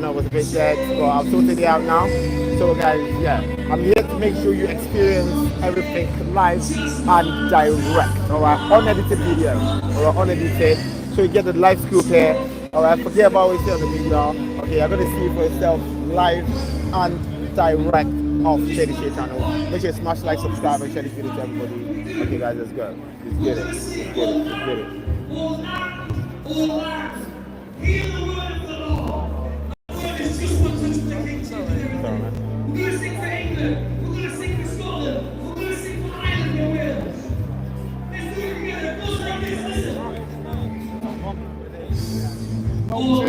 Keynote was a bit dead, but I've sorted it out now. So guys, yeah, I'm here to make sure you experience everything live and direct, alright, unedited video, alright, unedited, so you get the live scoop here, alright, forget about what you see on the media, okay, you're going to see it for yourself live and direct off Shady Shae channel. Make sure you smash like, subscribe, and share this video to everybody. Okay guys, let's go. Let's get it. Let's get it. Let's get it. Hear the word of the Lord. It's just one touch of the King today. We're going to sing for England. We're going to sing for Scotland. We're going to sing for Ireland and Wales. Let's do it together. It goes like this. Listen. Oh,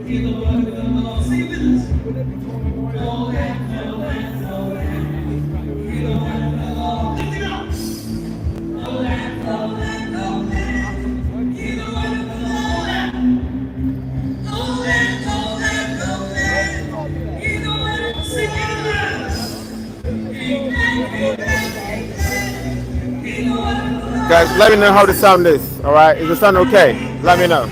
hear the word of the Lord. Say it with us. Oh, guys, let me know how the sound is, alright? Is the sound okay? Let me know.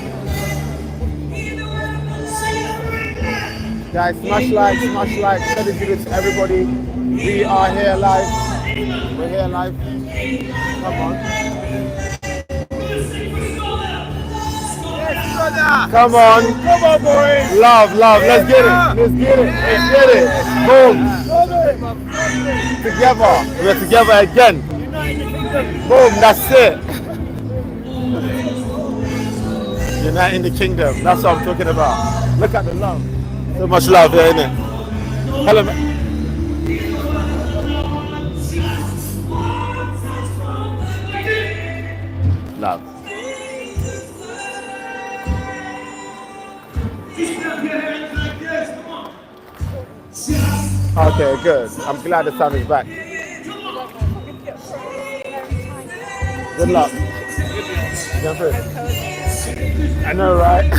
Guys, smash like, share this video to everybody. We are here live. We're here live. Come on. Come on, boys. Love. Let's get it. Boom. Together. We're together again. Boom. That's it. Uniting the kingdom. That's what I'm talking about. Look at the love. So much love there, isn't it? Hello, man. Love. Okay, good. I'm glad the sound is back. Good luck. I know, right?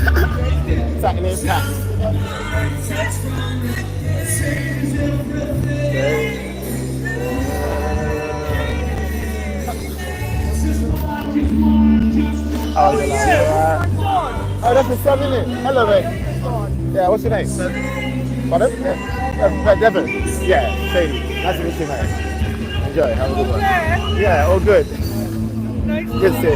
Saturday pack. Oh, you're like, alright. Oh, that's the sun, isn't it? Hello, mate. Yeah, what's your name? Pardon? Yeah. Devin. Yeah, Shady. Nice to meet you, mate. Enjoy. Have a good one. Yeah, all good. Good to see you.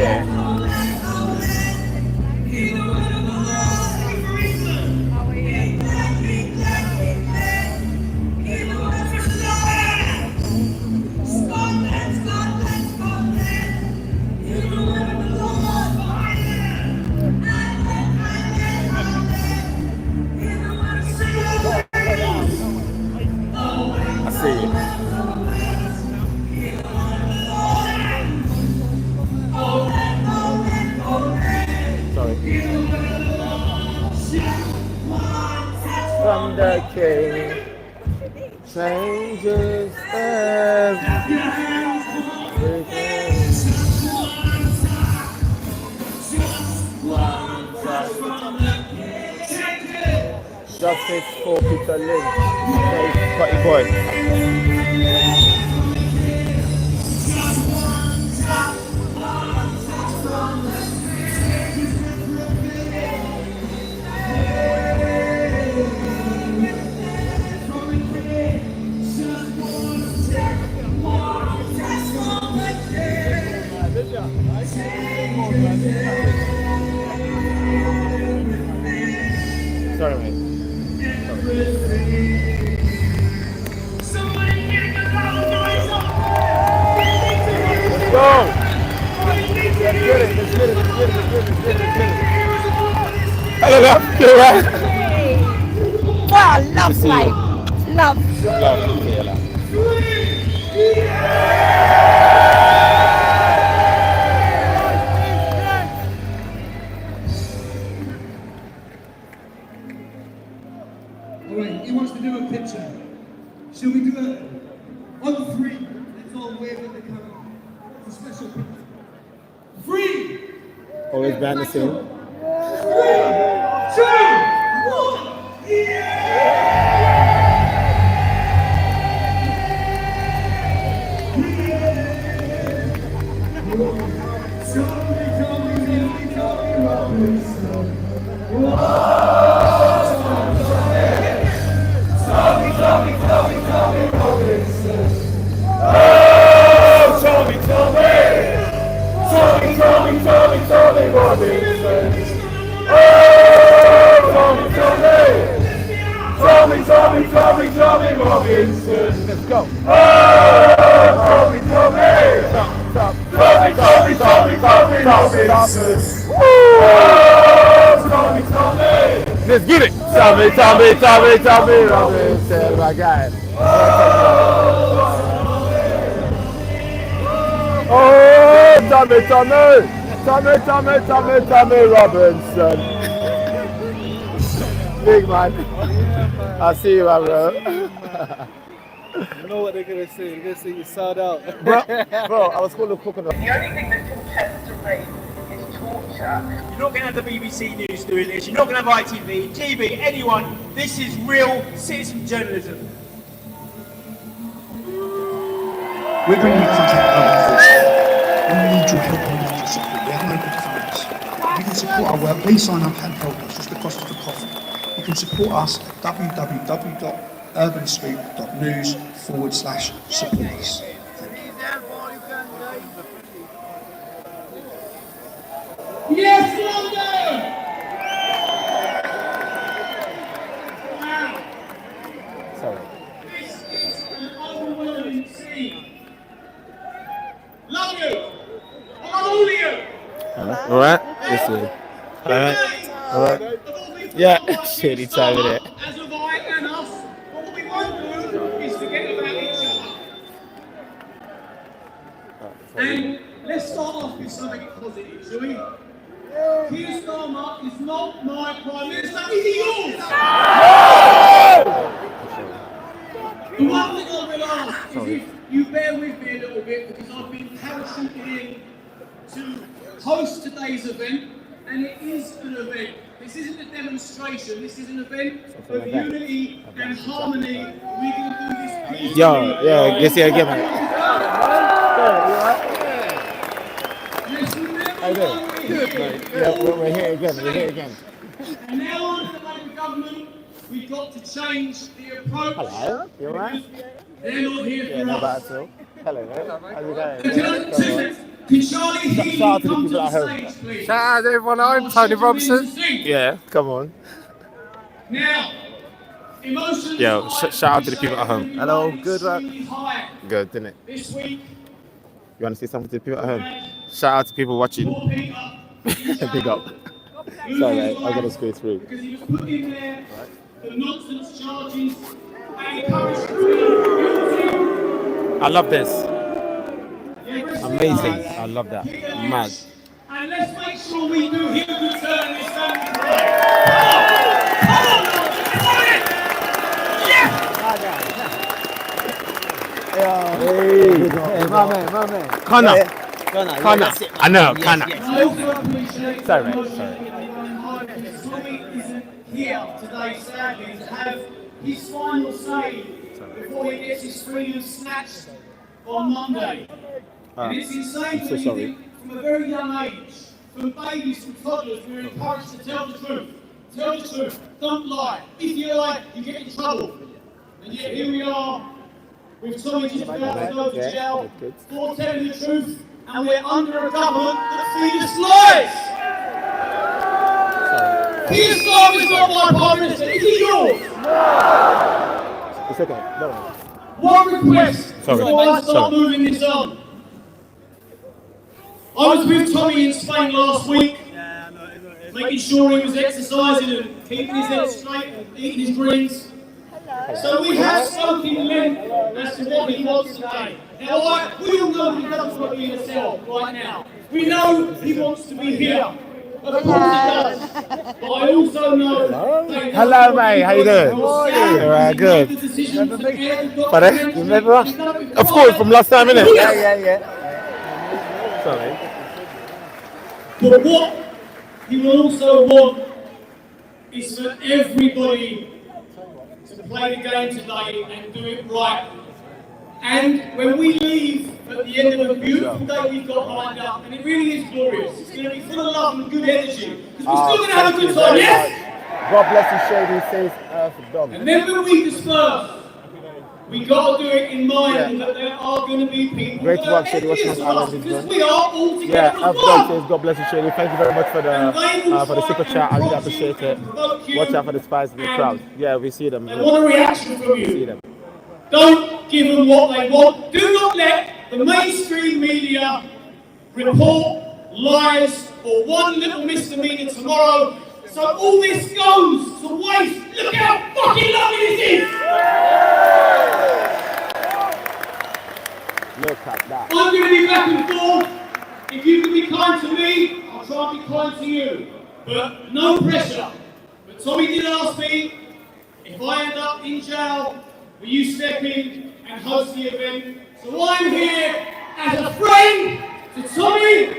From the King changes everything. Justice for Peter Lynch. Okay, got your boy. Sorry, mate. Somebody get the noise up! Let's go! Let's get it. Hello, you right? Wow, love life. Love. Alright, he wants to do a picture. Shall we do it on 3? Let's all wave at the camera. It's a special picture. 3! Always behind the scene. 3, 2, 1, yeah! Tell me, Tommy Robinson. Let's go. Tommy Robinson. Let's get it. Tommy Robinson, my guy. Oh, Tommy Robinson. Big man. I see you, my bro. You know what they're gonna say? They're gonna say you sold out. Bro, I was going to cook on the... The only thing that contends to me is torture. You're not going to have the BBC News doing this. You're not going to have ITV, TV, anyone. This is real citizen journalism. We're bringing you content unfortunately. We need your help and your support. We have no big funds. If you can support our work, please sign up and help us. It's the cost of a coffee. You can support us at www.urbanspeak.news/support us. Yes, London! Wow. Sorry. This is an overwhelming scene. Love you! I love all of you! Alright, listen. Alright. Yeah, Shady time with it. As of I and us, but what we won't do is forget about each other. And let's start off with something positive, shall we? Keir Starmer is not my Prime Minister, is he yours? The one thing I will ask is if you bear with me a little bit, because I've been parachuted in to host today's event, and it is an event. This isn't a demonstration, this is an event of unity and harmony. We're going to do this peacefully. Yo, guess you again, man. We're here again. And now under the Labour government, we've got to change the approach. Hello, you alright? They're not here for Not bad us. at all. Hello, mate. How's it going? Can Charlie Healy Shout out to the come to people the at home. stage, please? Shout out to everyone at home, Tony Robinson. Yeah, come on. Now, emotions. Yo, shout out to the people at home. Hello, good luck. Good, didn't it? This week, You want to say something to the people at home? Shout out to people watching. Big up. Sorry, mate. I'm going to squeeze through. Because he was put in there for nonsense charges and encouraged to I love this. Amazing. I love that. Mad. And let's make sure we do him a good turn this family. Hey, my man. Connor. I know, Connor. Sorry, mate. Sorry. Tommy isn't here today, sadly, to have his final say before he gets his freedom snatched on Monday. And it's insane so when you sorry. think from a very young age, from babies, from toddlers, we're encouraged to tell the truth. Tell the truth, don't lie. If you lie, you get in trouble. And yet here we are, with Tommy just about to go to jail for telling the truth, and we're under a government that feeds us lies. Keir Starmer's not my Prime Minister, is he yours? It's okay. No. One request Sorry. before I start moving this on. I was with Tommy in Spain last week, making sure he was exercising and keeping his head straight and eating his greens. So we have spoken in length as to what he wants today. Now, we all know he doesn't want to be in a cell right now. We know he wants to be here. Of course he does. But I also know... Hello, mate. How you doing? Alright, good. Pardon? You remember us? Of course, from last time, innit? Yeah. Sorry. But what he will also want is for everybody to play the game today and do it right. And when we leave at the end of a beautiful day we've got lined up, and it really is glorious, it's going to be full of love and good energy, because we're still going to have a good time, yes? God bless you, Shady, says Earth Dog. And then when we disperse, we got to do it in mind that there are going to be people Great that work, are Shady. envious What's of your us because we are all together Yeah, as Earth Dog one. says God bless you, Shady. Thank you very much for the super chat. I really appreciate it. Watch out for the spies in the crowd. Yeah, we see them. They want a reaction from you. See them. Don't give them what they want. Do not let the mainstream media report lies or one little misdemeanor tomorrow. So all this goes to waste. Look how fucking lovely this is! Look at that. I'm going to be back and forth. If you can be kind to me, I'll try and be kind to you. But no pressure. But Tommy did ask me, if I end up in jail, will you step in and host the event? So I'm here as a friend to Tommy,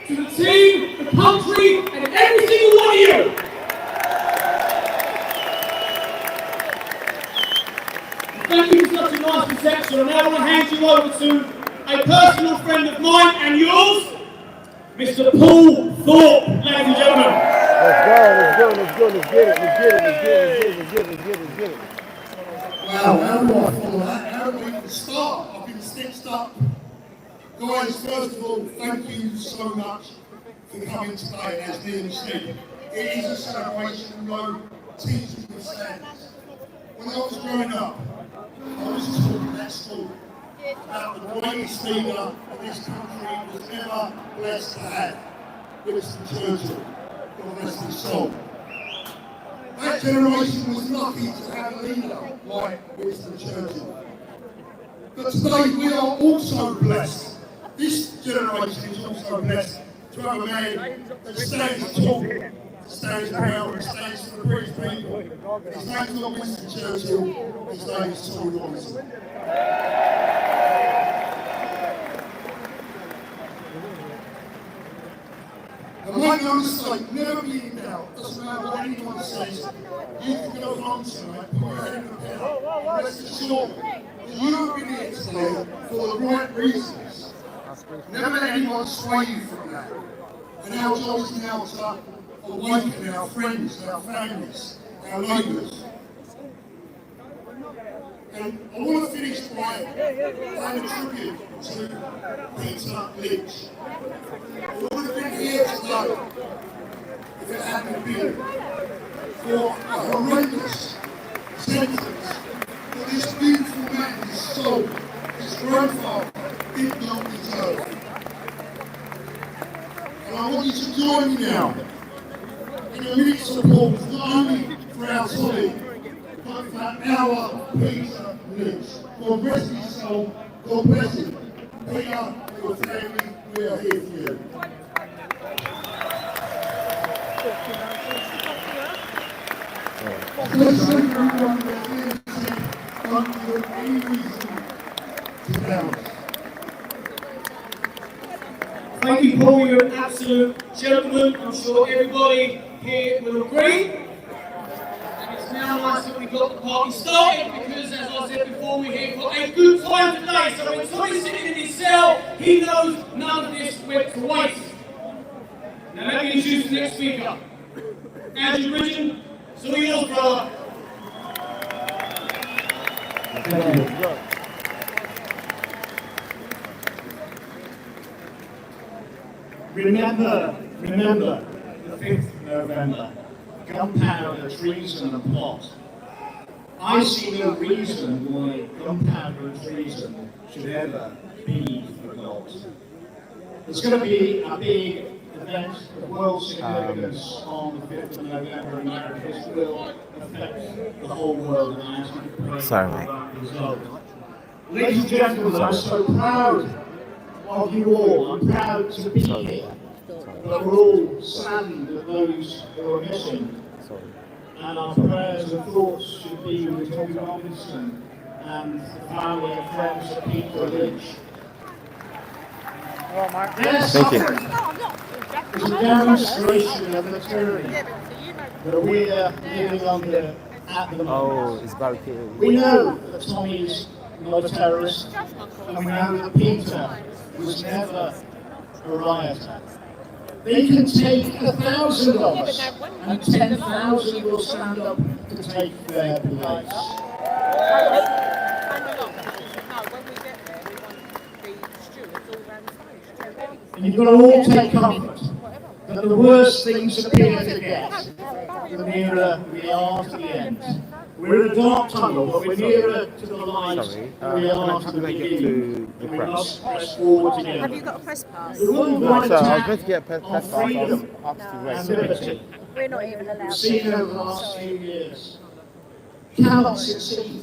to the team, the country, and every single one of you. Thank you for such a nice reception. I now want to hand you over to a personal friend of mine and yours, Mr. Paul Thorp, ladies and gentlemen. Let's get it. Wow, how do I follow that? How do we even start? I've been stitched up. Guys, first of all, thank you so much for coming today. As Liam said, it is a celebration, no teaching mistakes. When I was growing up, I was taught at school about the greatest leader that this country was ever blessed to have, Winston Churchill, God rest his soul. That generation was lucky to have a leader like Winston Churchill. But today we are also blessed. This generation is also blessed to have a man that stands tall, stands proud, and stands for the British people. His name's not Winston Churchill, his name is Tommy Robinson. And make no mistake, never be in doubt. Doesn't matter what anyone says. You can go home tonight, put your head in the pillow. Rest assured that you have been here today for the right reasons. Never let anyone sway you from that. And our job is now to awaken our friends, our families, our neighbours. And I want to finish by paying a tribute to Peter Lynch. We would have been here today if it hadn't been for a horrendous sentence that this beautiful man, his soul, his grandfather, did not deserve. And I want you to join me now in a minute support not only for our Tommy, but for our Peter Lynch. God rest his soul, God bless him. Peter, your family, we are here for you. Bless everyone that's here today, don't give any reason to doubt. Thank you, Paul. You're an absolute gentleman. I'm sure everybody here will agree. And it's now nice that we got the party started because, as I said before, we're here for a good time today. So when Tommy's sitting in his cell, he knows none of this went to waste. Now let me introduce the next speaker. Andrew Bridgen, it's all yours, brother. Remember the 5th of November, gunpowder, treason and plot. I see no reason why gunpowder and treason should ever be forgot. There's going to be a big event of world significance on the 5th of November in America. This will affect the whole world, and I ask you to pray for that result. Ladies and gentlemen, I'm so proud of you all. I'm proud to be here. But we're all saddened at those who are missing. And our prayers and thoughts should be with Tommy Robinson and the family and friends of Peter Lynch. Their suffering is a demonstration of the tyranny that we are living under at the moment. Oh, it's barricaded. We know that Tommy is not a terrorist, and we know that Peter was never a rioter. They can take 1,000 of us, and 10,000 will stand up to take their place. And you've got to all take comfort that the worse things appear to get, the nearer we are to the end. We're in a dark tunnel, but we're nearer to the light than we are to the beginning. We must press forward together. Have you got a press pass? The worldwide So I was attack meant to get a press on pass. freedom I'll have to and wait. liberty We're not even allowed. we've seen over the last few years cannot succeed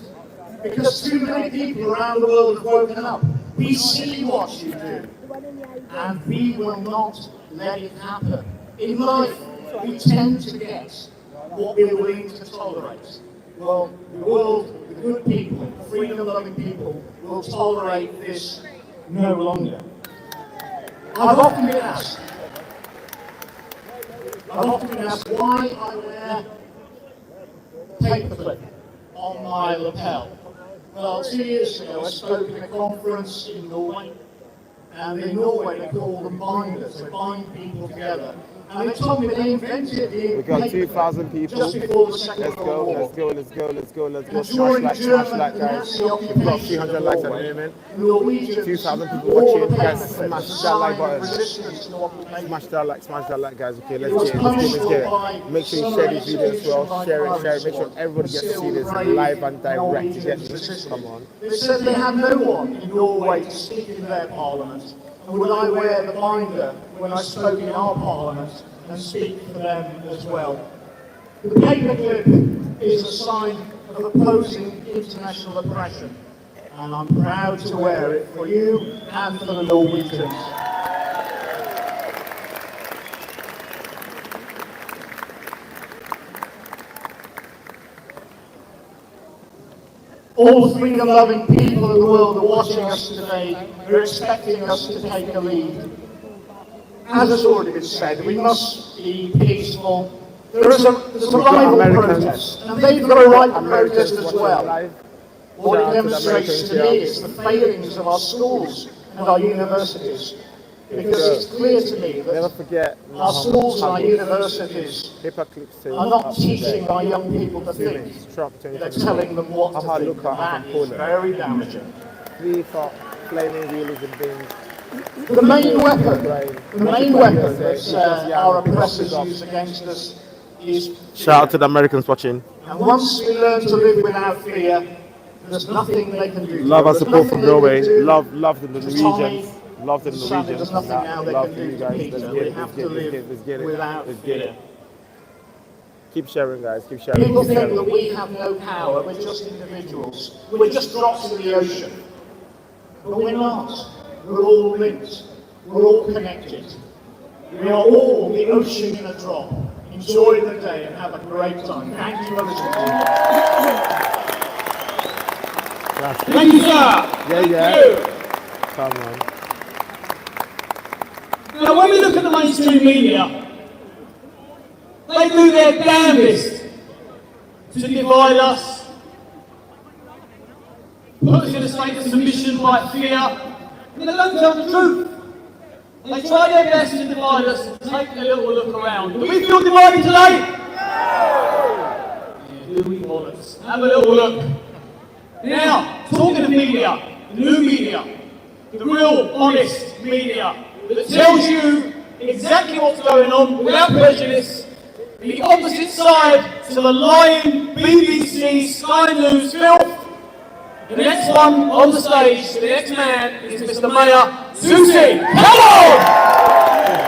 because too many people around the world have woken up. We see what you do, and we will not let it happen. In life, we tend to get what we're willing to tolerate. Well, the world, the good people, freedom-loving people, will tolerate this no longer. I've often been asked why I wear paperclip on my lapel. Well, 2 years ago, I spoke at a conference in Norway, and in Norway they call them binders. They bind people together. And they told me they invented the We got 2,000 people. just before the Second Let's World go, War. let's go, let's go, let's go, let's go. During Smash like, guys. We've got 300 likes at the moment. 2,000 people watching. Guys, smash that like button. Smash that like, guys. Okay, let's get it. Make sure you share this video as well. Share it. Make sure everybody gets to see this live and direct. You get me? Come on. They said they had no one in Norway to speak in their parliament. And would I wear the binder when I spoke in our parliament and speak for them as well? The paperclip is a sign of opposing international oppression, and I'm proud to wear it for you and for the Norwegians. All freedom-loving people in the world are watching us today, are expecting us to take a lead. As has already been said, we must be peaceful. There's a rival protest, and they've got a right to protest as well. What it demonstrates to me is the failings of our schools and our universities. Because it's clear to me Never that forget our schools and our universities paperclips are not teaching our young people to think. They're telling them what to think. That is very damaging. 3 for flaming wheelies and things. The main weapon that our oppressors use against us is Shout out to the Americans watching. and once we learn to live without fear, there's nothing they can do. Love and There's support nothing from they can Norway. do. Love the Tommy, Norwegians. Love the sadly, Norwegians. there's nothing now they Love can for you do to guys. Peter. Let's We get it. have to live Let's get it. without Let's get it. fear. Keep sharing, guys. Keep sharing. People Keep think that sharing. we have no power, we're just individuals. We're just drops in the ocean. But we're not. We're all linked. We're all connected. We are all the ocean in a drop. Enjoy the day and have a great time. Thank you for listening. Thank you, sir. Yeah. Come on. Now, when we look at the mainstream media, they do their damnedest to divide us, put us in a state of submission by fear, and they don't tell the truth. They try their best to divide us and take a little look around. Do we feel divided today? Yeah, do we, bollocks? Have a little look. Now, talking of media, the new media, the real, honest media, that tells you exactly what's going on without prejudice, the opposite side to the lying BBC, Sky News filth. The next one on the stage, the next man, is Mr. Mayor Susi. Come on! Let's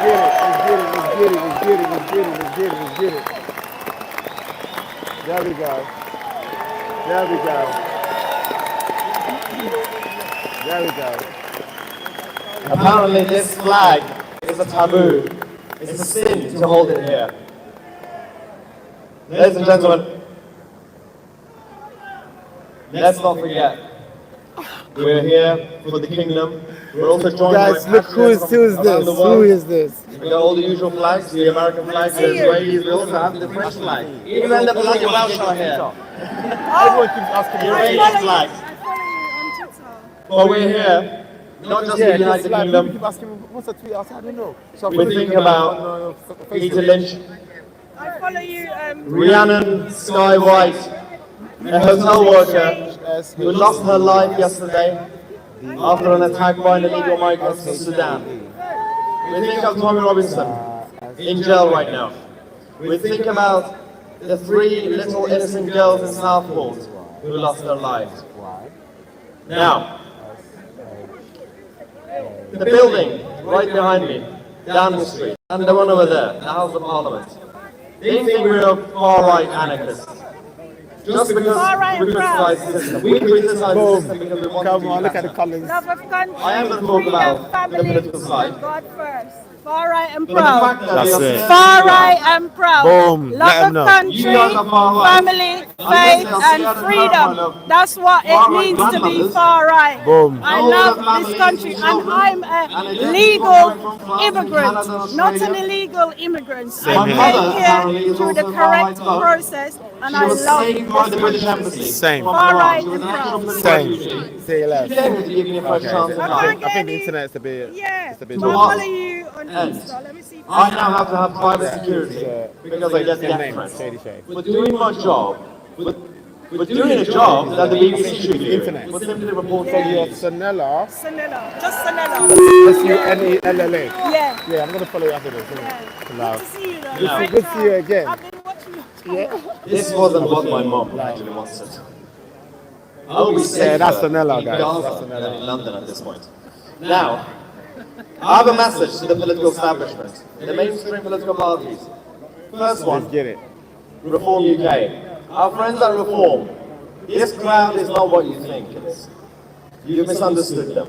get it. There we go. Apparently this flag is a taboo. It's a sin to hold it here. Ladies and gentlemen, let's not forget, we're here for the kingdom. We're also joined Guys, by look who is around the world. Who is this? We got all the usual flags, the American flag, the Israelis, we also have the French flag. Even the bloody Welsh are here. Everyone keeps asking The me. Iranian flag. But we're here not just Yeah, the United like, Kingdom. people keep asking me, what's a tweet? I said, I don't know. So We think about Peter Lynch, I follow you. Rhiannon Sky White, a hotel worker who lost her life yesterday after an attack by an illegal migrants in Sudan. We think of Tommy Robinson in jail right now. We think about the 3 little innocent girls in Southport who lost their lives. Now, the building right behind me, down the street, and the one over there, the House of Parliament. They think we're far-right anarchists. Just because we criticize the system. We criticize the system because we want to Come be on, look at the better. colours. Love of country, I am going to talk about the political side. and God first. Far right and But the fact proud. that That's we are it. Far right and proud. Boom. Let Love 'em of know. country, You guys are far right. family, faith, and freedom. That's what it means to be far right. Boom. I love this country, and I'm a legal immigrant, not an illegal immigrant. Same I here. came here through the correct process, and I was love saved by the this British country. Embassy. Same. Far right She was and an actual proud. political Same. refugee. Say your left. She came here to give me a fresh chance in I life. think the internet's a bit. Yeah, It's a bit but I hard. follow you on And Insta. Let me see. I now have to have private security because I get Same death name, threats. Shady Shae. But doing my job, but doing a job that the BBC should do, Internet. was simply reporting So you're news. Sanella. Sanella, just Sanella. S-U-N-E-L-L-A. Yeah. Yeah, I'm going to follow you after this. Good to see you though. Good to see you again. I've been watching you. This wasn't what my mom actually wanted. I will be safer that's Sanella, in guys. Gaza That's Sanella. than in London at this point. Now, I have a message to the political establishment, the mainstream political parties. First one, Let's get it. Reform UK. Our friends at Reform, this crowd is not what you think it is. You've misunderstood them.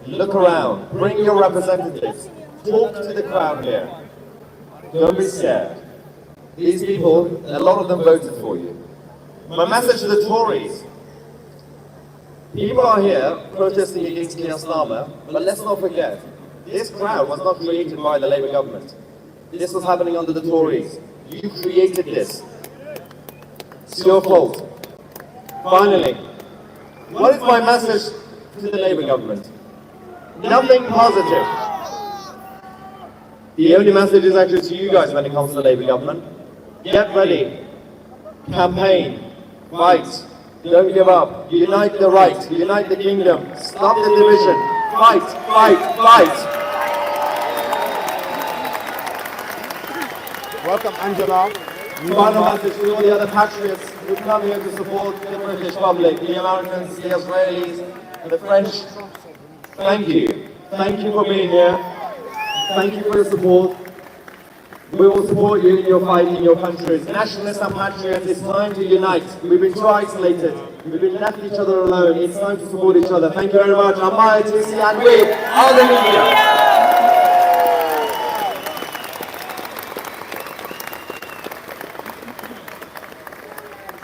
Look around, bring your representatives, talk to the crowd here. Don't be scared. These people, a lot of them voted for you. My message to the Tories, people are here protesting against Keir Starmer, but let's not forget, this crowd was not created by the Labour government. This was happening under the Tories. You created this. It's your fault. Finally, what is my message to the Labour government? Nothing positive. The only message is actually to you guys when it comes to the Labour government. Get ready. Campaign. Fight. Don't give up. Unite the right. Unite the kingdom. Stop the division. Fight, fight, fight. Welcome, Angela. Final message to all the other patriots who come here to support the British public, the Americans, the Israelis, the French. Thank you. Thank you for being here. Thank you for your support. We will support you in your fight in your countries. Nationalists and patriots, it's time to unite. We've been too isolated. We've been left each other alone. It's time to support each other. Thank you very much. I'm Maya TC and we are the media.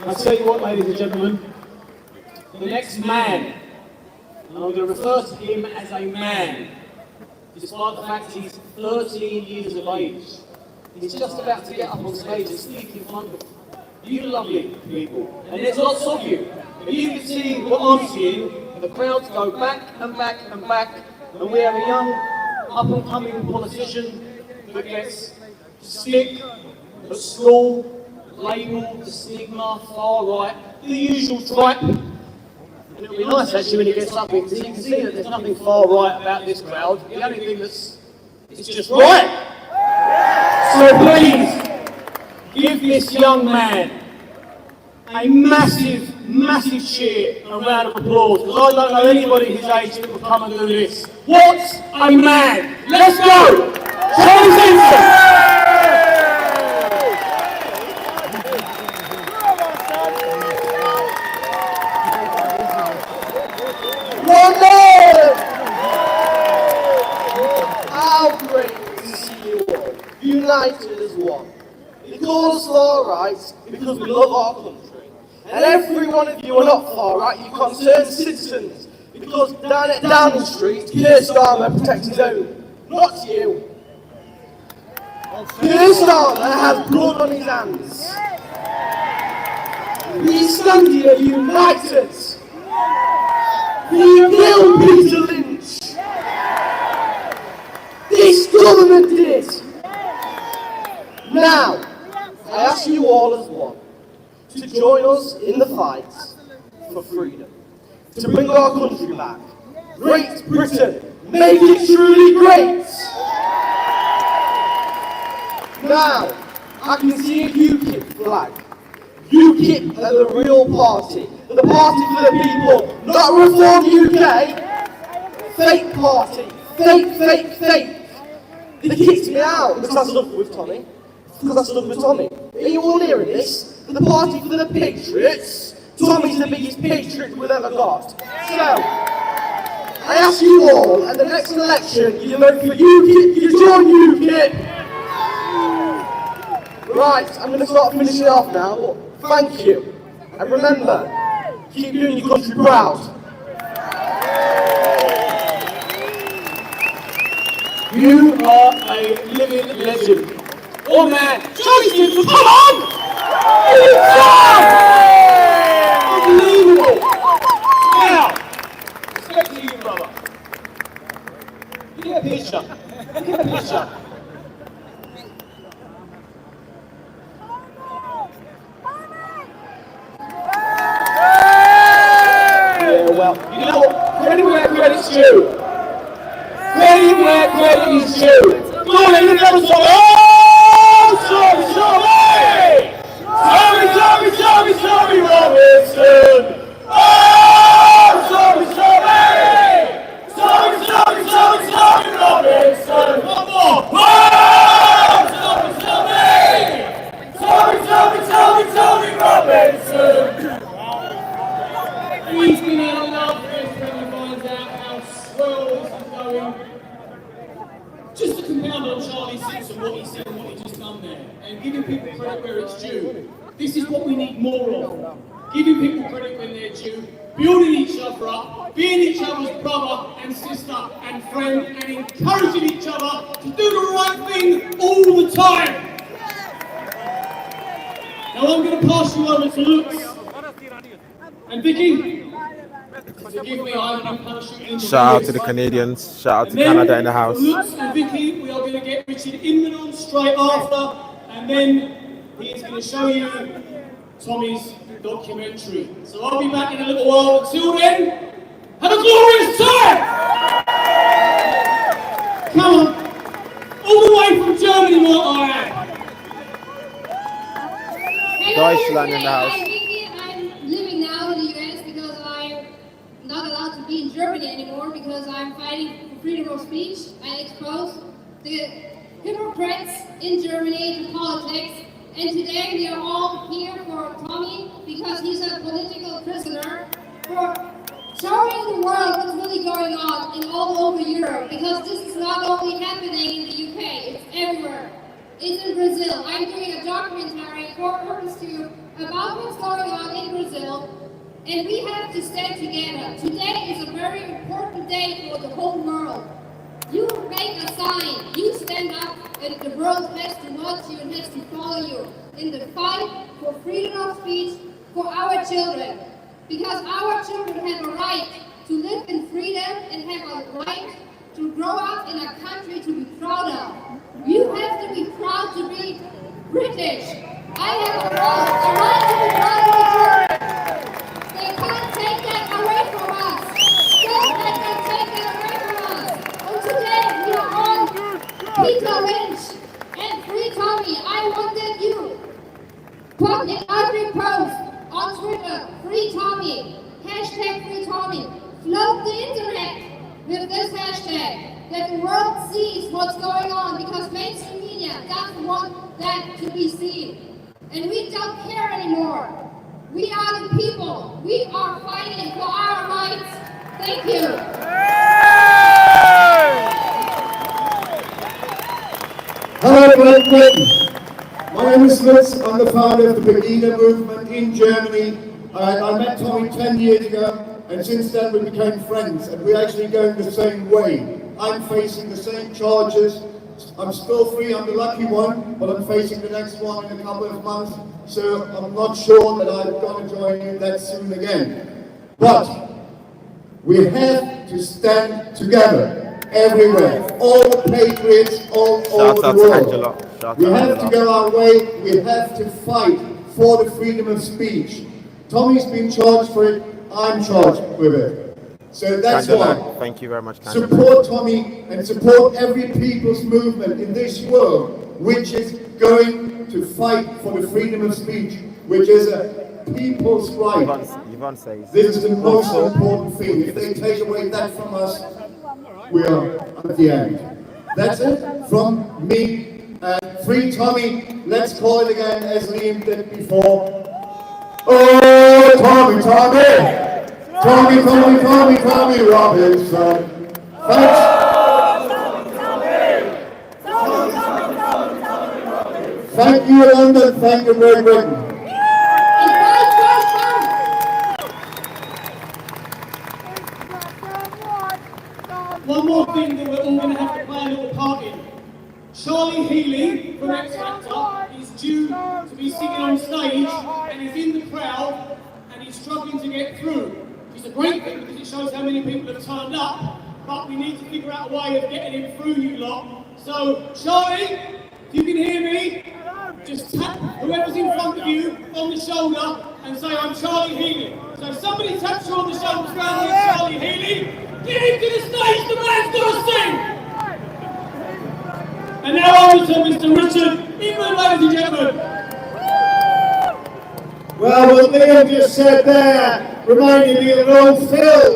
I'll tell you what, ladies and gentlemen, the next man, and I'm going to refer to him as a man, despite the fact he's 13 years of age. He's just about to get up on stage and speak in front of you lovely people, and there's lots of you. And you can see what I'm seeing, and the crowds go back and back and back, and we have a young, up-and-coming politician that gets stick at school, labelled, the stigma, far right, the usual tripe. And it'll be nice actually when he gets up here, because you can see that there's nothing far right about this crowd. The only thing it's just right. So please, give this young man a massive, massive cheer and round of applause, because I don't know anybody his age that will come and do this. What a man! Let's go! Charlie Simpson! How great to see you all, united as one. We call us far right because we love our country. And every one of you are not far right, you concerned citizens. Because down at Downing Street, Keir Starmer protects his own, not you. Keir Starmer has blood on his hands. We stand here united. We kill Peter Lynch. government did. Now, I ask you all as one to join us in the fight for freedom, to bring our country back. Great Britain, make it truly great. Now, I can see a UKIP flag. UKIP are the real party, the party for the people, not Reform UK. Fake party, fake. They kicked me out because I stood with Tommy. Are you all hearing this? The party for the patriots. Tommy's the biggest patriot we've ever got. So, I ask you all, at the next election, you vote for UKIP, you join UKIP. Right, I'm going to start finishing off now. Thank you. And remember, keep doing your country proud. You are a living legend. Oh man, Johnson, come on! Unbelievable! Now, respect to you, brother. Get a picture. Get a picture. Yeah, well, you know what? Credit where credit's due. Credit where credit is due. Go on, let me have a song. Sorry, Robinson! Oh, sorry, Robinson! Come on! Oh, sorry, Robinson! He's been out enough when he finds out how swell this is going. Just to compound on Charlie Simpson, what he said and what he just done there, and giving people credit where it's due. This is what we need more of. Giving people credit when they're due, building each other up, being each other's brother and sister and friend, and encouraging each other to do the right thing all the time. Now I'm going to pass you over to Lutz. And Vicky, forgive me, I've been parachuting. Shout out to the Canadians. Shout out to Canada in the house. Lutz and Vicky, we are going to get Richard Inman on straight after, and then he is going to show you Tommy's documentary. So I'll be back in a little while. Until then, have a glorious time! Come on. All the way from Germany, what I am. Deutschland in the house. I'm living now in the US because I'm not allowed to be in Germany anymore because I'm fighting for freedom of speech. I expose the hypocrites in Germany to politics. And today we are all here for Tommy because he's a political prisoner, for showing the world what's really going on in all over Europe, because this is not only happening in the UK, it's everywhere. It's in Brazil. I'm doing a documentary for Purpose 2 about what's going on in Brazil, and we have to stand together. Today is a very important day for the whole world. You make a sign, you stand up, and the world has to watch you and has to follow you in the fight for freedom of speech for our children. Because our children have a right to live in freedom and have a right to grow up in a country to be proud of. You have to be proud to be British. I have a right to be proud of the German. They can't take that away from us. Don't let them take that away from us. And today we are on Peter Lynch and Free Tommy. I want that you put in every post on Twitter, Free Tommy, hashtag Free Tommy. Float the internet with this hashtag, that the world sees what's going on, because mainstream media doesn't want that to be seen. And we don't care anymore. We are the people. We are fighting for our rights. Thank you. Hello, Great Britain. My name is Lutz. I'm the founder of the Pegida movement in Germany. I met Tommy 10 years ago, and since then we became friends, and we're actually going the same way. I'm facing the same charges. I'm still free, I'm the lucky one, but I'm facing the next one in a couple of months, so I'm not sure that I'm going to join you that soon again. But we have to stand together. everywhere. All the patriots all over the world. We have to go our way. We have to fight for the freedom of speech. Tommy's been charged for it. I'm charged with it. So that's why. Thank you very much. Support Tommy and support every people's movement in this world, which is going to fight for the freedom of speech, which is a people's right. This is the most important thing. If they take away that from us, we are at the end. That's it from me. Free Tommy. Let's call it again as Liam did before. Oh, Tommy, Tommy! Tommy Robinson. Thanks. Thank you, London. Thank you, Great Britain. One more thing that we're all going to have to play a little part in. Charlie Healy from X Factor is due to be singing on stage and he's in the crowd and he's struggling to get through. It's a great thing because it shows how many people have turned up, but we need to figure out a way of getting him through, you lot. So, Charlie, if you can hear me, just tap whoever's in front of you on the shoulder and say, I'm Charlie Healy. So if somebody taps you on the shoulder, around with Charlie Healy, get him to the stage, the man's got to sing! And now over to Mr. Richard England, ladies and gentlemen. Well, what Liam just said there reminded me of an old film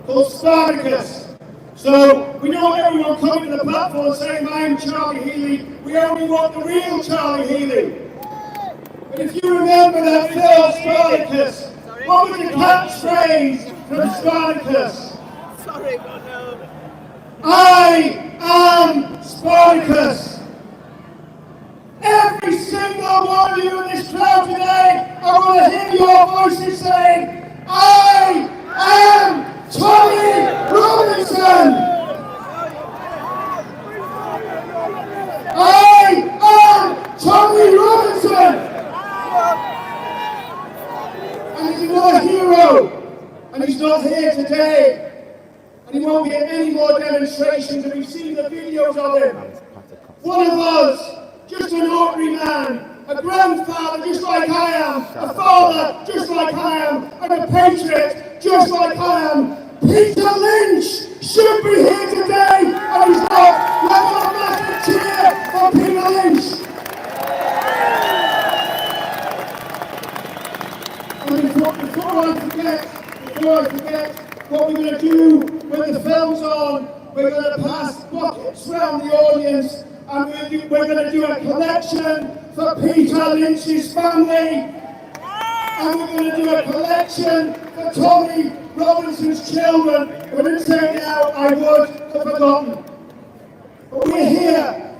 called Spartacus. So we don't want everyone coming to the platform saying, I'm Charlie Healy. We only want the real Charlie Healy. But if you remember that film, Spartacus, what was the catchphrase from Spartacus? Sorry, God, no. I am Spartacus. Every single one of you in this crowd today, I want to hear your voices saying, I am Tommy Robinson. I am Tommy Robinson. And he's not a hero, and he's not here today. And he won't be at any more demonstrations, and we've seen the videos of him. One of us, just an ordinary man, a grandfather just like I am, a father just like I am, and a patriot just like I am. Peter Lynch should be here today, and he's not. Let's have a massive cheer for Peter Lynch. And before I forget what we're going to do when the film's on, we're going to pass buckets around the audience. And we're going to do a collection for Peter Lynch's family. And we're going to do a collection for Tommy Robinson's children. If I didn't say it now, I would have forgotten. But we're here.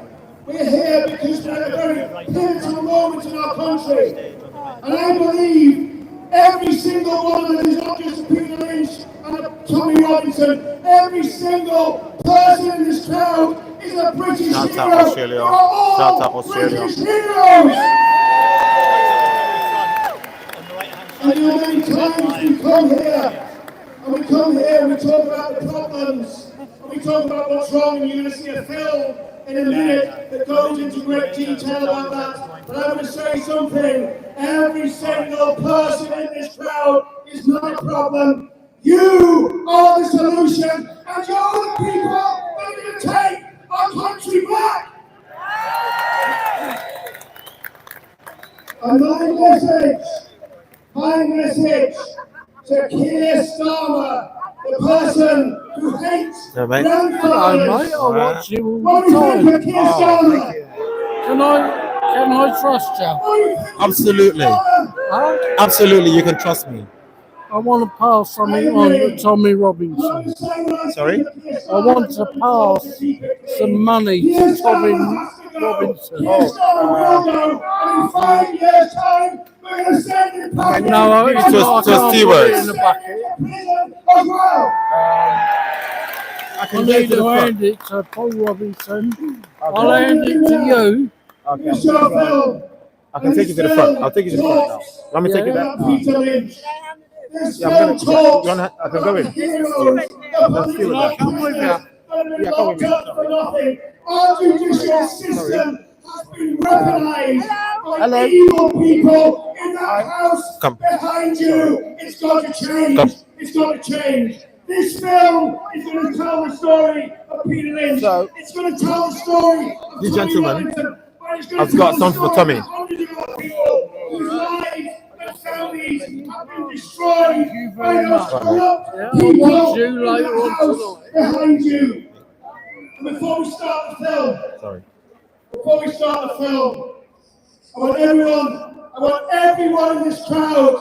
We're here because we're at a very pivotal moment in our country. And I believe every single one of them is not just a Peter Lynch and a Tommy Robinson. Every single person in this crowd is a British hero. Shout out Australia. Shout out Australia. British heroes. And you know, many times we come here and we talk about the problems and we talk about what's wrong, and you're going to see a film in a minute that goes into great detail about that. But I want to say something. Every single person in this crowd is not a problem. You are the solution, and you're the people that are going to take our country back. And my message to Keir Starmer, the person who hates grandfathers. I'll watch you all What do you think of Keir Starmer? Can I trust you? Absolutely. Huh? Absolutely, you can trust me. I want to pass something on to Tommy Robinson. Sorry? I want to pass some money to Tommy Robinson. No, it's not. To stewards. In the bucket. I need to hand it to Paul Robinson. I'll hand it to you. Okay. I can take you to the front. I'll take you to the front now. Let me take you back. Yeah, I can go in. Can I come with you? haven't been locked up for nothing. Our judicial system has been weaponized by evil people in that house behind you. It's got to change. It's got to change. This film is going to tell the story of Peter Lynch. It's going to tell the story of This Tommy gentleman Robinson. has got something for Tommy. Hundreds of other people whose lives and families have been destroyed by those corrupt people in the house behind you. And before we start the film, I want everyone in this crowd,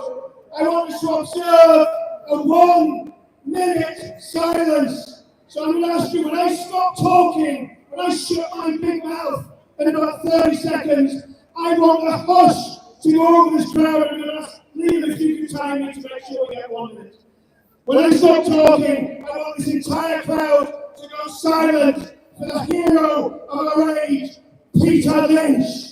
I want us to observe a 1 minute silence. So I'm going to ask you, when I stop talking, when I shut my big mouth in about 30 seconds, I want a hush to go over this crowd. I'm going to ask Liam if you can time me to make sure we get 1 minute. When I stop talking, I want this entire crowd to go silent for the hero of our age, Peter Lynch.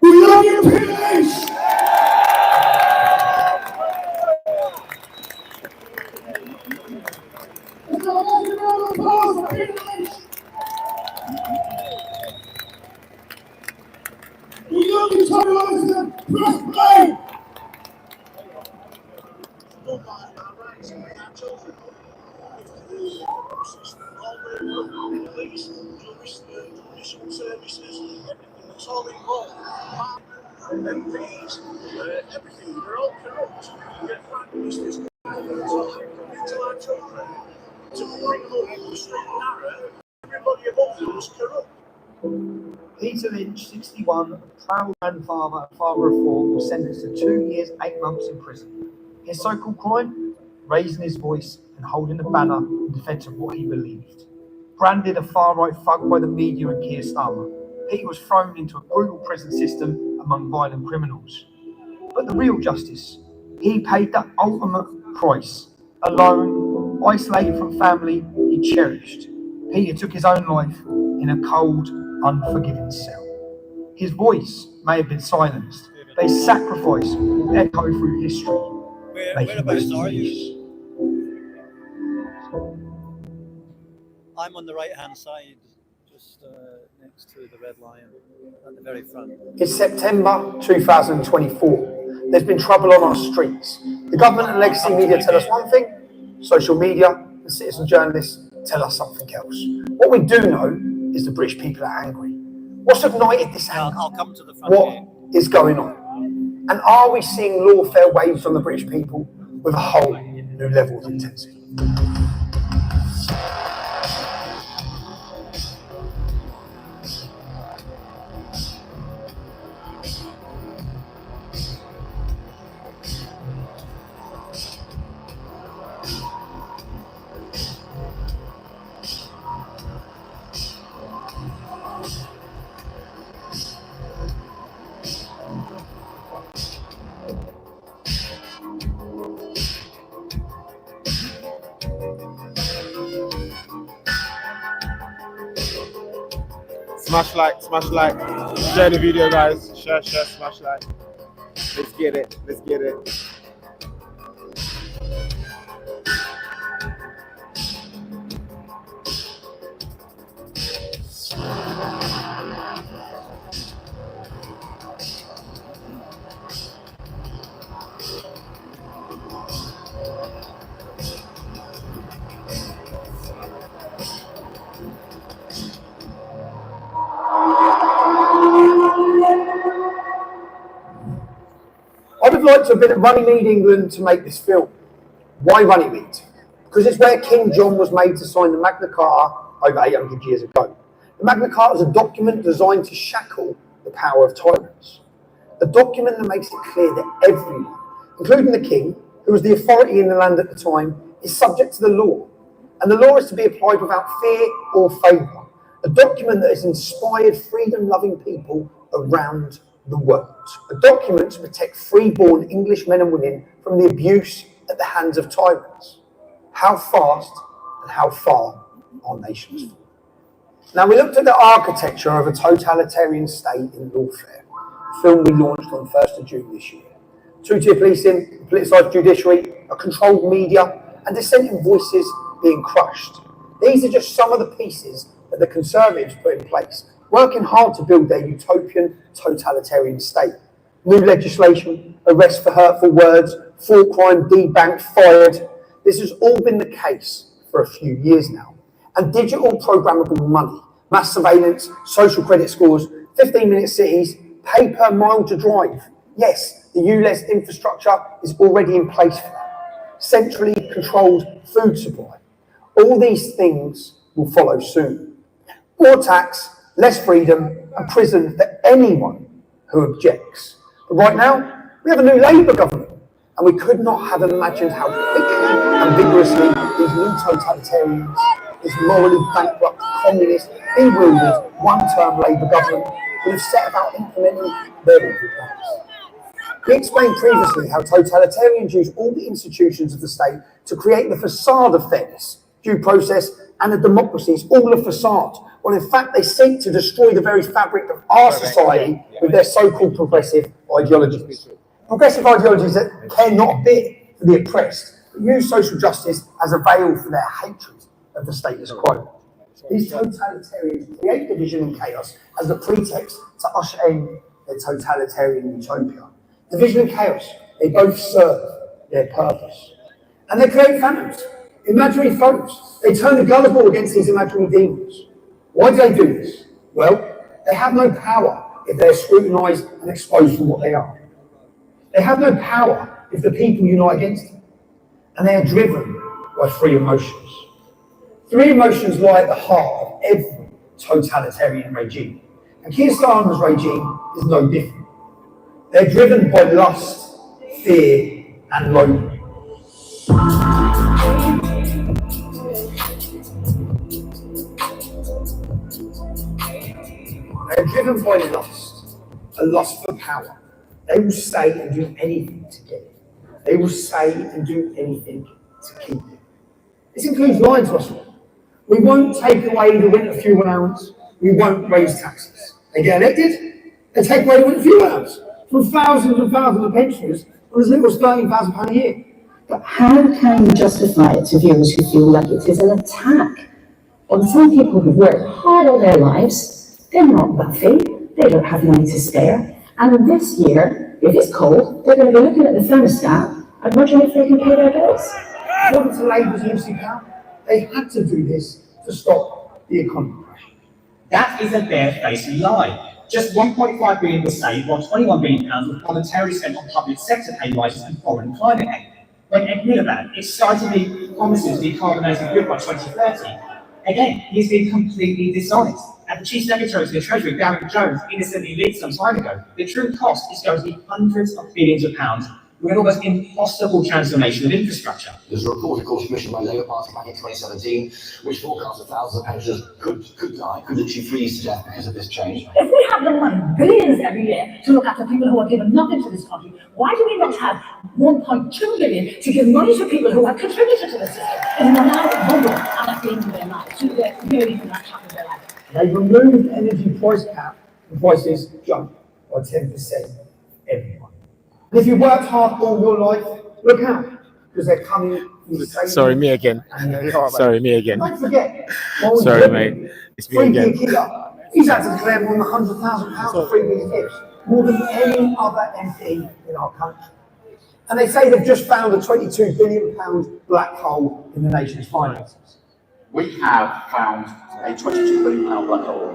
We love you, Peter Lynch! Let's go, guys, a round of applause for Peter Lynch! We love you, Tommy Robinson! Press play! Police, judicial services, it's all involved. MPs, everything, they're all corrupt. You get prime ministers into our children to bring them up the straight and narrow. Everybody above them was corrupt. Peter Lynch, 61, proud grandfather and father of four, was sentenced to 2 years, 8 months in prison. His so-called crime? Raising his voice and holding a banner in defence of what he believed. Branded a far-right thug by the media and Keir Starmer, Peter was thrown into a brutal prison system among violent criminals. But the real justice, he paid the ultimate price. Alone, isolated from family he cherished, Peter took his own life in a cold, unforgiving cell. His voice may have been silenced, but his sacrifice will echo through history. Whereabouts are you? I'm on the right-hand side, just next to the Red Lion, at the very front. It's September 2024. There's been trouble on our streets. The government and legacy media tell us one thing, social media and citizen journalists tell us something else. What we do know is the British people are angry. What's ignited this anger? I'll come to the front. What is going on? And are we seeing lawfare waged on the British people with a whole new level of intensity? Smash like, share the video, guys. Share, smash like. Let's get it. I would like to have been at Runnymede, England to make this film. Why Runnymede? Because it's where King John was made to sign the Magna Carta over 800 years ago. The Magna Carta is a document designed to shackle the power of tyrants. A document that makes it clear that everyone, including the king, who was the authority in the land at the time, is subject to the law. And the law is to be applied without fear or favour. A document that has inspired freedom-loving people around the world. A document to protect free-born English men and women from the abuse at the hands of tyrants. How fast and how far our nations fall. Now, we looked at the architecture of a totalitarian state in lawfare, a film we launched on 1st of June this year. Two-tier policing, a politicised judiciary, a controlled media, and dissenting voices being crushed. These are just some of the pieces that the Conservatives put in place, working hard to build their utopian totalitarian state. New legislation, arrest for hurtful words, thought crime debanked, fired. This has all been the case for a few years now. And digital programmable money, mass surveillance, social credit scores, 15-minute cities, pay per mile to drive. Yes, the ULEZ infrastructure is already in place for that. Centrally controlled food supply. All these things will follow soon. More tax, less freedom, and prison for anyone who objects. But right now, we have a new Labour government, and we could not have imagined how quickly and vigorously these new totalitarians, this morally bankrupt, communist, bewildered, one-term Labour government would have set about implementing their evil plans. We explained previously how totalitarians use all the institutions of the state to create the facade of fairness, due process, and a democracy is all a facade, when in fact they seek to destroy the very fabric of our society with their so-called progressive ideologies. Progressive ideologies that care not a bit for the oppressed, but use social justice as a veil for their hatred of the status quo. These totalitarians create division and chaos as the pretext to usher in their totalitarian utopia. Division and chaos, they both serve their purpose. And they create phantoms, imaginary foes. They turn the gullible against these imaginary demons. Why do they do this? Well, they have no power if they're scrutinised and exposed for what they are. They have no power if the people unite against them. And they are driven by three emotions. Three emotions lie at the heart of every totalitarian regime. And Keir Starmer's regime is no different. They're driven by lust, fear, and loneliness. They're driven by lust, a lust for power. They will say and do anything to get it. They will say and do anything to keep it. This includes lying to us. We won't take away the winter fuel allowance. We won't raise taxes. They get elected, they take away the winter fuel allowance from thousands and thousands of pensioners on as little as £13,000 a year. But how can you justify it to viewers who feel like it is an attack on some people who've worked hard all their lives? They're not wealthy, they don't have money to spare, and this year, if it's cold, they're going to be looking at the thermostat and wondering if they can pay their bills. According to Labour's Lucy Powell, they had to do this to stop the economy crash. That is a barefaced lie. Just £1.5 billion was saved, while £21 billion was voluntarily spent on public sector pay rises and foreign climate aid. When Ed Miliband excitedly promises decarbonise the grid by 2030, again, he's been completely dishonest. And the Chief Secretary to the Treasury, Darren Jones, innocently leaked some time ago. The true cost is going to be hundreds of billions of pounds with an almost impossible transformation of infrastructure. There's a report, of course, commissioned by the Labour Party back in 2017, which forecasts that thousands of pensioners could die, could literally freeze to death because of this change. If we have the money, billions every year, to look after people who are given nothing to this country, why do we not have 1.2 billion to give money to people who have contributed to the system and who are now vulnerable and at the end of their lives, who they're really in that time of their life? They've removed energy price cap and prices jump by 10% every month. And if you worked hard all your life, look out, because they're coming. Sorry, me again. Sorry, me again. Don't forget. Sorry, mate. It's me again. He's had to declare more than £100,000 for freebies gifts, more than any other MP in our country. And they say they've just found a £22 billion black hole in the nation's finances. We have found a £22 billion black hole.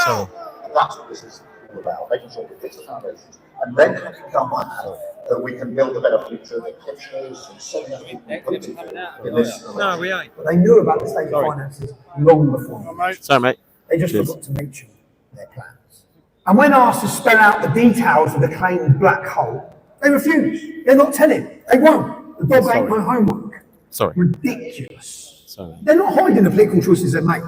So that's what this is. people about, making sure we fix the foundations, and then hacking down my hand that we can build a better future that pensioners and so many people in this. No, we ain't. But they knew about the state of finances long before. Sorry, mate. They just forgot to mention their plans. And when asked to spell out the details of the claimed black hole, they refused. They're not telling. They won't. The dog ain't my homework. Sorry. Ridiculous. Sorry. They're not hiding the political choices they've made.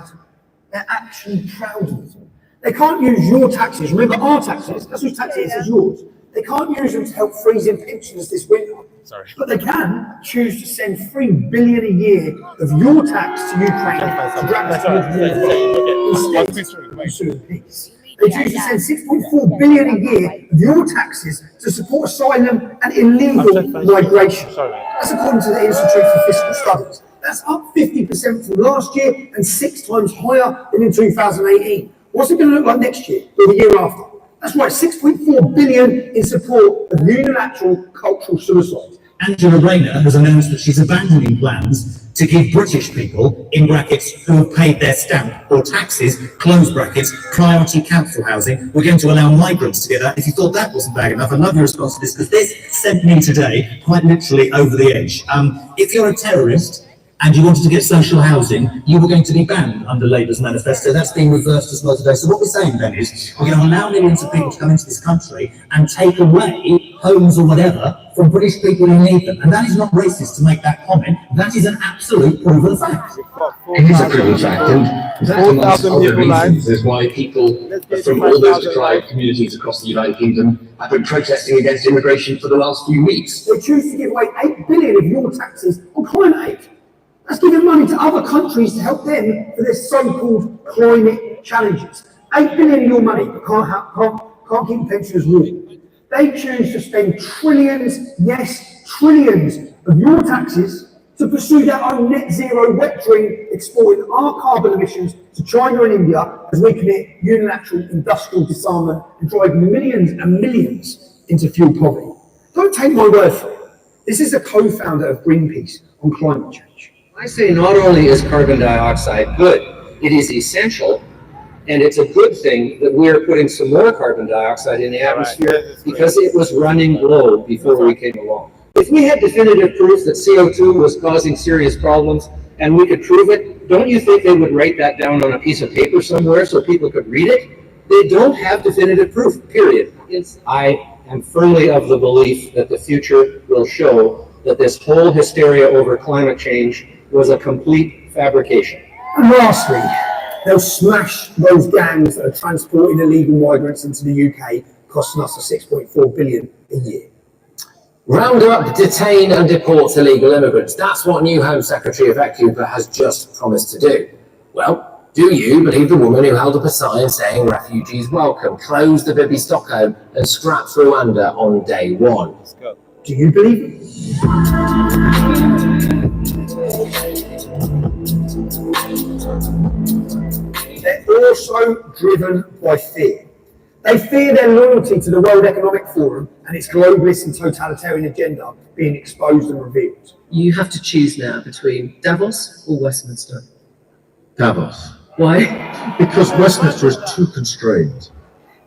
They're actually proud of them. They can't use your taxes. Remember our taxes. That's whose tax it is yours. They can't use them to help freeze in pensions this winter. Sorry. But they can choose to send $3 billion a year of your tax to Ukraine to wrap that instead. They choose to send $6.4 billion a year of your taxes to support asylum and illegal migration. That's according to the Institute for Fiscal Studies. That's up 50% from last year and 6 times higher than in 2018. What's it going to look like next year or the year after? That's right, $6.4 billion in support of unilateral cultural suicide. Angela Rayner has announced that she's abandoning plans to give British people, in brackets, who have paid their stamp or taxes, close brackets, priority council housing. We're going to allow migrants to get that. If you thought that wasn't bad enough, I love your response to this, because this sent me today quite literally over the edge. If you're a terrorist and you wanted to get social housing, you were going to be banned under Labour's manifesto. That's being reversed as well today. So what we're saying then is we're going to allow millions of people to come into this country and take away homes or whatever from British people who need them. And that is not racist to make that comment. That is an absolute proven fact. It is a proven fact, and that, amongst other reasons, is why people from all those deprived communities across the United Kingdom have been protesting against immigration for the last few weeks. They choose to give away $8 billion of your taxes on climate aid. That's giving money to other countries to help them for their so-called climate challenges. $8 billion of your money, but can't keep pensioners warm. They choose to spend trillions, yes, trillions of your taxes to pursue their own net zero wet dream, exporting our carbon emissions to China and India as we commit unilateral industrial disarmament and drive millions and millions into fuel poverty. Don't take my word for it. This is a co-founder of Greenpeace on climate change. I say not only is carbon dioxide good, it is essential, and it's a good thing that we're putting some more carbon dioxide in the atmosphere because it was running low before we came along. If we had definitive proof that CO2 was causing serious problems and we could prove it, don't you think they would write that down on a piece of paper somewhere so people could read it? They don't have definitive proof, period. I am firmly of the belief that the future will show that this whole hysteria over climate change was a complete fabrication. And lastly, they'll smash those gangs that are transporting illegal migrants into the UK, costing us $6.4 billion a year. Round up, detain and deport illegal immigrants. That's what new Home Secretary Yvette Cooper has just promised to do. Well, do you believe the woman who held up a sign saying refugees welcome, closed the Bibi Stockholm and scrapped Rwanda on day one? Let's go. Do you believe it? They're also driven by fear. They fear their loyalty to the World Economic Forum and its globalist and totalitarian agenda being exposed and revealed. You have to choose now between Davos or Westminster. Davos. Why? Because Westminster is too constrained.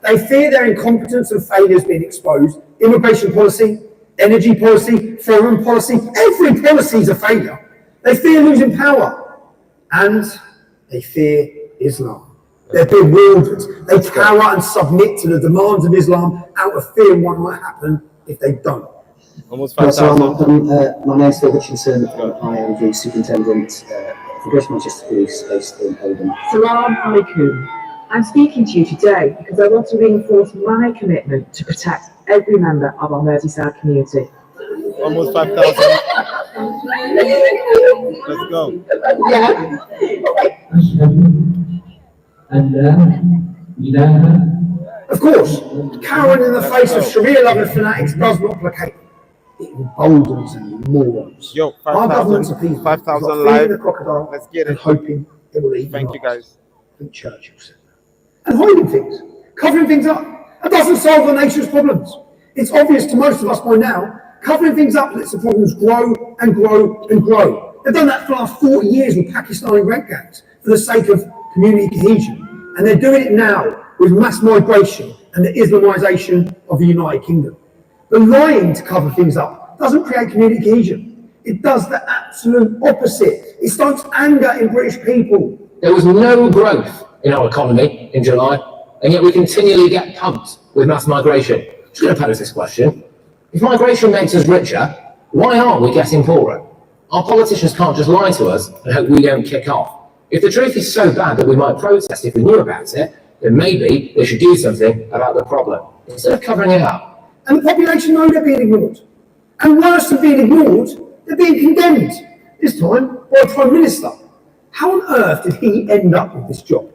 They fear their incompetence and failures being exposed. Immigration policy, energy policy, foreign policy, every policy is a failure. They fear losing power. And they fear Islam. They're bewildered. They cower and submit to the demands of Islam out of fear of what might happen if they don't. Almost So 5,000. my name's Phil Hutchinson. I am the superintendent for Greater Manchester Police based in Oldham. Salam alaikum. I'm speaking to you today because I want to reinforce my commitment to protect every member of our Merseyside community. Almost 5,000. Let's go. Of course, cowering in the face of Sharia-loving fanatics does not placate. It emboldens and morons. Yo, Our government's 5,000 feeding the live. crocodile Let's get and it. hoping it will eat Thank you, guys. think Churchill said that. And hiding things, covering things up. That doesn't solve the nation's problems. It's obvious to most of us by now, covering things up lets the problems grow and grow and grow. They've done that for the last 40 years with Pakistani rent gangs for the sake of community cohesion. And they're doing it now with mass migration and the Islamisation of the United Kingdom. But lying to cover things up doesn't create community cohesion. It does the absolute opposite. It stokes anger in British people. There was no growth in our economy in July, and yet we continually get pumped with mass migration. I'm just going to pose this question. If migration makes us richer, why aren't we getting poorer? Our politicians can't just lie to us and hope we don't kick off. If the truth is so bad that we might protest if we knew about it, then maybe they should do something about the problem, instead of covering it up. And the population know they're being ignored. And worse than being ignored, they're being condemned, this time by a Prime Minister. How on earth did he end up with this job?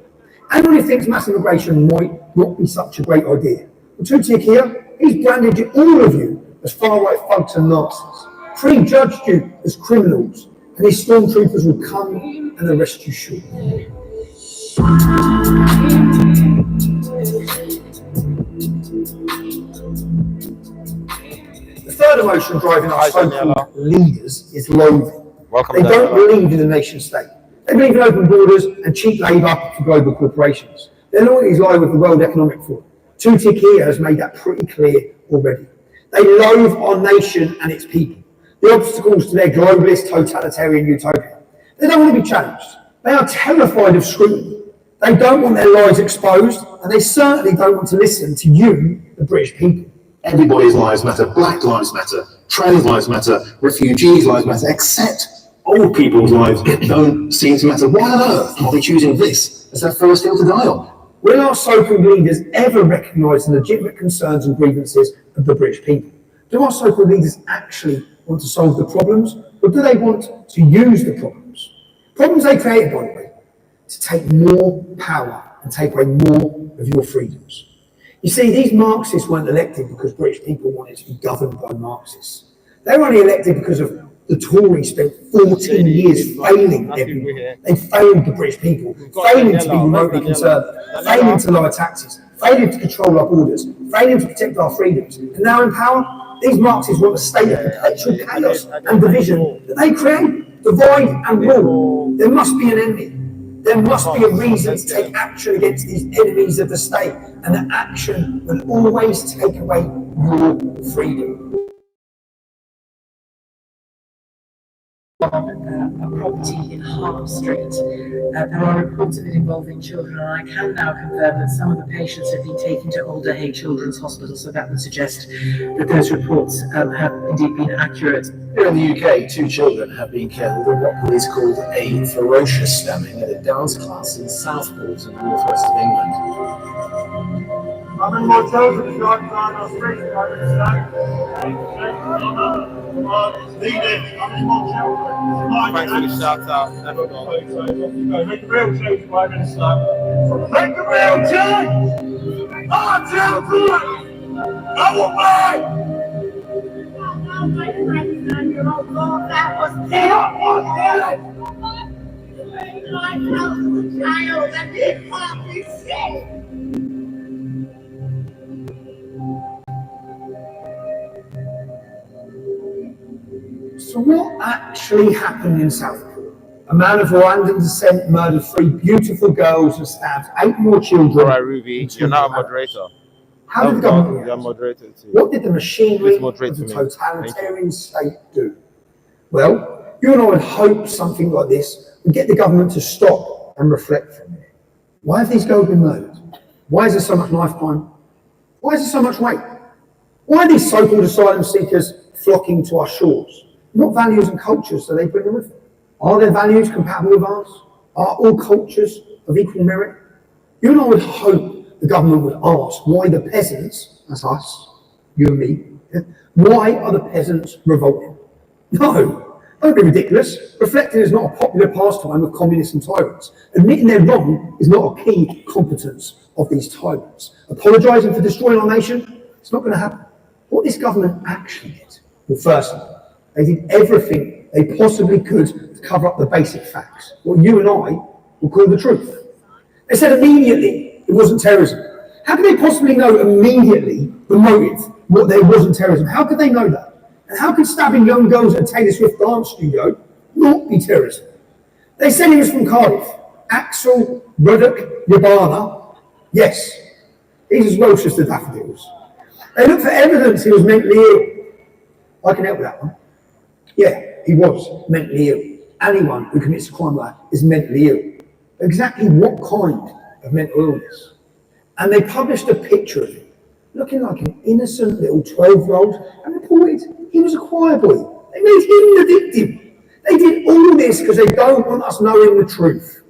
Anyone who thinks mass immigration might not be such a great idea. Well, Tutik here, he's branded all of you as far-right thugs and Nazis, prejudged you as criminals, and his stormtroopers will come and arrest you shortly. The third emotion driving our so-called leaders is loathing. They don't believe in the nation state. They believe in open borders and cheap labour for global corporations. Their loyalties lie with the World Economic Forum. Tutik here has made that pretty clear already. They loathe our nation and its people, the obstacles to their globalist totalitarian utopia. They don't want to be challenged. They are terrified of scrutiny. They don't want their lies exposed, and they certainly don't want to listen to you, the British people. Everybody's lives matter. Black lives matter. Trans lives matter. Refugees' lives matter, except old people's lives don't seem to matter. Why on earth are they choosing this as their first hill to die on? Will our so-called leaders ever recognise the legitimate concerns and grievances of the British people? Do our so-called leaders actually want to solve the problems, or do they want to use the problems? Problems they created, by the way, to take more power and take away more of your freedoms. You see, these Marxists weren't elected because British people wanted to be governed by Marxists. They were only elected because of the Tories spent 14 years failing everyone. They failed the British people, failing to be remotely conservative, failing to lower taxes, failing to control our borders, failing to protect our freedoms. And now in power, these Marxists want a state of perpetual chaos and division that they create, divide and rule. There must be an enemy. There must be a reason to take action against these enemies of the state, and that action will always take away your freedom. A property in Harp Street. There are reports of it involving children, and I can now confirm that some of the patients have been taken to Alder Hay Children's Hospital, so that would suggest that those reports have indeed been accurate. Here in the UK, 2 children have been killed in what police called a ferocious stabbing at a dance class in Southport in the northwest of England. How many more children have got on our street? Leading, how many more children? Thanks for the shout out. Make a real change, Prime Minister. Make a real change! Our children! Our way! That was terrible! My child that did not be safe. So what actually happened in Southport? A man of Rwandan descent murdered 3 beautiful girls and stabbed 8 more children. All right, Ruby, you're not a moderator. How did the government react? You're a moderator too. What did the machinery of the totalitarian state do? Well, you and I would hope something like this would get the government to stop and reflect for a minute. Why have these girls been murdered? Why is there so much knife crime? Why is there so much rape? Why are these so-called asylum seekers flocking to our shores? What values and cultures do they bring with them? Are their values compatible with ours? Are all cultures of equal merit? You and I would hope the government would ask why the peasants, that's us, you and me, why are the peasants revolting? No, don't be ridiculous. Reflecting is not a popular pastime of communists and tyrants. Admitting they're wrong is not a key competence of these tyrants. Apologising for destroying our nation, it's not going to happen. What this government actually did, well, firstly, they did everything they possibly could to cover up the basic facts, what you and I will call the truth. They said immediately it wasn't terrorism. How could they possibly know immediately the motive, what there wasn't terrorism? How could they know that? And how could stabbing young girls at a Taylor Swift dance studio not be terrorism? They said he was from Cardiff. Axel Ruddock Yabana. Yes, He's as Welsh as the daffodils. They look for evidence he was mentally ill. I can help with that one. Yeah, he was mentally ill. Anyone who commits a crime like that is mentally ill. Exactly what kind of mental illness? And they published a picture of him, looking like an innocent little 12-year-old, and reported he was a choir boy. They made him the victim. They did all this because they don't want us knowing the truth.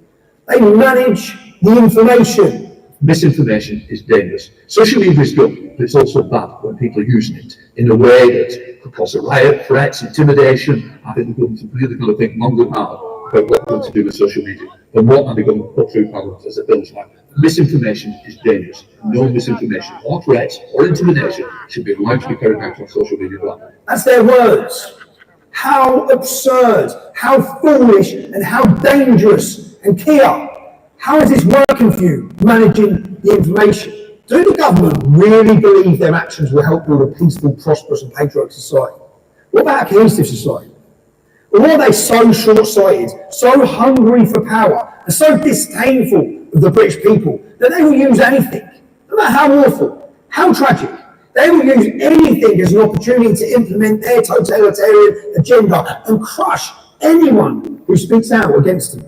They manage the information. Misinformation is dangerous. Social media is good, but it's also bad when people are using it in a way that could cause a riot, threats, intimidation. I think we've really got to think long and hard about what we're going to do with social media. And what are they going to put through Parliament as a bill like? Misinformation is dangerous. No misinformation or threats or intimidation should be allowed to be carried out on social media platforms. That's their words. How absurd, how foolish, and how dangerous. And Kia, how is this working for you, managing the information? Do the government really believe their actions will help build a peaceful, prosperous, and patriotic society? What about a cohesive society? Or are they so short-sighted, so hungry for power, and so disdainful of the British people that they will use anything, no matter how awful, how tragic? They will use anything as an opportunity to implement their totalitarian agenda and crush anyone who speaks out against them.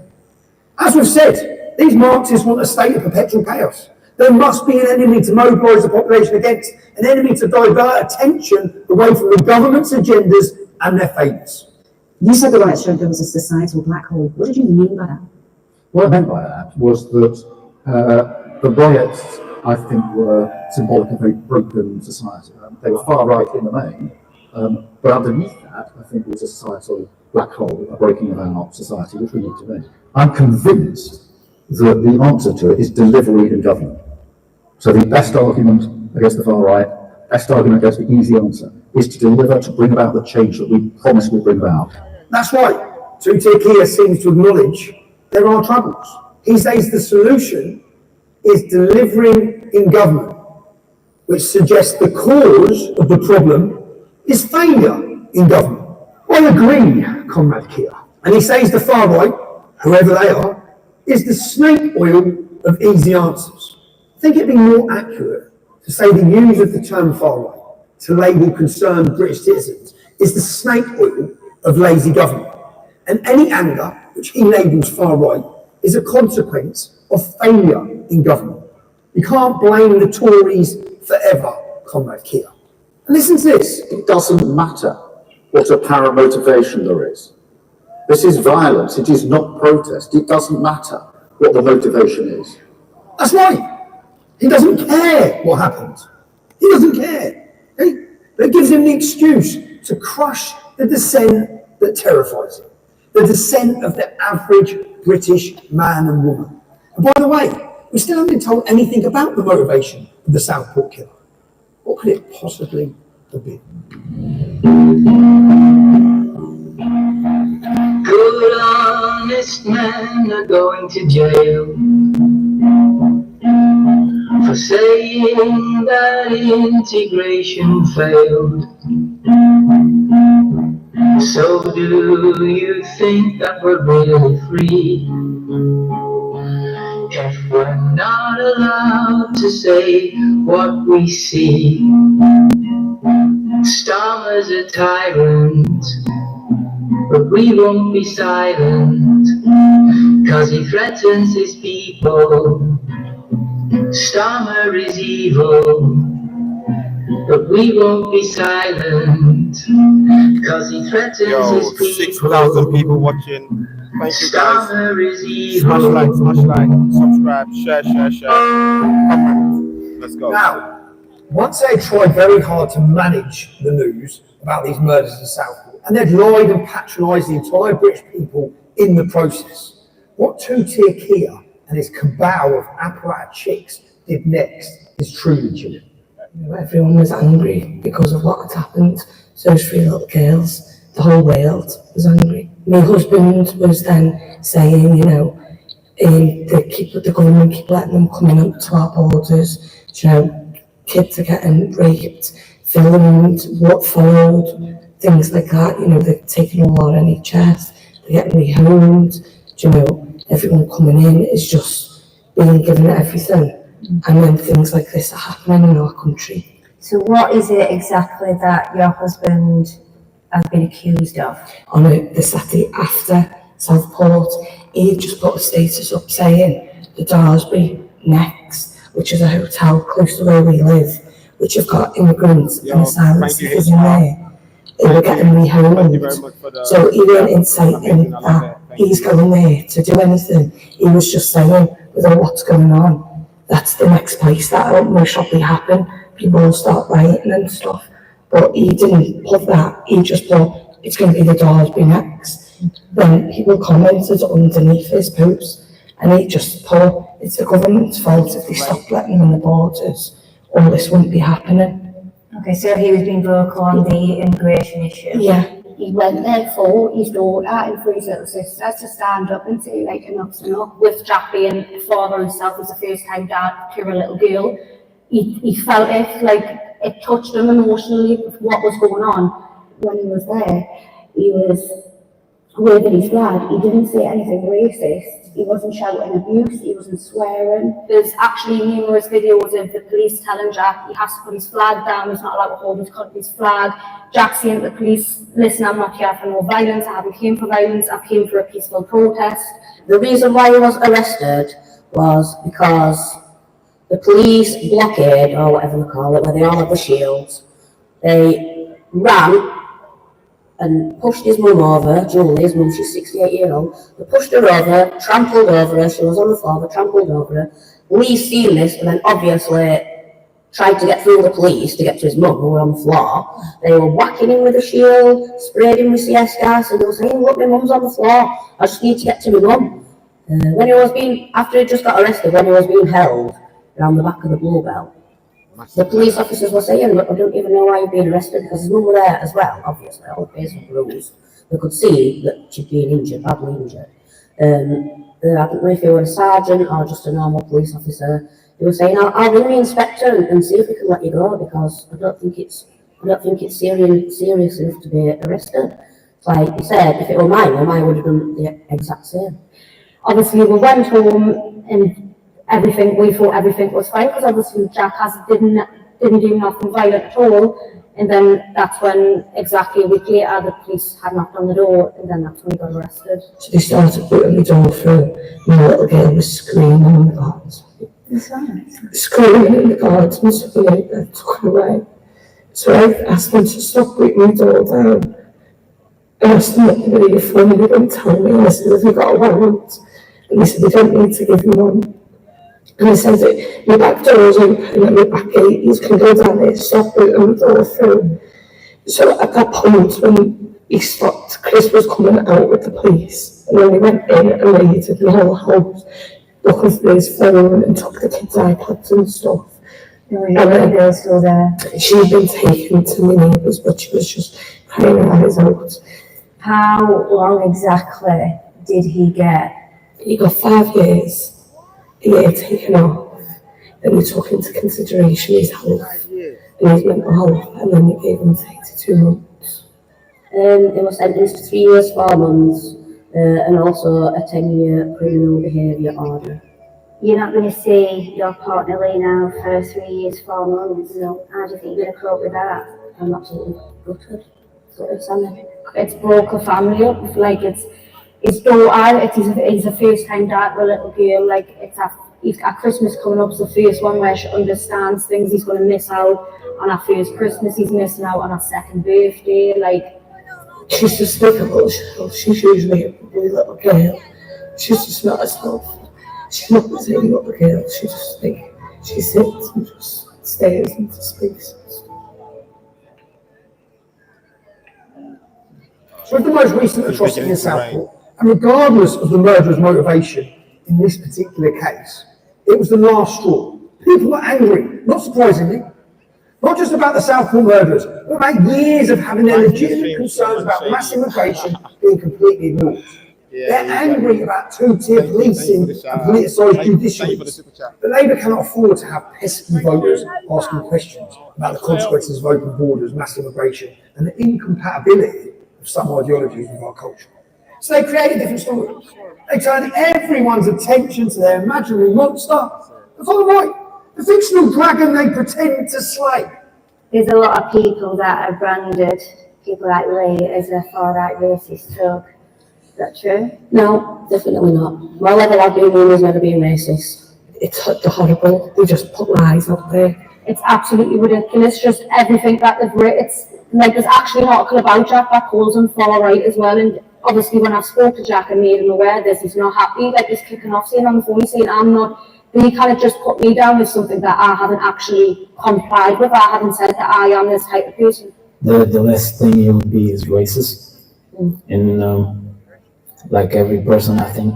As we've said, these Marxists want a state of perpetual chaos. There must be an enemy to mobilise the population against, an enemy to divert attention away from the government's agendas and their failures. You said the right stroke was a societal black hole. What did you mean by that? What I meant by that was that the riots, I think, were symbolic of a very broken society. They were far right in the main, but underneath that, I think it was a societal black hole, a breaking of our society, which we need to make. I'm convinced that the answer to it is delivery in government. So the best argument against the far right, best argument against the easy answer, is to deliver, to bring about the change that we promised we'd bring about. That's right. Tutu Kia seems to acknowledge there are troubles. He says the solution is delivering in government, which suggests the cause of the problem is failure in government. I agree, Comrade Kia. And he says the far right, whoever they are, is the snake oil of easy answers. I think it'd be more accurate to say the use of the term far right to label concerned British citizens is the snake oil of lazy government. And any anger which he labels far right is a consequence of failure in government. You can't blame the Tories forever, Comrade Kia. And listen to this. It doesn't matter what apparent motivation there is. This is violence, it is not protest. It doesn't matter what the motivation is. That's right. He doesn't care what happens. He doesn't care. That gives him the excuse to crush the dissent that terrifies him. The dissent of the average British man and woman. And by the way, we still haven't been told anything about the motivation of the Southport killer. What could it possibly have been? Good honest men are going to jail for saying that integration failed. So do you think that we're really free if we're not allowed to say what we see? Starmer's a tyrant, but we won't be silent, 'cause he threatens his people. Starmer is evil, but we won't be silent, 'cause he threatens his people. 6,000 people watching. Thank you guys. Starmer is evil. Smash like, subscribe, share. Comment. Let's go. Now, once they tried very hard to manage the news about these murders in Southport, and they'd lied and patronised the entire British people in the process, what Tutu Kia and his cabal of apparat chicks did next is truly chilling. Everyone was angry because of what had happened. So those three little girls, the whole world was angry. My husband was then saying, the government keep letting them come in to our borders. Kids are getting raped, filmed, what followed, things like that. They're taking all our NHS, they're getting rehomed. Everyone coming in is just being given everything. and then things like this are happening in our country. So what is it exactly that your husband has been accused of? On the Saturday after Southport, he just put a status up saying the Daresbury Next, which is a hotel close to where we live, which have got immigrants and asylum seekers in there. They were getting rehomed. So he weren't inciting that he's going there to do anything. He was just saying, with all what's going on, that's the next place that will most probably happen. People will start rioting and stuff. But he didn't put that. He just put, it's going to be the Daresbury Next. Then people commented underneath his post, and he just put, it's the government's fault if they stop letting them in the borders, all this wouldn't be happening. Okay, so he was being vocal on the immigration issue. Yeah. He went there for his daughter and for his little sister to stand up and say, like, enough's enough. With Jack being a father himself, as a first-time dad to a little girl, he felt it, like, it touched him emotionally with what was going on. When he was there, he was waving his flag. He didn't say anything racist. He wasn't shouting abuse. He wasn't swearing. There's actually numerous videos of the police telling Jack he has to put his flag down. He's not allowed to hold his country's flag. Jack saying to the police, listen, I'm not here for no violence. I haven't came for violence. I came for a peaceful protest. The reason why he was arrested was because the police blockade, or whatever they call it, where they all have the shields, they ran and pushed his mum over, Julie, his mum, she's 68-year-old, they pushed her over, trampled over her, she was on the floor, they trampled over her. Lee's seen this, and then obviously tried to get through the police to get to his mum, who were on the floor. They were whacking him with a shield, sprayed him with CS gas, and they were saying, look, my mum's on the floor, I just need to get to my mum. When he was being, after he just got arrested, when he was being held around the back of the Bluebell, the police officers were saying, look, I don't even know why you're being arrested, because his mum were there as well, obviously, all the basic rules. They could see that she'd been injured, badly injured. I don't know if he were a sergeant or just a normal police officer. They were saying, I'll ring the inspector and see if he can let you go, because I don't think it's serious enough to be arrested. Like you said, if it were mine would have done the exact same. Obviously, we went home and we thought everything was fine, because obviously Jack didn't do nothing violent at all. And then that's when, exactly a week later, the police had knocked on the door, and then that's when he got arrested. So they started putting the door through, and the little girl was screaming in the guards. Screaming in the guards, and something like that, took her away. So I asked them to stop putting the door down. I asked them what they were here for, and they didn't tell me. And I said, have you got a warrant? And they said, they don't need to give you one. And I said, your back door is open and your back gate, you can go down there, stop it and the door through. So at that point, when he stopped, Chris was coming out with the police. And then we went in and raided the whole house, looking for his phone and took the kids' iPads and stuff. And the girl's still there. She'd been taken to my neighbours, but she was just crying her eyes out. How long exactly did he get? He got 5 years. A year taken off, then we took into consideration his health and his mental health, and then we gave him 32 months. He was sentenced to 3 years, 4 months, and also a 10-year criminal behaviour order. You're not going to see your partner Lee now for 3 years, 4 months. No. How do you think you're going to cope with that? I'm absolutely gutted. It's broke a family up. Like, it's his daughter, he's a first-time dad for a little girl. Like, he's got Christmas coming up, so the first one where she understands things. He's going to miss out on our first Christmas. He's missing out on our second birthday. Like, she's just like a bullshit. She's usually a really little girl. She's just not herself. She's not the same little girl. She just she sits and just stares into space. So with the most recent atrocity in Southport, and regardless of the murderer's motivation in this particular case, it was the last straw. People were angry, not surprisingly, not just about the Southport murderers, but about years of having their legitimate concerns about mass immigration being completely ignored. They're angry about two-tier policing and politicised judiciaries. But Labour cannot afford to have pesky voters asking questions about the consequences of open borders, mass immigration, and the incompatibility of some ideologies with our culture. So they create a different story. They turn everyone's attention to their imaginary monster. That's all right. The fictional dragon they pretend to slay. There's a lot of people that are branded, people like Lee, as a far-right racist thug. Is that true? No, definitely not. My level of being has never been racist. It's horrible. They just put lies up there. It's absolutely ridiculous, just everything that they've written. It's like there's actually an article about Jack that calls him far-right as well, and obviously when I've spoke to Jack and made him aware of this, he's not happy. Like he's kicking off saying on the phone, he's saying I'm not. They kind of just put me down as something that I haven't actually complied with. I haven't said that I am this type of person. The last thing you would be is racist. And like every person, I think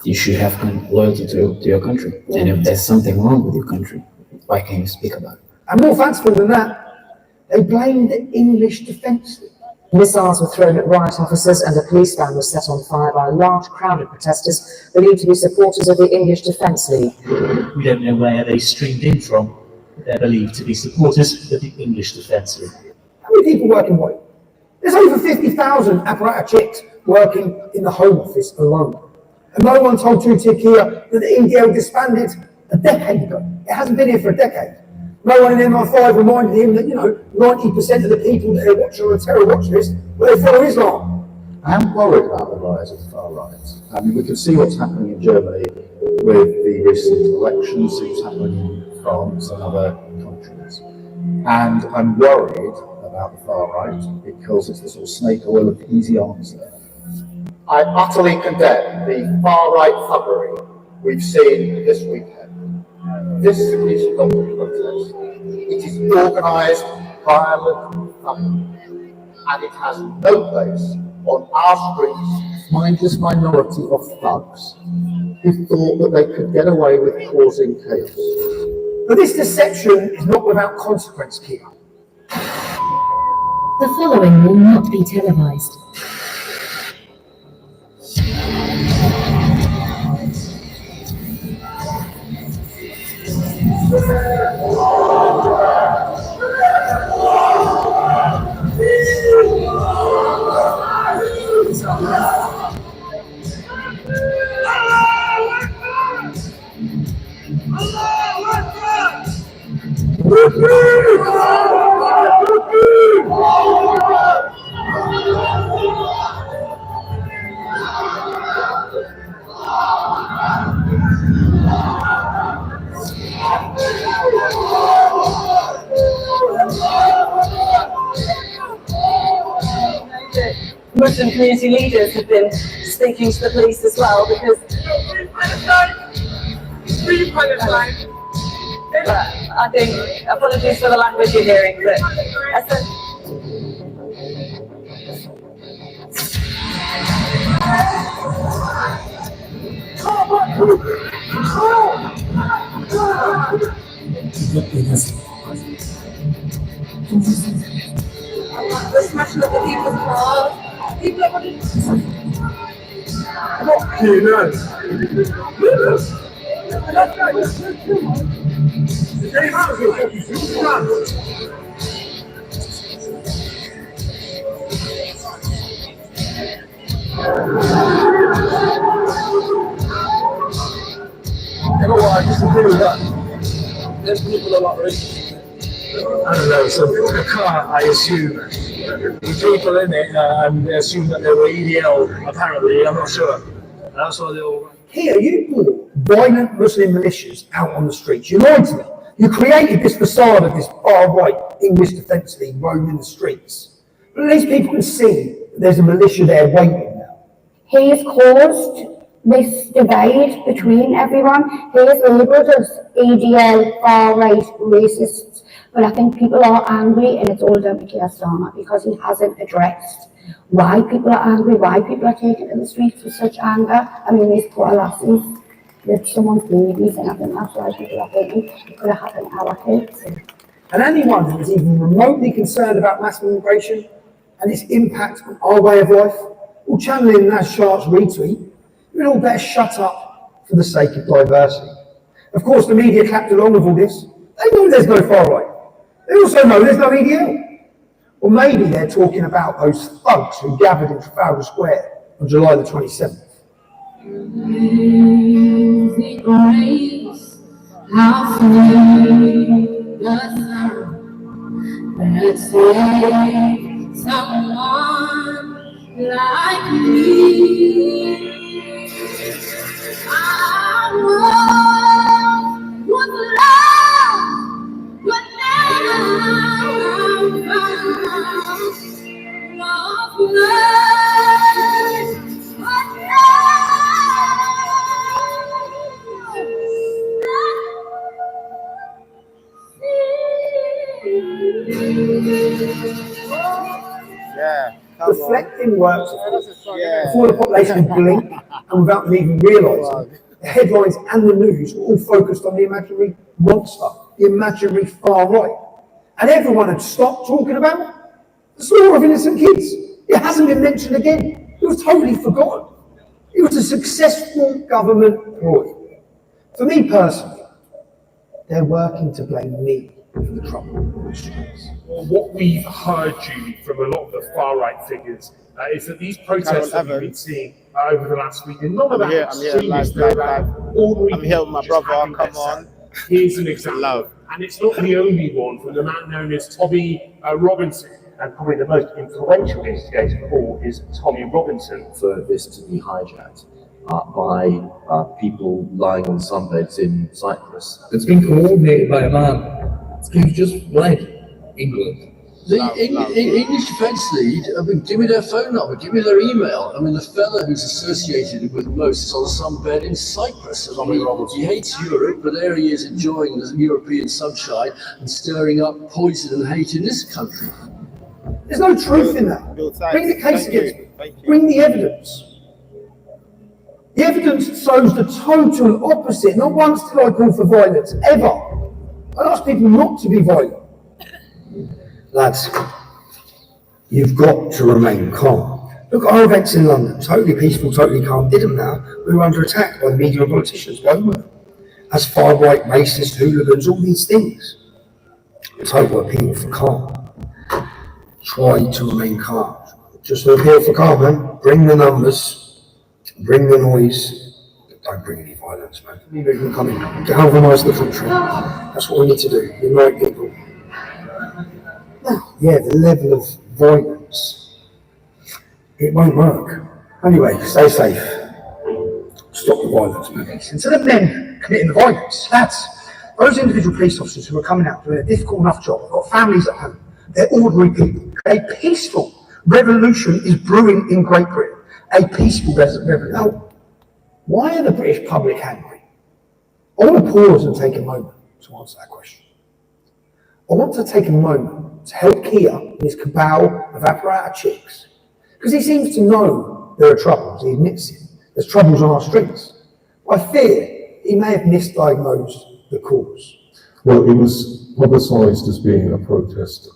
you should have loyalty to your country. And if there's something wrong with your country, why can't you speak about it? And more fanciful than that, they blame the English Defence League. Missiles were thrown at riot officers and a police van was set on fire by a large crowd of protesters believed to be supporters of the English Defence League. We don't know where they streamed in from, but they're believed to be supporters of the English Defence League. How many people work in White? There's over 50,000 apparatus chicks working in the Home Office alone. And no one told Tutik here that the EDL disbanded a decade ago. It hasn't been here for a decade. No one in MI5 reminded him that, 90% of the people that are watching on the terror watch list, well, they follow Islam. I am worried about the rise of the far right. I mean, we can see what's happening in Germany with the recent elections, see what's happening in France and other countries. And I'm worried about the far right because it's the sort of snake oil of the easy answer. I utterly condemn the far right thuggery we've seen this weekend. This is not a protest. It is organised, violent thuggery, and it has no place on our streets. Mindless minority of thugs who thought that they could get away with causing chaos. But this deception is not without consequence, Kia. The following will not be televised. Muslim community leaders have been speaking to the police as well because I think, apologies for the language you're hearing, but the smashing of the people's cars. People are running. What Keynote? You know what, I disagree with that. There's people a lot racist. I don't know, so the car, I assume, the people in it, and they assume that they were EDL, apparently, I'm not sure. And that's why they all... Here, you brought violent Muslim militias out on the streets. You lied to me. You created this facade of this far-right English Defence League roaming the streets. But at least people can see that there's a militia there waiting now. He has caused this divide between everyone. He has labelled us EDL, far-right, racists. But I think people are angry, and it's all down to Keir Starmer because he hasn't addressed why people are angry, why people are taken to the streets with such anger. I mean, these poor lasses, with someone's babies, and I think that's why people are thinking it could have happened to our kids. And anyone who is even remotely concerned about mass migration and its impact on our way of life, will channel in Naz Sharp's retweet, you'd all better shut up for the sake of diversity. Of course, the media clapped along with all this. They know there's no far right. They also know there's no EDL. Or maybe they're talking about those thugs who gathered in Trafalgar Square on July the 27th. Grace How sweet the sound that saves someone like me. I was lost, but now I'm found. Was blind, but Yeah. Reflecting works Yeah. before the population blink and without them even realising, the headlines and the news were all focused on the imaginary monster, the imaginary far right. And everyone had stopped talking about the slaughter of innocent kids. It hasn't been mentioned again. It was totally forgotten. It was a successful government ploy. For me personally, they're working to blame me for the trouble in the streets. Well, what we've heard, Julie, from a lot of the far-right figures is that these protests that we've been seeing over the last week, and none of that extremists, they're ordinary I'm here with my people just brother, having come their on. say. Here's an example, and it's not the only one from the man known as Tommy Robinson, and probably the most influential instigator of all is Tommy Robinson. For this to be hijacked by people lying on sunbeds in Cyprus. It's been coordinated by a man who's just fled England. The English Defence League have been giving me their phone number, give me their email. I mean, the fella who's associated with most is on some bed in Cyprus. I mean, he hates Europe, but there he is enjoying the European sunshine and stirring up poison and hate in this country. There's no truth in that. Bring the case against me. Bring the evidence. The evidence shows the total opposite. Not once did I call for violence, ever. I ask people not to be violent. Lads, you've got to remain calm. Look at our events in London, totally peaceful, totally calm. Did them now, we were under attack by the media and politicians, weren't we? As far-right, racist, hooligans, all these things. Total appeal for calm. Try to remain calm. Just an appeal for calm, man. Bring the numbers, bring the noise, but don't bring any violence, man. You can come in, galvanise the country. That's what we need to do, unite people. Yeah, the level of violence, it won't work. Anyway, stay safe. Stop the violence, man. Instead of men committing the violence, lads, those individual police officers who are coming out doing a difficult enough job, have got families at home, they're ordinary people. A peaceful revolution is brewing in Great Britain. A peaceful revolution. Now, why are the British public angry? I want to pause and take a moment to answer that question. I want to take a moment to help Kia and his cabal of apparatus chicks, because he seems to know there are troubles, he admits it. There's troubles on our streets. I fear he may have misdiagnosed the cause. Well, it was publicised as being a protest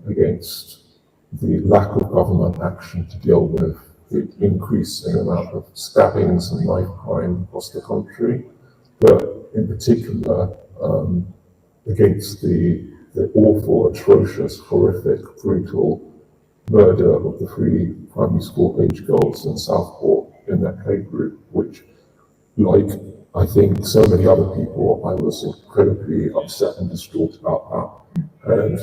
against the lack of government action to deal with the increasing amount of stabbings and knife crime across the country, but in particular against the awful, atrocious, horrific, brutal murder of the 3 primary school age girls in Southport in that hate group, which, like I think so many other people, I was incredibly upset and distraught about that. And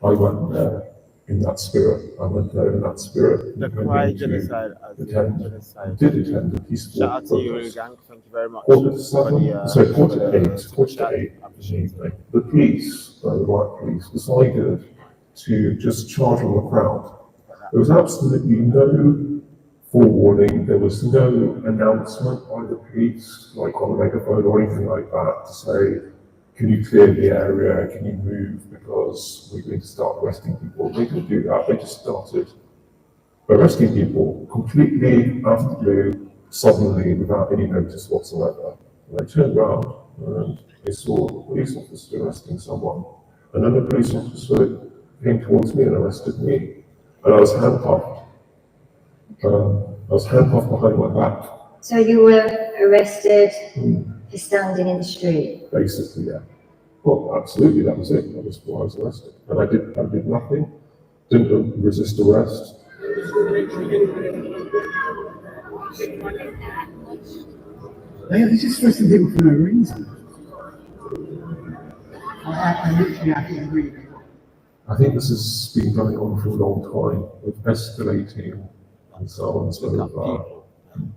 I went there in that spirit. The quiet genocide as a genocide. Did attend a peaceful Shout out to you, protest. gang. Thank you very much. Quarter to eight, the police, the riot police, decided to just charge on the crowd. There was absolutely no forewarning, there was no announcement by the police, like on a megaphone or anything like that, to say, can you clear the area, can you move, because we're going to start arresting people. They didn't do that, they just started arresting people completely out of the blue, suddenly, without any notice whatsoever. And I turned around and I saw a police officer arresting someone, and then the police officer came towards me and arrested me, and I was handcuffed. Behind my back. So you were arrested for standing in the street? Basically, yeah. Well, absolutely, that was it. That was why I was arrested. And I did nothing, didn't resist arrest. They're just arresting people for no reason. I literally agree with you. I think this has been going on for a long time, with escalating concerns over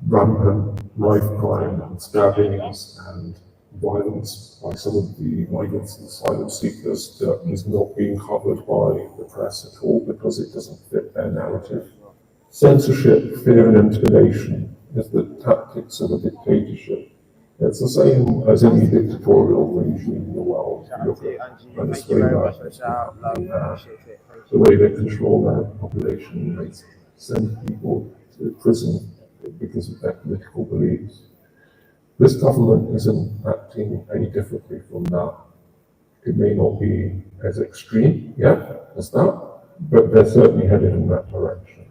rampant knife crime and stabbings and violence by some of the migrants and asylum seekers that is not being covered by the press at all because it doesn't fit their narrative. Censorship, fear and intimidation is the tactics of a dictatorship. It's the same as any dictatorial regime in the world. Look at Venezuela, the way they control their population, they send people to prison because of their political beliefs. This government isn't acting any differently from that. It may not be as extreme yet as that, but they're certainly headed in that direction.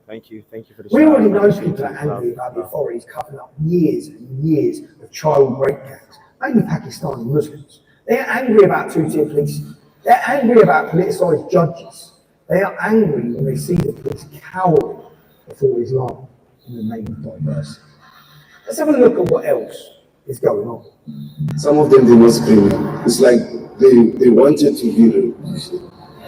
Thank you for the We already know people are angry about the authorities covering up years and years of child rape gangs, mainly Pakistani Muslims. They are angry about two-tier policing. They're angry about politicised judges. They are angry when they see the police cowering before Islam in the name of diversity. Let's have a look at what else is going on. Some of them, they were screaming. It's like they wanted to hear her.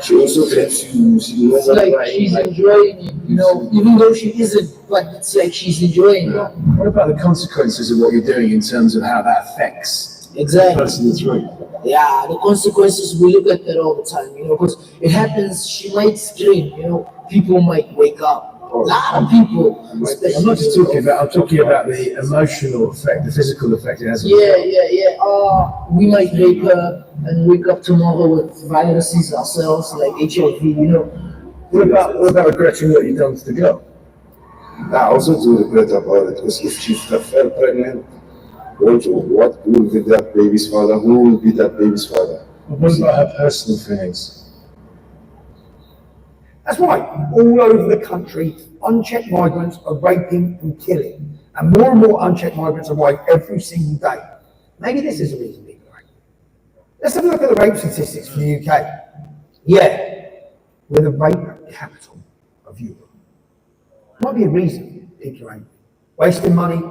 She also claims it's like she's enjoying it, you know, even though she isn't, but it's like she's enjoying it. What about the consequences of what you're doing in terms of how that affects the person that's right? Yeah, the consequences, we look at that all the time, you know, because it happens, she might scream, you know, people might wake up. A lot of people. I'm not just talking about, I'm talking about the emotional effect, the physical effect it has on Yeah. We might wake up and wake up tomorrow with viruses ourselves, like HIV, you know. What about regretting what you've done to the girl? I also do regret about it, because if she fell pregnant, what will be that baby's father? Who will be that baby's father? What about her personal feelings? That's right, all over the country, unchecked migrants are raping and killing, and more unchecked migrants arrive every single day. Maybe this is the reason people are angry. Let's have a look at the rape statistics for the UK. Yeah, we're the rape capital of Europe. Might be a reason people are angry. Wasting money,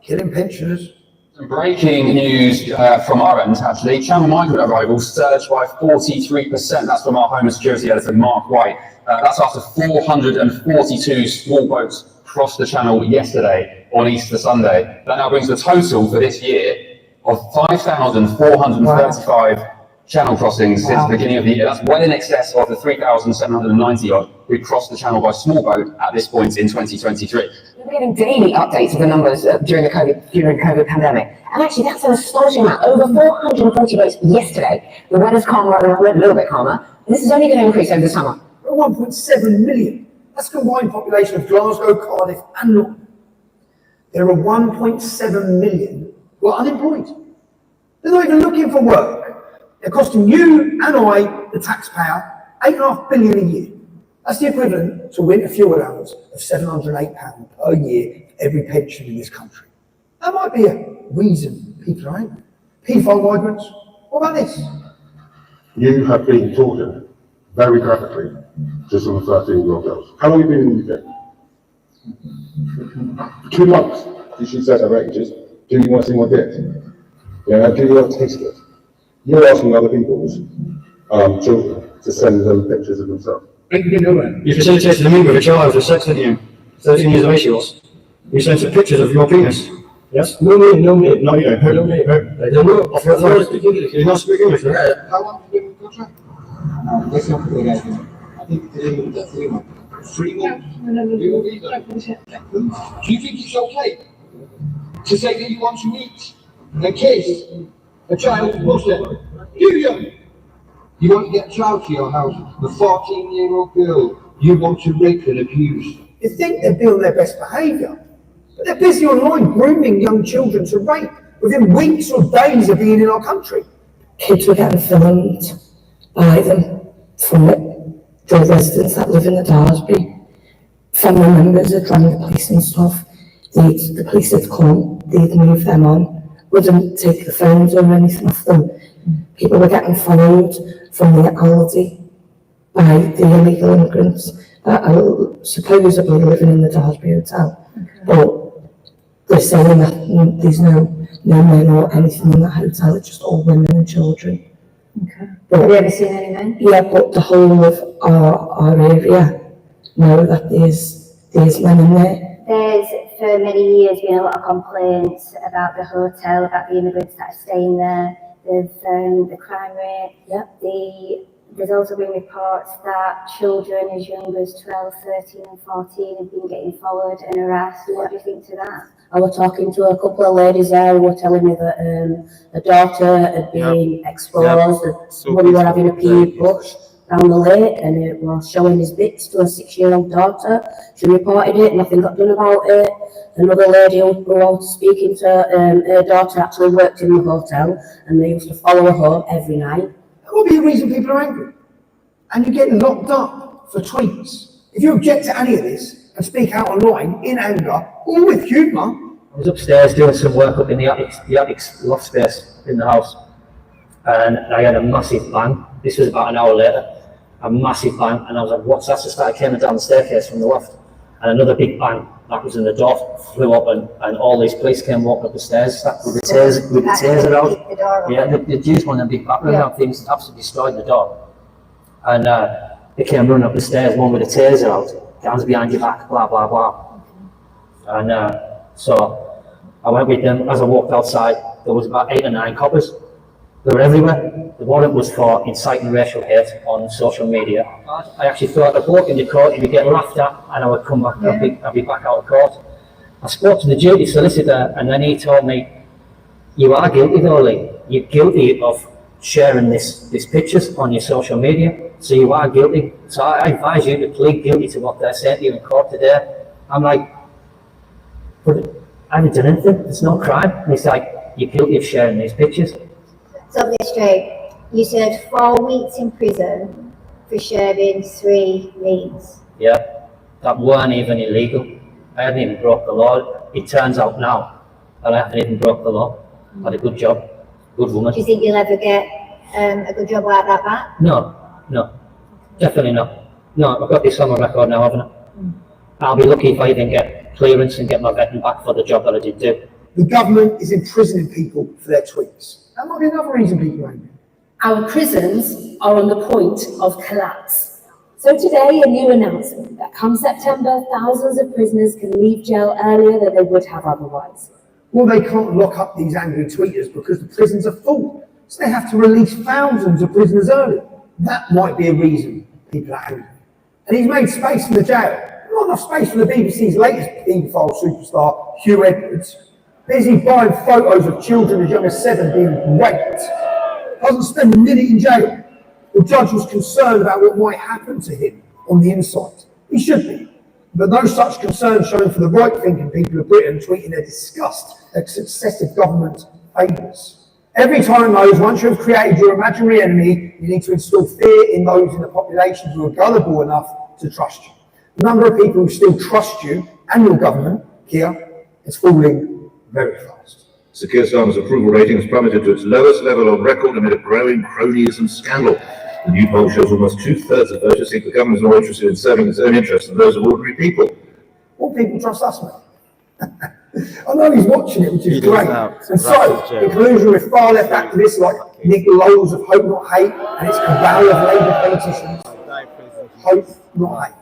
killing pensioners. Some breaking news from our end, actually. Channel migrant arrivals surged by 43%. That's from our Home and Security editor, Mark White. That's after 442 small boats crossed the channel yesterday on Easter Sunday. That now brings the total for this year of 5,435 channel crossings since the beginning of the year. That's well in excess of the 3,790 odd who crossed the channel by small boat at this point in 2023. We're getting daily updates of the numbers during the COVID pandemic. And actually, that's an astonishing amount. Over 440 boats yesterday. The weather's calmer, a little bit calmer. And this is only going to increase over the summer. 1.7 million. That's the combined population of Glasgow, Cardiff, and London. There are 1.7 million who are unemployed. They're not even looking for work. They're costing you and I, the taxpayer, £8.5 billion a year. That's the equivalent to winter fuel allowance of £708 per year for every pension in this country. That might be a reason people are angry. Paedophile migrants. What about this? You have been talking very graphically to some 13-year-old girls. How long have you been in the UK? 2 months. She said her ages. Do you want to see my dick? Yeah, do you want to taste it? You're asking other people's children to send them pictures of themselves. You facilitated the movement of a child for sex with you, 13 years of age she was. You sent her pictures of your penis. Yes? No me. No, you don't. No me. They don't know. Off your authority. Speak English. You not speak English. How long have you been in the contract? Let's not put that in. I think today we've got 3 months. 3 months? Do you think it's okay to say that you want to meet and kiss a child Muslim? Do you? You want to get a child to your house, a 14-year-old girl, you want to rape and abuse. You think they're doing their best behaviour, but they're busy online grooming young children to rape within weeks or days of being in our country. Kids were getting filmed by them from the residents that live in the Daresbury. Family members had rang the police and stuff. The police had come, they'd move them on, wouldn't take the phones or anything off them. People were getting followed from the Aldi by the illegal immigrants that are supposedly living in the Daresbury Hotel. But they're saying that there's no men or anything in that hotel, it's just all women and children. But, Have you ever seen any men? yeah, but the whole of our area know that there's men in there. There's, for many years, been a lot of complaints about the hotel, about the immigrants that are staying there. There's the crime rate. Yep. There's also been reports that children as young as 12, 13 and 14 have been getting followed and harassed. What do you think to that? I was talking to a couple of ladies there who were telling me that a daughter had been exposed, and one were having a PE push down the lake, and it was showing his bits to a 6-year-old daughter. She reported it, nothing got done about it. Another lady who was speaking to her daughter actually worked in the hotel, and they used to follow her home every night. That would be a reason people are angry. And you get locked up for tweets. If you object to any of this and speak out online in anger or with humour. I was upstairs doing some work up in the attic loft space in the house, and I had a massive bang. This was about an hour later. A massive bang, and I was like, what's that? So I came down the staircase from the loft, and another big bang. That was when the door flew open, and all these police came walking up the stairs with the taser out. Yeah, they used one of them big battering things, absolutely destroyed the door. And they came running up the stairs, one with a taser out, hands behind your back, blah, blah, blah. And so I went with them. As I walked outside, there was about 8 or 9 coppers. They were everywhere. The warrant was for inciting racial hate on social media. I actually thought I'd walk into court, you'd get laughed at, and I would come back, I'd be back out of court. I spoke to the duty solicitor, and then he told me, you are guilty though, Lee. You're guilty of sharing this pictures on your social media, so you are guilty. So I advise you to plead guilty to what they're saying to you in court today. I'm like, but I haven't done anything, it's no crime. And he's like, you're guilty of sharing these pictures. So get straight, you served 4 weeks in prison for sharing 3 leads. Yeah, that weren't even illegal. I hadn't even broke the law. It turns out now that I haven't even broke the law. I had a good job, good woman. Do you think you'll ever get a good job like that back? No, definitely not. No, I've got this on my record now, haven't I? I'll be lucky if I even get clearance and get my vetting back for the job that I did do. The government is imprisoning people for their tweets. That might be another reason people are angry. Our prisons are on the point of collapse. So today, a new announcement that come September, thousands of prisoners can leave jail earlier than they would have otherwise. Well, they can't lock up these angry tweeters because the prisons are full. So they have to release thousands of prisoners early. That might be a reason people are angry. And he's made space in the jail. Not enough space for the BBC's latest paedophile superstar, Hugh Edwards. Busy buying photos of children as young as 7 being raped. Doesn't spend a minute in jail. The judge was concerned about what might happen to him on the inside. He should be. But no such concern shown for the right-thinking people of Britain tweeting their disgust at successive government failures. Every time knows once you have created your imaginary enemy, you need to instill fear in those in the population who are gullible enough to trust you. The number of people who still trust you and your government here is falling very fast. Sir Keir Starmer's approval rating has plummeted to its lowest level on record amid a growing cronyism scandal. The new poll shows almost 2/3 of voters think the government is more interested in serving its own interests than those of ordinary people. What people trust us, mate? I know he's watching it, which is great. And so, in collusion with far-left activists like Nick Lowes of Hope Not Hate and its cabal of Labour politicians, Hope Not Hate.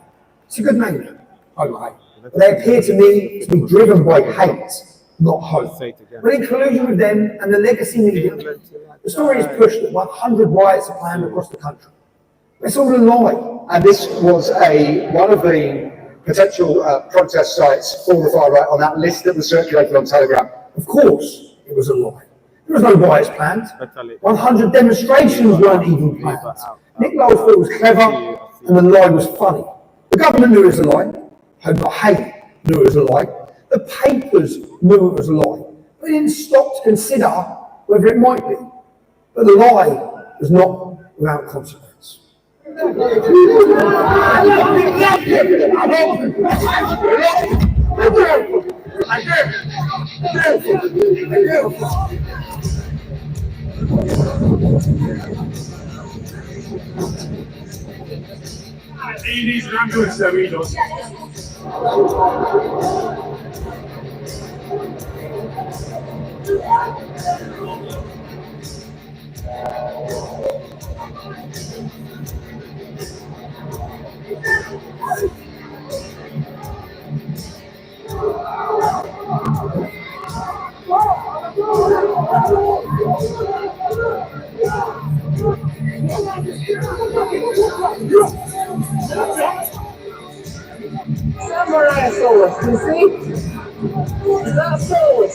It's a good name, Hope Not Hate. But they appear to me to be driven by hate, not hope. But in collusion with them and the legacy media, the story is pushed that 100 riots are planned across the country. It's all a lie. And this was one of the potential protest sites for the far right on that list that was circulated on Telegram. Of course, it was a lie. There was no riots planned. 100 demonstrations weren't even planned. Nick Lowes thought it was clever and the lie was funny. The government knew it was a lie. Hope Not Hate knew it was a lie. The papers knew it was a lie. They didn't stop to consider whether it might be. But the lie was not without consequence. He needs an ambulance, so he does. Samurai sword, you see? That sword.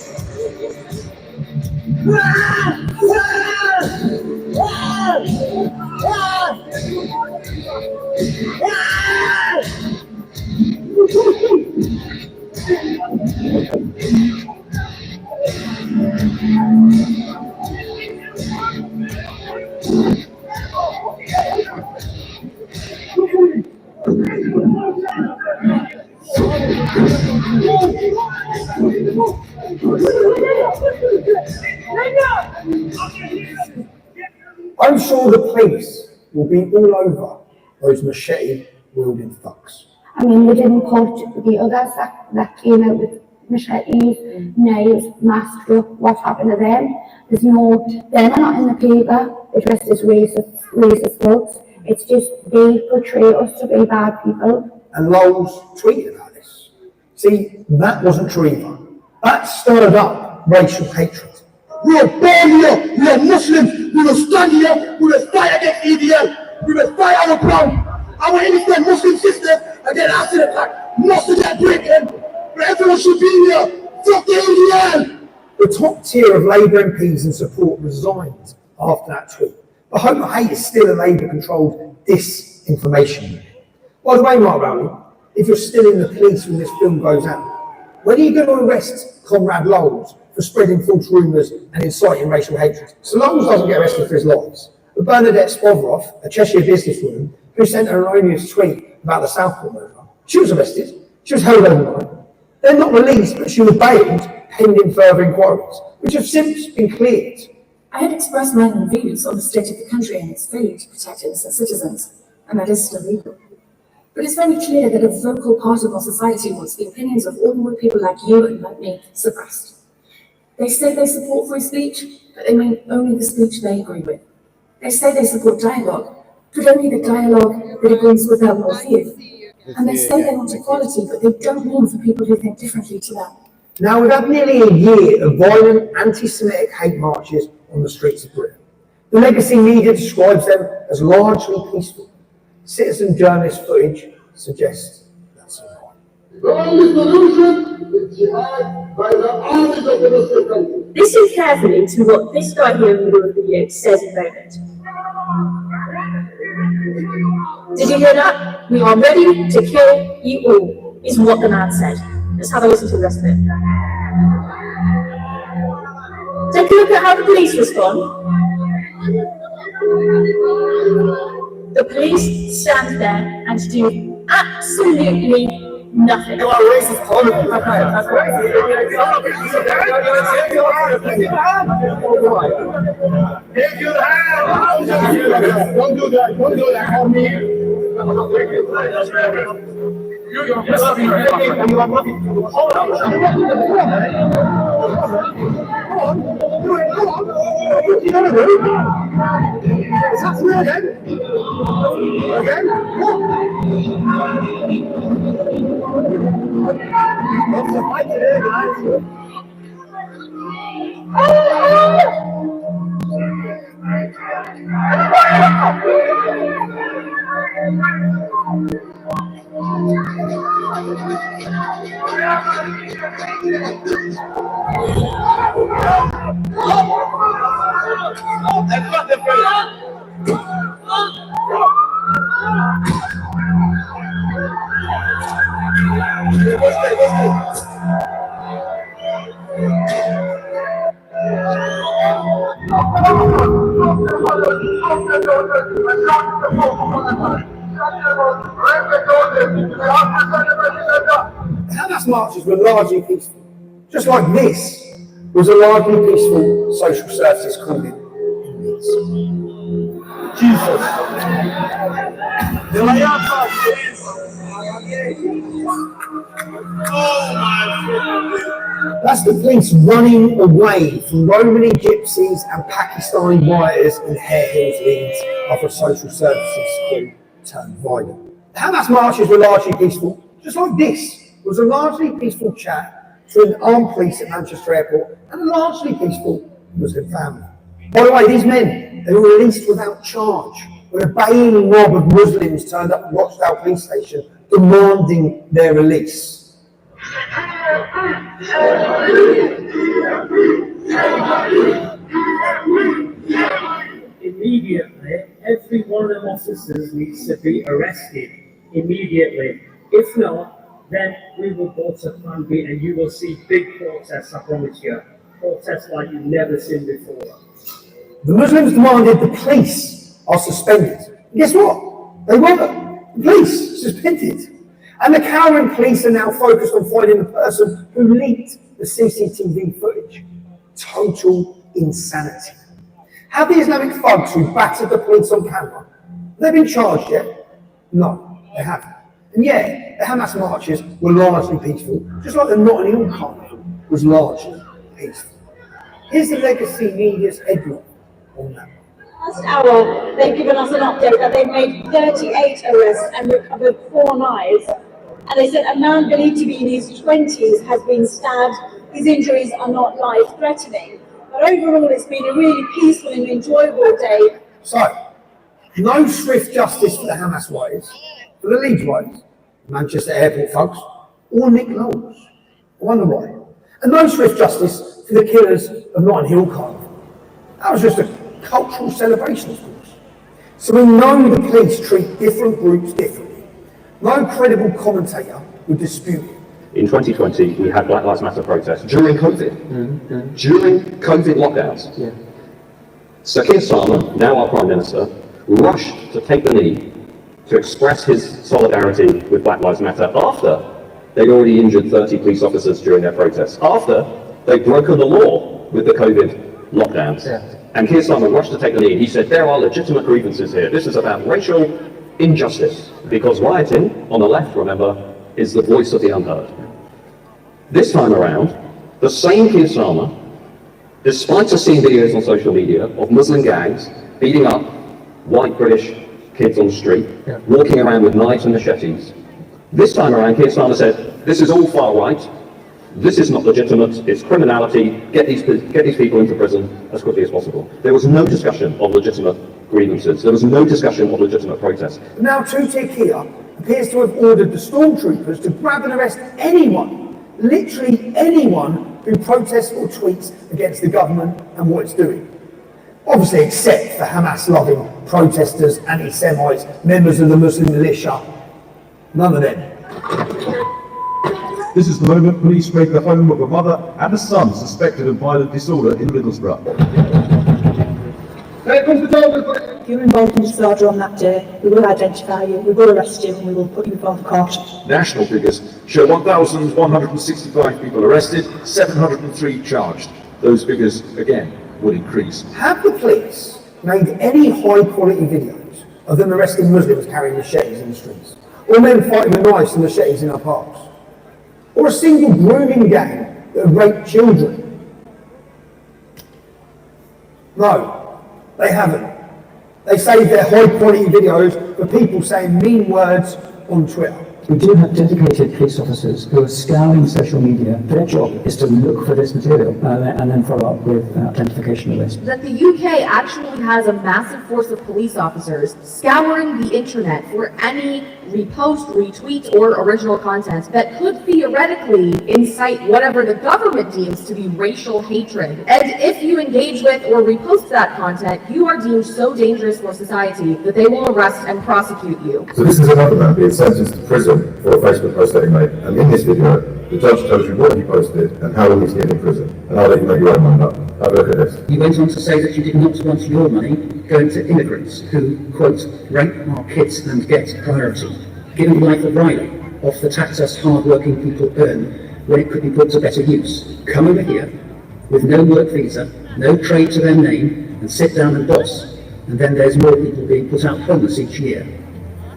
I'm sure the police will be all over those machete-wielding thugs. I mean, they didn't put the others that came out with machetes, knives, masked up. What happened to them? There's no, they're not in the paper. They're dressed as racist folks. It's just they portray us to be bad people. And Lowell's tweeted about this. See, that wasn't true either. That stirred up racial hatred. We are born here, we are Muslims, we will stand here, we will fight against EDL, we will fight our ground. Our innocent Muslim sisters are getting acid attack, most of them breaking, but everyone should be here. Fuck the EDL! The top tier of Labour MPs in support resigned after that tweet. But Hope Hate is still a Labour-controlled disinformation. By the way, Mark Rowley, if you're still in the police when this film goes out, when are you going to arrest Conrad Lowell for spreading false rumours and inciting racial hatred? So Lowell doesn't get arrested for his lies. But Bernadette Spovroff, a Cheshire businesswoman, who sent an erroneous tweet about the Southport murder, she was arrested. She was held overnight. They're not released, but she was bailed pending further inquiries, which have since been cleared. I had expressed my own views on the state of the country and its failure to protect innocent citizens, and that is still legal. But it's very clear that a vocal part of our society wants the opinions of ordinary people like you and like me suppressed. They say they support free speech, but they mean only the speech they agree with. They say they support dialogue, but only the dialogue that agrees with their worldview. And they say they want equality, but they don't mean for people who think differently to them. Now, we've had nearly a year of violent anti-Semitic hate marches on the streets of Britain. The legacy media describes them as largely peaceful. Citizen journalist footage suggests that's a lie. The only solution is jihad by the armies of the Muslim country. Listen carefully to what this guy here in the middle of the video says about it. Did you hear that? We are ready to kill you all, is what the man said. Let's have a listen to the rest of it. Take a look at how the police respond. The police stand there and do absolutely nothing. You are racist, Take your hand! Don't do that, don't do that. Help me. Hamas marches were largely peaceful, just like this was a largely peaceful social services calling in Leeds. Jesus. That's the police running away from Romani gypsies and Pakistani rioters in Hare Hills, Leeds, after a social services crew turned violent. The Hamas marches were largely peaceful, just like this. It was a largely peaceful chat between armed police at Manchester Airport and a largely peaceful Muslim family. By the way, these men, they were released without charge when a baying mob of Muslims turned up at Rochdale police station demanding their release. Immediately, every one of them officers needs to be arrested immediately. If not, then we will go to Plan B and you will see big protests, I promise you. Protests like you've never seen before. The Muslims demanded the police are suspended. And guess what? They were. The police suspended. And the cowering police are now focused on finding the person who leaked the CCTV footage. Total insanity. Have the Islamic thugs who battered the police on camera, have they been charged yet? No, they haven't. And yeah, the Hamas marches were largely peaceful, just like the Notting Hill Carnival was largely peaceful. Here's the legacy media's headline on that. Last hour, they've given us an update that they've made 38 arrests and recovered 4 knives. And they said a man believed to be in his 20s has been stabbed. His injuries are not life-threatening. But overall, it's been a really peaceful and enjoyable day. So, no swift justice for the Hamas wives, for the Leeds wives, Manchester Airport thugs, or Nick Knowles. I wonder why. And no swift justice for the killers of Notting Hill Carnival. That was just a cultural celebration, of course. So we know the police treat different groups differently. No credible commentator would dispute it. In 2020, we had Black Lives Matter protests during COVID. During COVID lockdowns. Yeah. Sir Keir Starmer, now our Prime Minister, rushed to take the knee to express his solidarity with Black Lives Matter after they'd already injured 30 police officers during their protests, after they'd broken the law with the COVID lockdowns. Yeah. And Keir Starmer rushed to take the knee. He said, there are legitimate grievances here. This is about racial injustice, because rioting, on the left, remember, is the voice of the unheard. This time around, the same Keir Starmer, despite us seeing videos on social media of Muslim gangs beating up white British kids on the street, walking around with knives and machetes, this time around Keir Starmer said, this is all far right, this is not legitimate, it's criminality, get these people into prison as quickly as possible. There was no discussion of legitimate grievances, there was no discussion of legitimate protests. Now Tutik here appears to have ordered the stormtroopers to grab and arrest anyone, literally anyone, who protests or tweets against the government and what it's doing. Obviously, except for Hamas-loving protesters, anti-Semites, members of the Muslim militia. None of them. This is the moment police raid the home of a mother and a son suspected of violent disorder in Middlesbrough. If you're involved in disorder on that day, we will identify you, we will arrest you, and we will put you before the court. National figures show 1,165 people arrested, 703 charged. Those figures, again, would increase. Have the police made any high-quality videos of them arresting Muslims carrying machetes in the streets? Or men fighting with knives and machetes in our parks? Or a single grooming gang that raped children? No, they haven't. They saved their high-quality videos for people saying mean words on Twitter. We do have dedicated police officers who are scouring social media. Their job is to look for this material and then follow up with identification of this. That the UK actually has a massive force of police officers scouring the internet for any repost, retweet, or original content that could theoretically incite whatever the government deems to be racial hatred. And if you engage with or repost that content, you are deemed so dangerous for society that they will arrest and prosecute you. So this is another man being sentenced to prison for a Facebook post that he made. And in this video, the judge tells you what he posted and how long he's getting in prison. And I'll let you make your own mind up. Have a look at this. You went on to say that you did not want your money going to immigrants who, quote, rape our kids and get priority. Given the life of Riley, off the tax us hard-working people earn when it could be put to better use. Come over here with no work visa, no trade to their name, and sit down and boss. And then there's more people being put out homeless each year.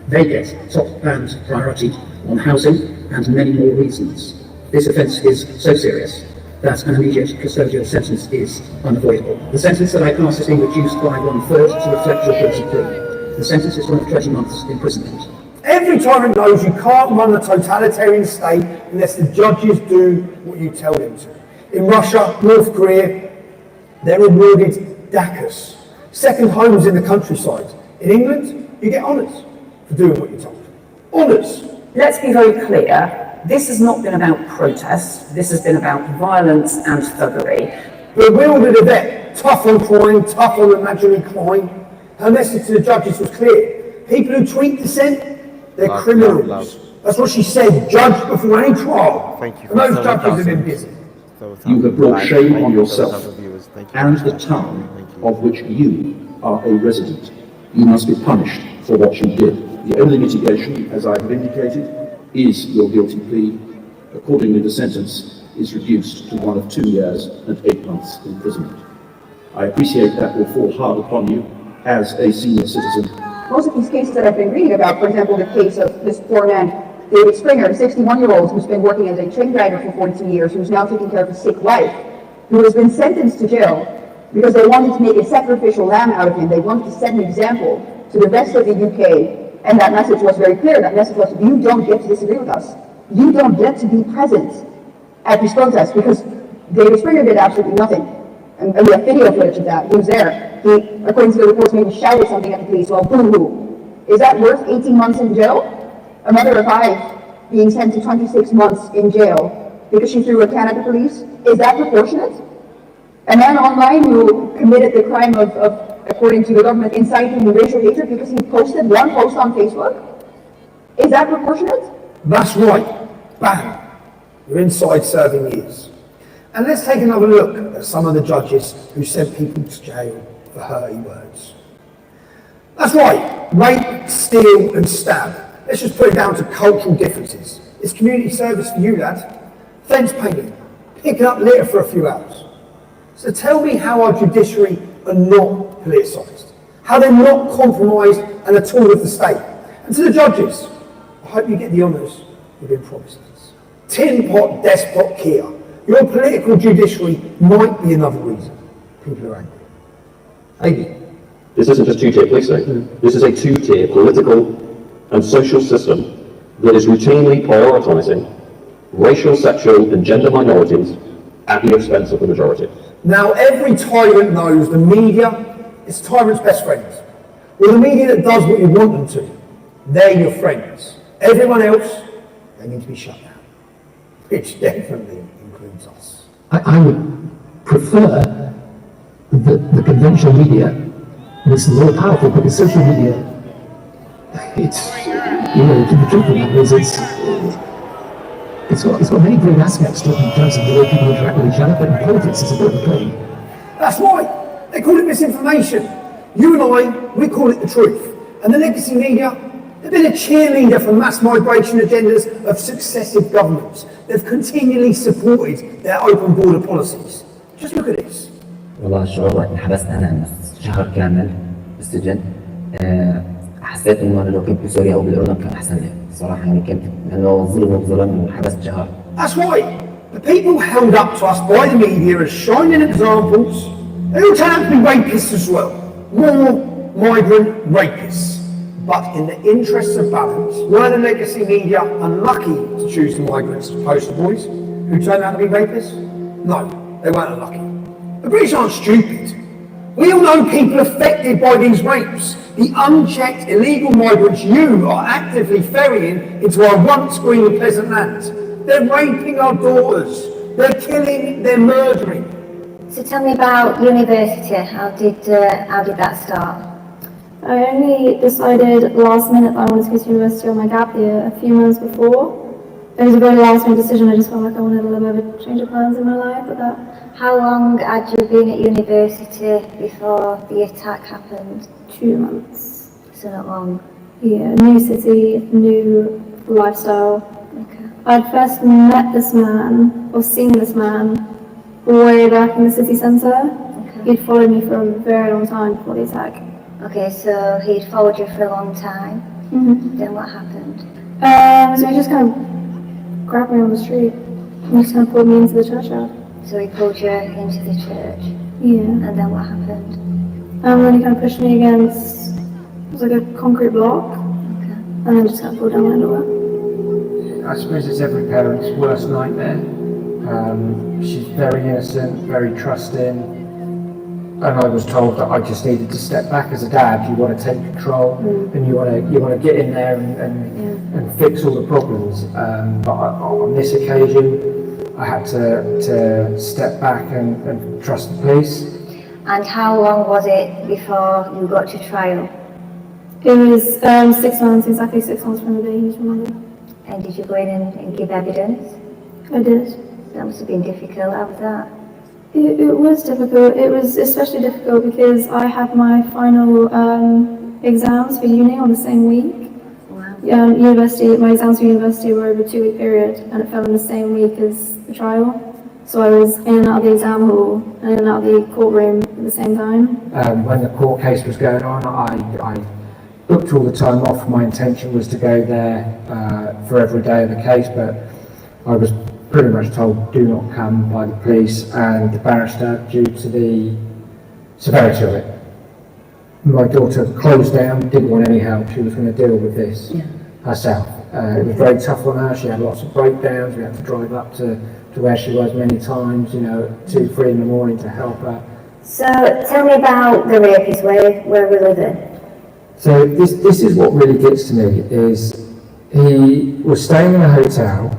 They get top-band priority on housing and many more reasons. This offence is so serious that an immediate custodial sentence is unavoidable. The sentence that I pass is being reduced by 1/3 to reflect your guilty plea. The sentence is 20 months imprisonment. Every tyrant knows you can't run a totalitarian state unless the judges do what you tell them to. In Russia, North Korea, they're awarded dachas, second homes in the countryside. In England, you get honours for doing what you're told. Honours. Let's be very clear, this has not been about protests, this has been about violence and thuggery. Bewildered Yvette, tough on crime, tough on imaginary crime. Her message to the judges was clear. People who tweet dissent, they're criminals. That's what she said, judge before any trial. And those judges have been busy. You have brought shame on yourself and the town of which you are a resident. You must be punished for what you did. The only mitigation, as I have indicated, is your guilty plea. Accordingly, the sentence is reduced to one of 2 years and 8 months imprisonment. I appreciate that will fall hard upon you as a senior citizen. Most of these cases that I've been reading about, for example, the case of this poor man, David Springer, a 61-year-old who's been working as a train driver for 42 years, who's now taking care of a sick wife, who has been sentenced to jail because they wanted to make a sacrificial lamb out of him. They wanted to set an example to the rest of the UK, and that message was very clear. That message was, you don't get to disagree with us. You don't get to be present at these protests, because David Springer did absolutely nothing. And we have video footage of that. He was there. He, according to the reports, maybe shouted something at the police. Well, boo-hoo. Is that worth 18 months in jail? A mother of 5 being sent to 26 months in jail because she threw a can at the police? Is that proportionate? A man online who committed the crime of according to the government, inciting racial hatred because he posted one post on Facebook? Is that proportionate? That's right. Bang. You're inside serving years. And let's take another look at some of the judges who sent people to jail for hurty words. That's right. Rape, steal and stab. Let's just put it down to cultural differences. It's community service for you, lad. Fence painting. Picking up litter for a few hours. So tell me how our judiciary are not politicised. How they're not compromised and a tool of the state. And to the judges, I hope you get the honours you've been promised. Tin pot, despot, Kia. Your political judiciary might be another reason people are angry. Maybe. This isn't just two-tier policing. This is a two-tier political and social system that is routinely prioritising racial, sexual and gender minorities at the expense of the majority. Now every tyrant knows the media is tyrant's best friends. Well, the media that does what you want them to, they're your friends. Everyone else, they need to be shut down. Which definitely includes us. I would prefer the conventional media, and it's more powerful, but the social media, it's, to be truthful, it's got many great aspects to it in terms of the way people interact with each other, but in politics it's a bit of a pain. That's right. They call it misinformation. You and we call it the truth. And the legacy media, they've been a cheerleader for mass migration agendas of successive governments. They've continually supported their open border policies. Just look at this. والله الشعور انحبست انا شهر كامل بالسجن. حسيت انه انا لو كنت بسوريا او بالاردن كان احسن لي صراحه يعني كنت لانه ظلم وظلم وحبست شهر. That's right. The people held up to us by the media as shining examples, they all turn out to be rapists as well. More migrant rapists. But in the interests of balance, were the legacy media unlucky to choose the migrants as poster boys who turned out to be rapists? No, they weren't unlucky. The British aren't stupid. We all know people affected by these rapes. The unchecked illegal migrants you are actively ferrying into our once green and pleasant lands. They're raping our daughters. They're killing, they're murdering. So tell me about university. How did that start? I only decided last minute that I wanted to go to university on my gap year a few months before. It was a very last minute decision. I just felt like I wanted a little bit of a change of plans in my life. How long had you been at university before the attack happened? 2 months. So not long. Yeah, new city, new lifestyle. Okay. I'd first met this man, or seen this man, way back in the city centre. Okay. He'd followed me for a very long time before the attack. Okay, so he'd followed you for a long time. Mm-hmm. Then what happened? So he just kind of grabbed me on the street and just kind of pulled me into the churchyard. So he pulled you into the church? Yeah. And then what happened? And then he kind of pushed me against, it was like a concrete block. Okay. and then just got pulled down my underwear. I suppose it's every parent's worst nightmare. She's very innocent, very trusting, and I was told that I just needed to step back as a dad. You want to take control, and you want to get in there and fix all the problems. But on this occasion, I had to step back and trust the police. And how long was it before you got to trial? It was 6 months, exactly 6 months from the day he was remanded. And did you go in and give evidence? I did. That must have been difficult. How was that? It was difficult. It was especially difficult because I had my final exams for uni on the same week. Wow. University, my exams for university were over a 2-week period, and it fell in the same week as the trial. So I was in and out of the exam hall and in and out of the courtroom at the same time. When the court case was going on, I booked all the time off. My intention was to go there for every day of the case, but I was pretty much told do not come by the police and the barrister due to the severity of it. My daughter closed down, didn't want any help. She was going to deal with this herself. It was very tough on her. She had lots of breakdowns. We had to drive up to where she was many times, 2, 3 in the morning to help her. So tell me about the rapist, where we living. So this is what really gets to me, is he was staying in a hotel,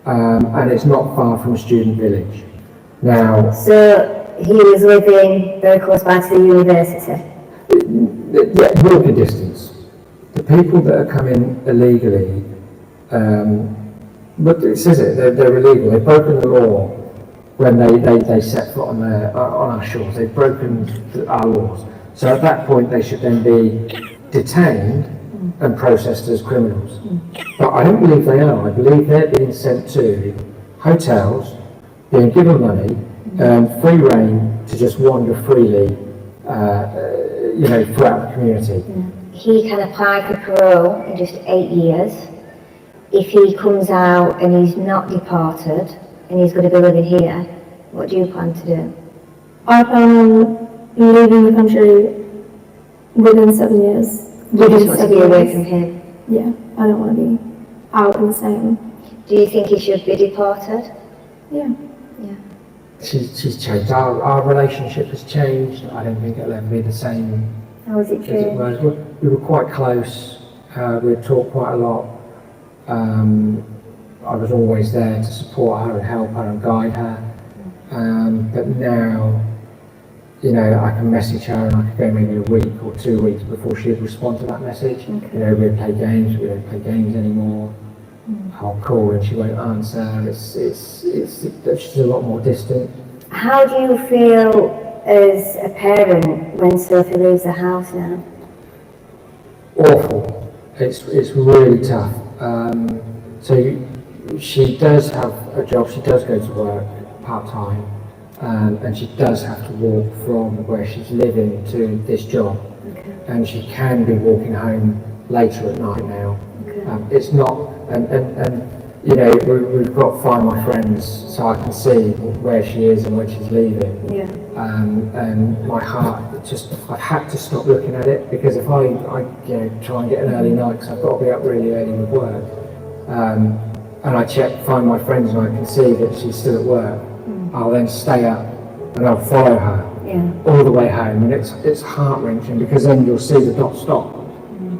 and it's not far from a student village. Now, so he was living very close by to the university? Yeah, walking distance. The people that are coming illegally, but it says it, they're illegal. They've broken the law when they set foot on our shores. They've broken our laws. So at that point, they should then be detained and processed as criminals. But I don't believe they are. I believe they're being sent to hotels, being given money, free rein to just wander freely, throughout the community. He can apply for parole in just 8 years. If he comes out and he's not deported and he's going to be living here, what do you plan to do? I plan on leaving the country within 7 years. You just want to be away from him? Yeah, I don't want to be out in the same. Do you think he should be deported? Yeah. She's changed. Our relationship has changed. I don't think it'll ever be the same. How was it true? We were quite close. We'd talk quite a lot. I was always there to support her and help her and guide her. But now, I can message her and I can go maybe a week or 2 weeks before she'd respond to that message. Okay. We'd play games. We don't play games anymore. I'll call and she won't answer. She's a lot more distant. How do you feel as a parent when Sophie leaves the house now? Awful. It's really tough. So she does have a job. She does go to work part-time, and she does have to walk from where she's living to this job. Okay. And she can be walking home later at night now. Okay. It's not, we've got Find My Friends, so I can see where she is and when she's leaving. Yeah. And my heart, I've had to stop looking at it, because if I try and get an early night, because I've got to be up really early with work, and I Find My Friends and I can see that she's still at work, I'll then stay up and I'll follow her all the way home, and it's heart-wrenching, because then you'll see the dot stop,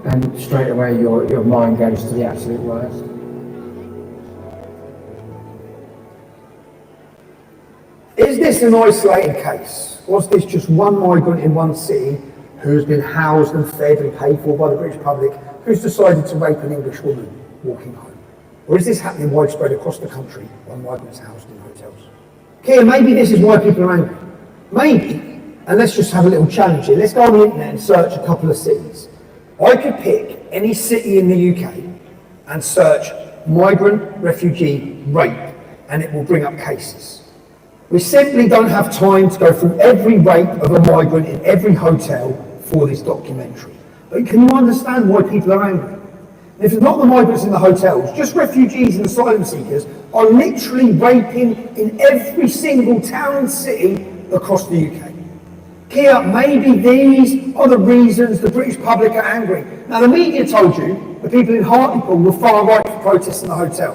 and straight away your mind goes to the absolute worst. Is this an isolated case? Was this just one migrant in one city who's been housed and fed and paid for by the British public, who's decided to rape an English woman walking home? Or is this happening widespread across the country while migrants housed in hotels? Kia, maybe this is why people are angry. Maybe. And let's just have a little challenge here. Let's go on the internet and search a couple of cities. I could pick any city in the UK and search migrant, refugee, rape, and it will bring up cases. We simply don't have time to go through every rape of a migrant in every hotel for this documentary. But can you understand why people are angry? If it's not the migrants in the hotels, just refugees and asylum seekers are literally raping in every single town and city across the UK. Kia, maybe these are the reasons the British public are angry. Now, the media told you the people in Hartlepool were far right for protesting the hotel.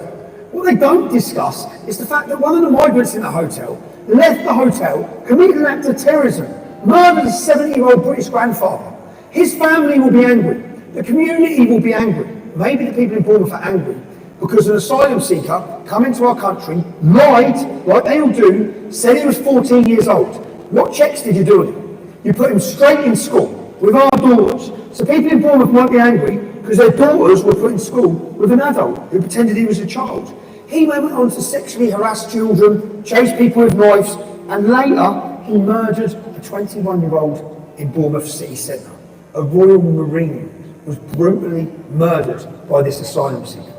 What they don't discuss is the fact that one of the migrants in the hotel left the hotel, committed an act of terrorism, murdered his 70-year-old British grandfather. His family will be angry. The community will be angry. Maybe the people in Bournemouth are angry because an asylum seeker come into our country, lied, like they all do, said he was 14 years old. What checks did you do on him? You put him straight in school with our daughters. So people in Bournemouth might be angry because their daughters were put in school with an adult who pretended he was a child. He went on to sexually harass children, chase people with knives, and later he murdered a 21-year-old in Bournemouth city centre. A Royal Marine was brutally murdered by this asylum seeker.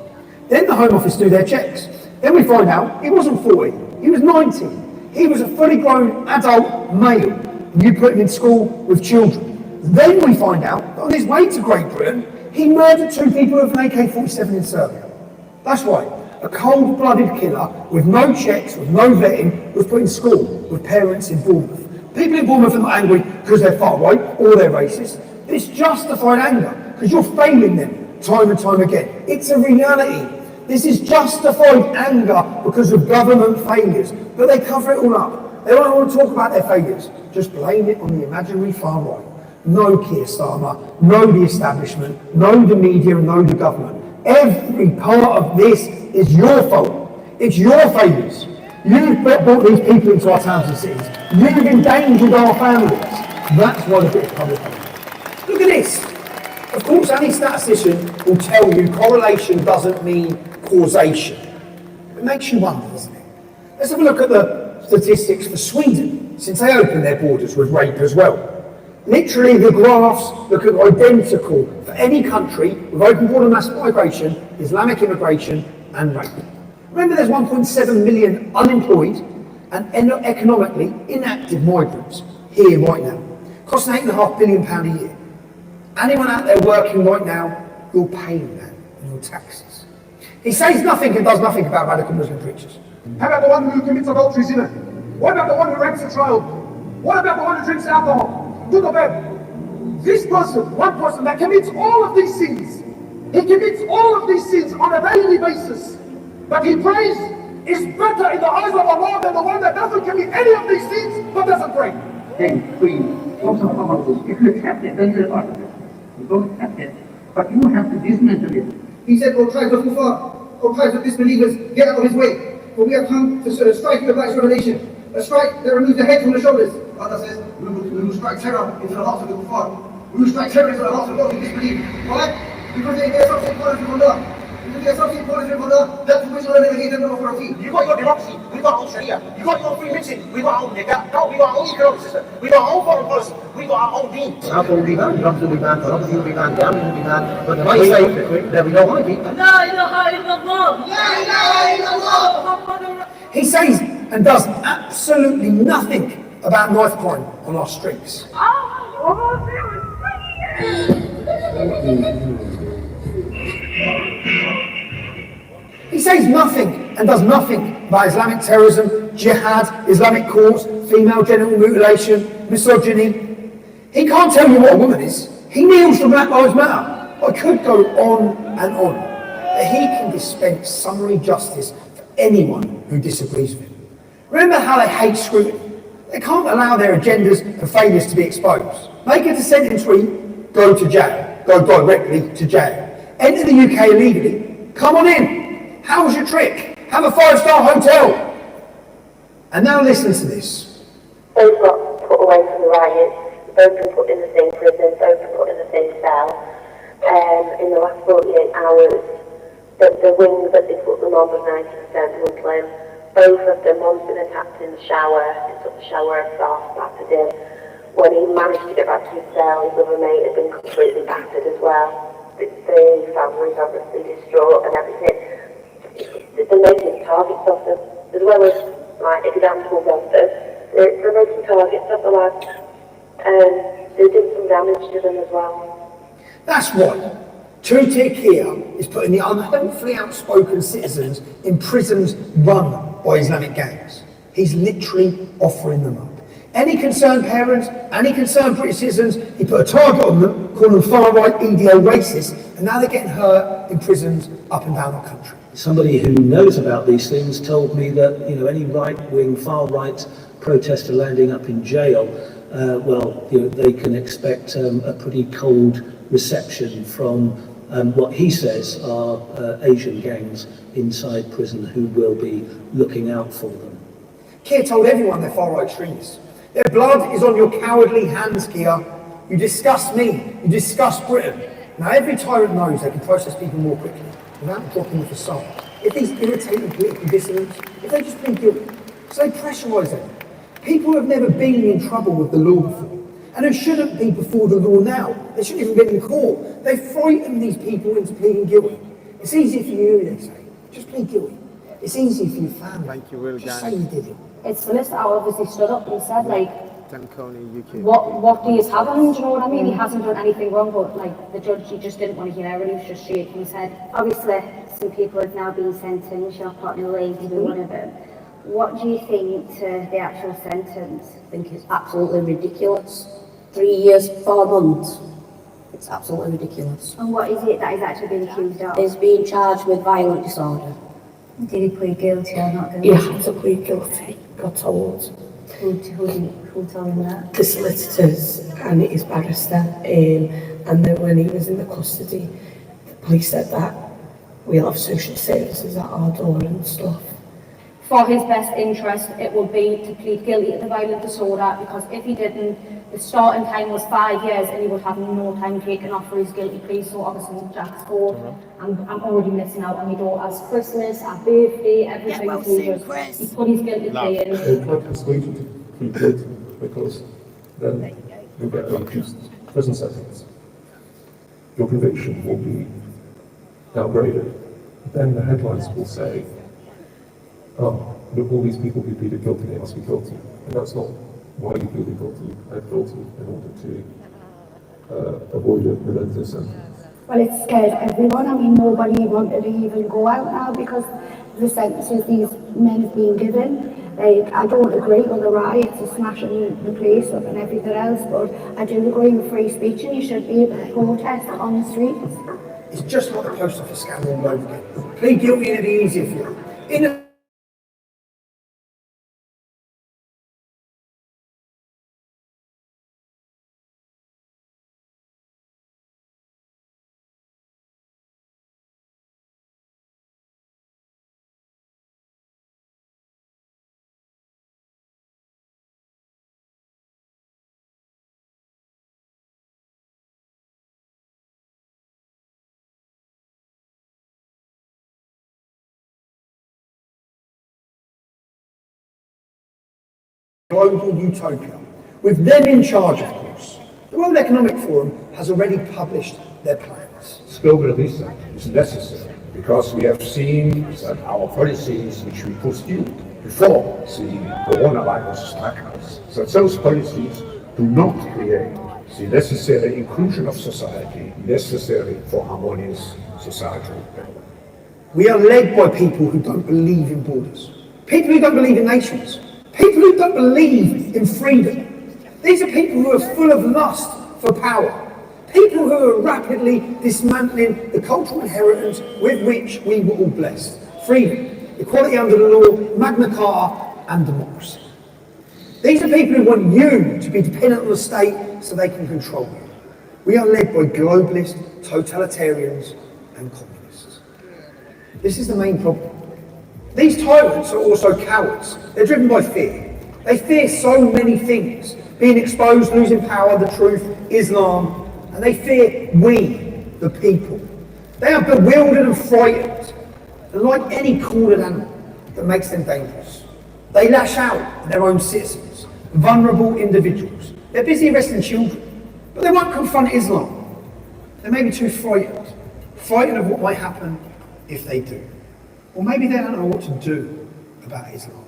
Then the Home Office do their checks. Then we find out he wasn't 40, he was 19. He was a fully grown adult male. You put him in school with children. Then we find out that on his way to Great Britain, he murdered 2 people with an AK-47 in Serbia. That's right, a cold-blooded killer with no checks, with no vetting, was put in school with parents in Bournemouth. People in Bournemouth are not angry because they're far right or they're racist. It's justified anger because you're failing them time and time again. It's a reality. This is justified anger because of government failures, but they cover it all up. They don't want to talk about their failures, just blame it on the imaginary far right. No Keir Starmer, no the establishment, no the media, and no the government. Every part of this is your fault. It's your failures. You've brought these people into our towns and cities. You've endangered our families. That's why the British public hate. Look at this. Of course, any statistician will tell you correlation doesn't mean causation. It makes you wonder, doesn't it? Let's have a look at the statistics for Sweden, since they opened their borders with rape as well. Literally, the graphs look identical for any country with open border mass migration, Islamic immigration, and rape. Remember, there's 1.7 million unemployed and economically inactive migrants here right now, costing £8.5 billion a year. Anyone out there working right now, you're paying that in your taxes. He says nothing and does nothing about radical Muslim preachers. How about the one who commits adultery sinner? What about the one who rapes a child? What about the one who drinks alcohol? Good or bad? This person, one person that commits all of these sins, he commits all of these sins on a daily basis, but he prays is better in the eyes of Allah than the one that doesn't commit any of these sins but doesn't pray. Then we also powerful. If you accept it, then you're part of it. You don't accept it, but you have to dismantle it. He said, "O tribes of Kufar, O tribes of disbelievers, get out of his way, for we have come to strike the Black revelation, a strike that removes the head from the shoulders." Allah says, we will strike terror into the hearts of the Kufar. We will strike terror into the hearts of those who disbelieve. Alright? Because they get something positive from Allah. Because there's something positive from Allah, that's which will never give them no authority. You got your democracy, we got our own Sharia. You got your free mixing, we got our own nikah. No, we got our own economic system. We got our own foreign policy. We got our own deen. Alcohol will be banned, drugs will be banned, pornography will be banned, gambling will be banned, but the right say there we go on it. La ilaha illallah! La ilaha illallah! He says and does absolutely nothing about knife crime on our streets. He says nothing and does nothing about Islamic terrorism, jihad, Islamic courts, female genital mutilation, misogyny. He can't tell you what a woman is. He kneels for Black Lives Matter. I could go on and on. But he can dispense summary justice for anyone who disagrees with him. Remember how they hate scrutiny. They can't allow their agendas and failures to be exposed. Make a sentence read, go to jail. Go directly to jail. Enter the UK illegally. Come on in. How's your trick? Have a 5-star hotel. And now listen to this. Those got put away from the riots, those been put in the same prison, those been put in the same cell. In the last 48 hours, the wing that they put them on was 90% Muslim. Both of them, one's been attacked in the shower, he took the shower off, battered him. When he managed to get back to his cell, his other mate had been completely battered as well. The family's obviously distraught and everything. They're making targets of them, as well as like examples of them. They're making targets of the lads, and they did some damage to them as well. That's right. Tutik here is putting the unhelpfully outspoken citizens in prisons run by Islamic gangs. He's literally offering them up. Any concerned parents, any concerned British citizens, he put a target on them, calling them far-right EDO racists, and now they're getting hurt in prisons up and down our country. Somebody who knows about these things told me that, you know, any right-wing, far-right protester landing up in jail, well, you know, they can expect a pretty cold reception from what he says are Asian gangs inside prison who will be looking out for them. Keir told everyone they're far-right extremists. Their blood is on your cowardly hands, Keir. You disgust me. You disgust Britain. Now, every tyrant knows they can process people more quickly without dropping the facade. If these irritating political dissidents, if they just plead guilty, so they pressurise them. People who have never been in trouble with the law before, and who shouldn't be before the law now. They shouldn't even be in court. They frighten these people into pleading guilty. It's easy for you, they say. Just plead guilty. It's easy for your family. Thank you, Will. Just say you did it. It's solicitor obviously stood up and said, like, what do you have on him, do you know what I mean? He hasn't done anything wrong, but like the judge, he just didn't want to hear it, he was just shaking his head. Obviously, some people have now been sentenced, you're partner Lane to be one of them. What do you think to the actual sentence? I think it's absolutely ridiculous. 3 years, 4 months. It's absolutely ridiculous. And what is it that he's actually been accused of? He's being charged with violent disorder. Did he plead guilty or not guilty? He had to plead guilty, got told. Who told him that? The solicitors and his barrister. And then when he was in the custody, the police said that we'll have social services at our door and stuff. For his best interest, it would be to plead guilty to the violent disorder, because if he didn't, the starting time was 5 years and he would have no time taken off for his guilty plea. So obviously Jack's called, I'm already missing out on my daughter's Christmas, our birthday, everything. He put his guilty plea in. They try to persuade you to plead guilty because then you'll get a reduced prison sentence. Your conviction will be downgraded. Then the headlines will say, oh, look, all these people who pleaded guilty, they must be guilty. And that's not why you pleaded guilty. You pled guilty in order to avoid a relentless sentence. Well, it scared everyone. I mean, nobody wanted to even go out now because the sentences these men have been given. Like, I don't agree with the riots and smashing the place up and everything else, but I do agree with free speech and you should be able to protest on the streets. It's just like the post office scandal all over again. Plead guilty and it'll be easier for you. In a global utopia, with them in charge, of course. The World Economic Forum has already published their plans. Global research is necessary because we have seen that our policies which we pursued before the coronavirus struck us, that those policies do not create the necessary inclusion of society necessary for harmonious societal development. We are led by people who don't believe in borders, people who don't believe in nations, people who don't believe in freedom. These are people who are full of lust for power. People who are rapidly dismantling the cultural inheritance with which we were all blessed. Freedom, equality under the law, Magna Carta, and democracy. These are people who want you to be dependent on the state so they can control you. We are led by globalists, totalitarians, and communists. This is the main problem. These tyrants are also cowards. They're driven by fear. They fear so many things. Being exposed, losing power, the truth, Islam, and they fear we, the people. They are bewildered and frightened, and like any cornered animal that makes them dangerous. They lash out at their own citizens, vulnerable individuals. They're busy arresting children, but they won't confront Islam. They may be too frightened of what might happen if they do. Or maybe they don't know what to do about Islam.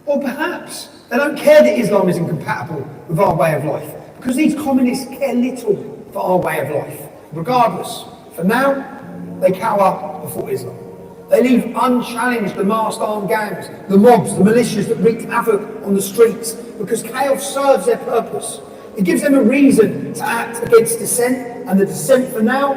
Or perhaps they don't care that Islam is incompatible with our way of life, because these communists care little for our way of life. Regardless, for now, they cower before Islam. They leave unchallenged the masked armed gangs, the mobs, the militias that wreak havoc on the streets, because chaos serves their purpose. It gives them a reason to act against dissent, and the dissent for now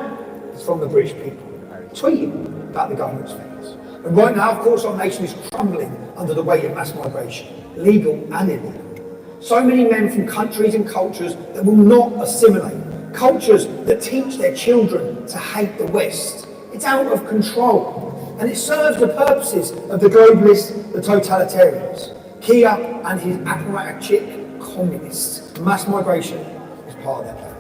is from the British people, tweeting about the government's failures. And right now, of course, our nation is crumbling under the weight of mass migration, legal and illegal. So many men from countries and cultures that will not assimilate, cultures that teach their children to hate the West. It's out of control, and it serves the purposes of the globalists, the totalitarians, Kia and his apparatchik communists. Mass migration is part of their plan.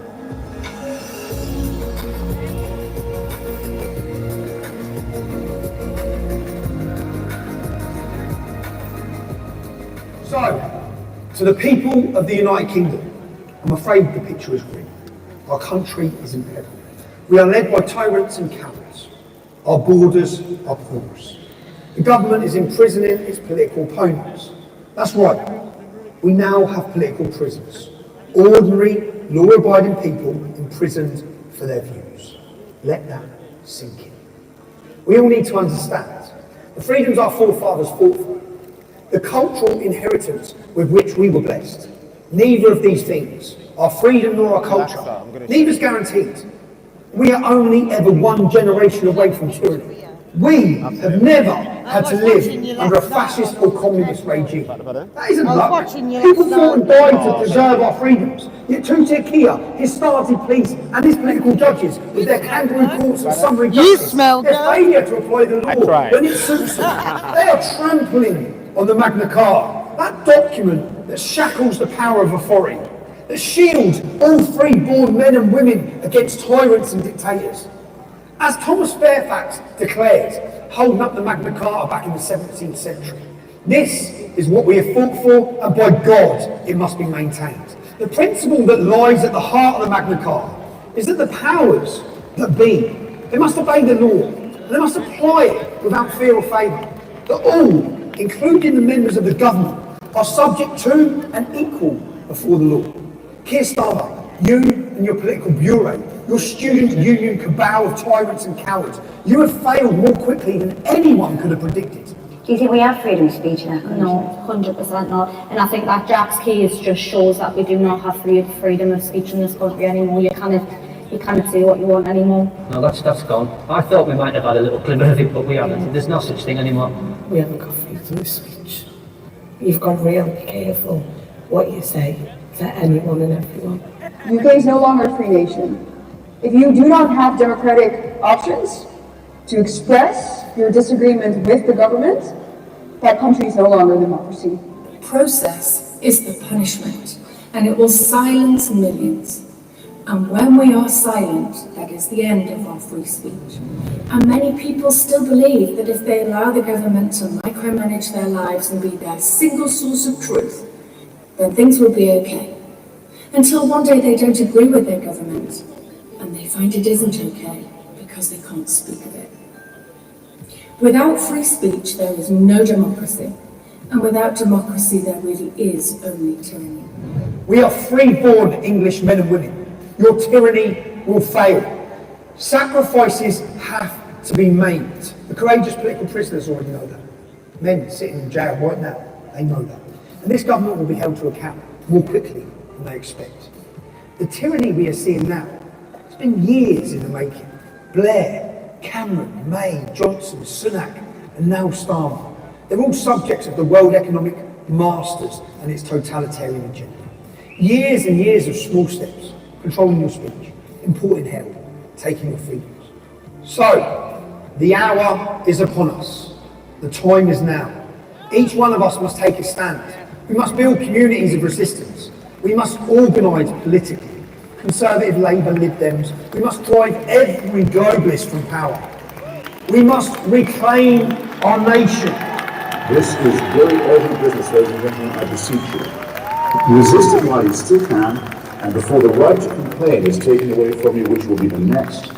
So, to the people of the United Kingdom, I'm afraid the picture is grim. Our country is in peril. We are led by tyrants and cowards. Our borders are porous. The government is imprisoning its political opponents. That's right. We now have political prisoners. Ordinary, law-abiding people imprisoned for their views. Let that sink in. We all need to understand the freedoms our forefathers fought for, the cultural inheritance with which we were blessed. Neither of these things, our freedom nor our culture, neither is guaranteed. We are only ever one generation away from tyranny. We have never had to live under a fascist or communist regime. That isn't luck. People fought and died to preserve our freedoms. Yet two-tier Kia, his started police and his political judges, with their kangaroo courts and summary justice, their failure to apply the law when it suits them, they are trampling on the Magna Carta, that document that shackles the power of authority, that shields all free-born men and women against tyrants and dictators. As Thomas Fairfax declared, holding up the Magna Carta back in the 17th century, this is what we have fought for, and by God, it must be maintained. The principle that lies at the heart of the Magna Carta is that the powers that be, they must obey the law, and they must apply it without fear or favour. That all, including the members of the government, are subject to and equal before the law. Keir Starmer, you and your political bureau, your student union cabal of tyrants and cowards, you have failed more quickly than anyone could have predicted. Do you think we have freedom of speech in our country? No, 100% not. And I think that Jack's case just shows that we do not have freedom of speech in this country anymore. You cannot say what you want anymore. No, that's gone. I thought we might have had a little glimmer of it, but we haven't. There's no such thing anymore. We haven't got freedom of speech. You've got to really be careful what you say to anyone and everyone. UK is no longer a free nation. If you do not have democratic options to express your disagreement with the government, that country is no longer a democracy. Process is the punishment, and it will silence millions. And when we are silent, that is the end of our free speech. And many people still believe that if they allow the government to micromanage their lives and be their single source of truth, then things will be okay. Until one day they don't agree with their government, and they find it isn't okay because they can't speak of it. Without free speech, there is no democracy. And without democracy, there really is only tyranny. We are free-born English men and women. Your tyranny will fail. Sacrifices have to be made. The courageous political prisoners already know that. Men sitting in jail right now, they know that. And this government will be held to account more quickly than they expect. The tyranny we are seeing now, it's been years in the making. Blair, Cameron, May, Johnson, Sunak, and now Starmer. They're all subjects of the World Economic Masters and its totalitarian agenda. Years and years of small steps, controlling your speech, importing help, taking your freedoms. So, the hour is upon us. The time is now. Each one of us must take a stand. We must build communities of resistance. We must organise politically. Conservative Labour Lib Dems. We must drive every globalist from power. We must reclaim our nation. This is very urgent business, ladies and gentlemen, I beseech you. Resist it while you still can, and before the right to complain is taken away from you, which will be the next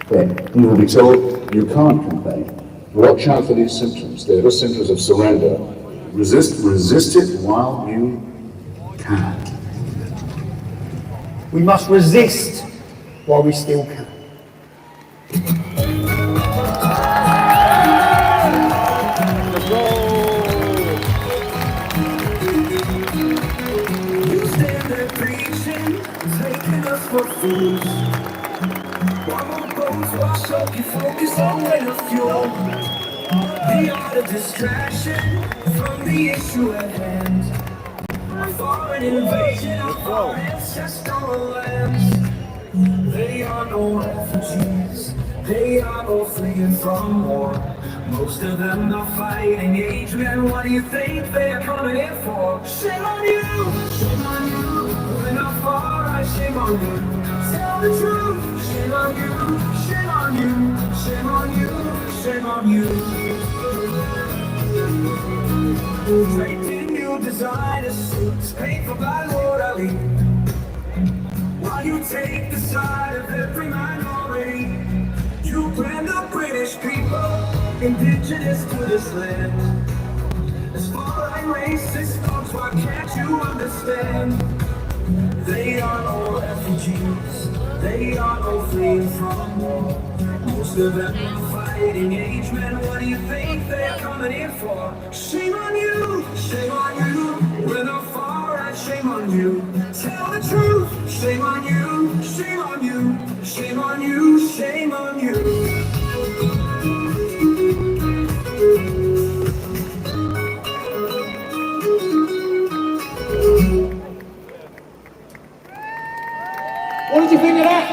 thing, you will be told you can't complain. Watch out for these symptoms. They're the symptoms of surrender. Resist it while you can. We must resist while we still can. fools. One more boat wash up, you focus on the fuel. The art of distraction from the issue at hand. A foreign invasion of our ancestral lands. They are no refugees, they are all fleeing from war. Most of them are fighting age, man, what do you think they're coming in for? Shame on you, we're not far, right, shame on you. Tell the truth, shame on you, shame on you, shame on you, shame on you. Draped in new designer suits, paid for by Lord Ali. While you take the side of every minority, you brand the British people, indigenous to this land. As far-right racist thoughts, why can't you understand? They are all refugees, they are all fleeing from war. Most of them are fighting age, man, what do you think they're coming in for? Shame on you, we're not far right, shame on you. Tell the truth, shame on you, shame on you, shame on you, shame on you. What did you think of that?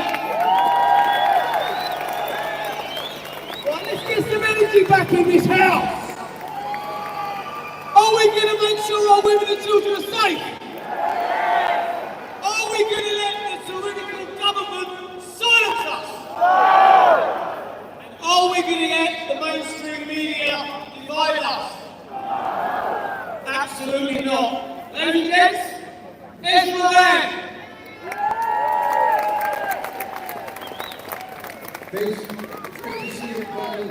Right, let's get some energy back in this house. Are we going to make sure our women and children are safe? Are we going to let the tyrannical government silence us? And are we going to let the mainstream media divide us? Absolutely not. Ladies and gents, here's my man. It's great to see everybody.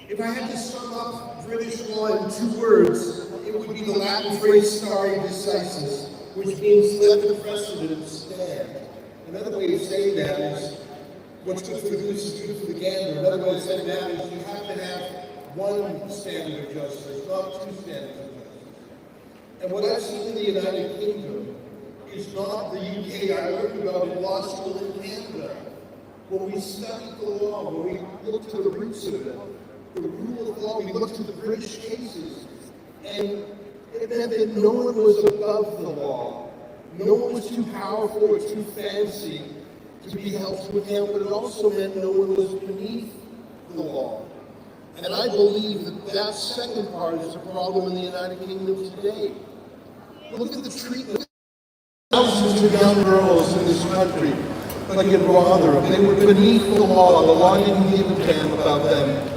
If I had to sum up British law in 2 words, it would be the Latin phrase stare decisis, which means let the precedent stand. Another way of saying that is, what's good for the goose is good for the gander. Another way of saying that is you have to have one standard of justice, not 2 standards of justice. And what I've seen in the United Kingdom is not the UK I learned about in law school in Canada. When we studied the law, when we looked to the roots of it, the rule of law, we looked to the British cases, and it meant that no one was above the law. No one was too powerful or too fancy to be held to account, but it also meant no one was beneath the law. And I believe that that second part is a problem in the United Kingdom today. Look at the treatment. Thousands of young girls in this country, like in Rotherham, they were beneath the law. The law didn't give a damn about them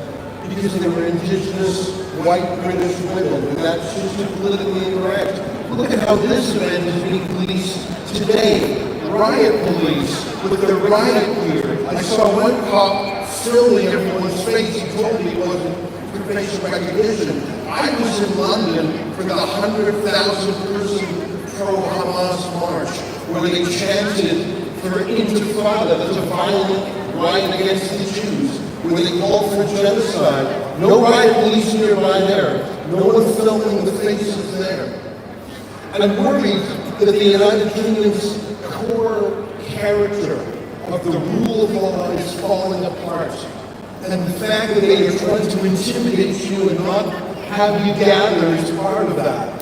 because they were indigenous, white British women, and that's just politically incorrect. Look at how this event is being policed today. Riot police with their riot gear. I saw one cop filming everyone's face. He told me it wasn't for facial recognition. I was in London for the 100,000 person pro-Hamas march, where they chanted for intifada, that's a violent riot against the Jews, where they called for genocide. No riot police nearby there. No one filming the faces there. And I'm worried that the United Kingdom's core character of the rule of law is falling apart. And the fact that they are trying to intimidate you and not have you gather is part of that.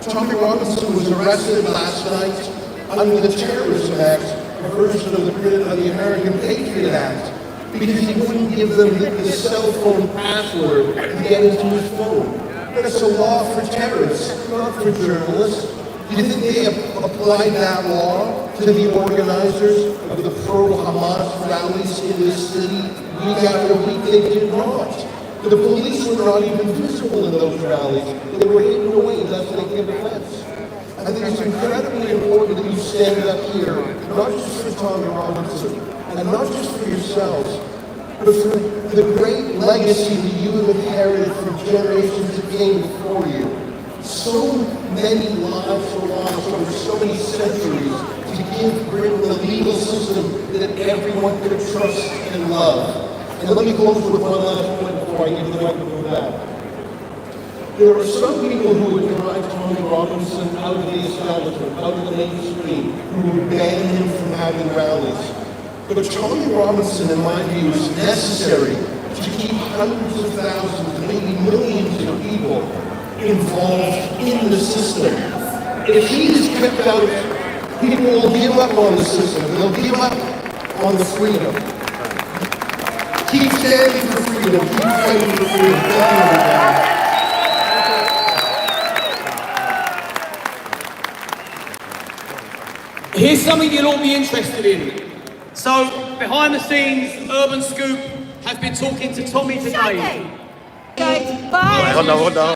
Tommy Robinson was arrested last night under the Terrorism Act, a version of the American Patriot Act, because he wouldn't give them the cell phone password to get into his phone. That's a law for terrorists, not for journalists. Do you think they applied that law to the organizers of the pro-Hamas rallies in this city week after week? They did not. The police were not even visible in those rallies. They were hidden away lest they give offense. I think it's incredibly important that you stand up here, not just for Tommy Robinson, and not just for yourselves, but for the great legacy that you have inherited from generations that came before you. So many lives were lost over so many centuries to give Britain the legal system that everyone could trust and love. And let me close with one last point before I give the microphone back. There are some people who would drive Tony Robinson out of the establishment, out of the mainstream, who would ban him from having rallies. But Tony Robinson, in my view, is necessary to keep hundreds of thousands, maybe millions of people involved in the system. If he is kept out, people will give up on the system. They'll give up on the freedom. Keep standing for freedom. Keep fighting for freedom. Thank you, everybody. Here's something you'll all be interested in. So, behind the scenes, Urban Scoop have been talking to Tommy today. Alright, hold on. I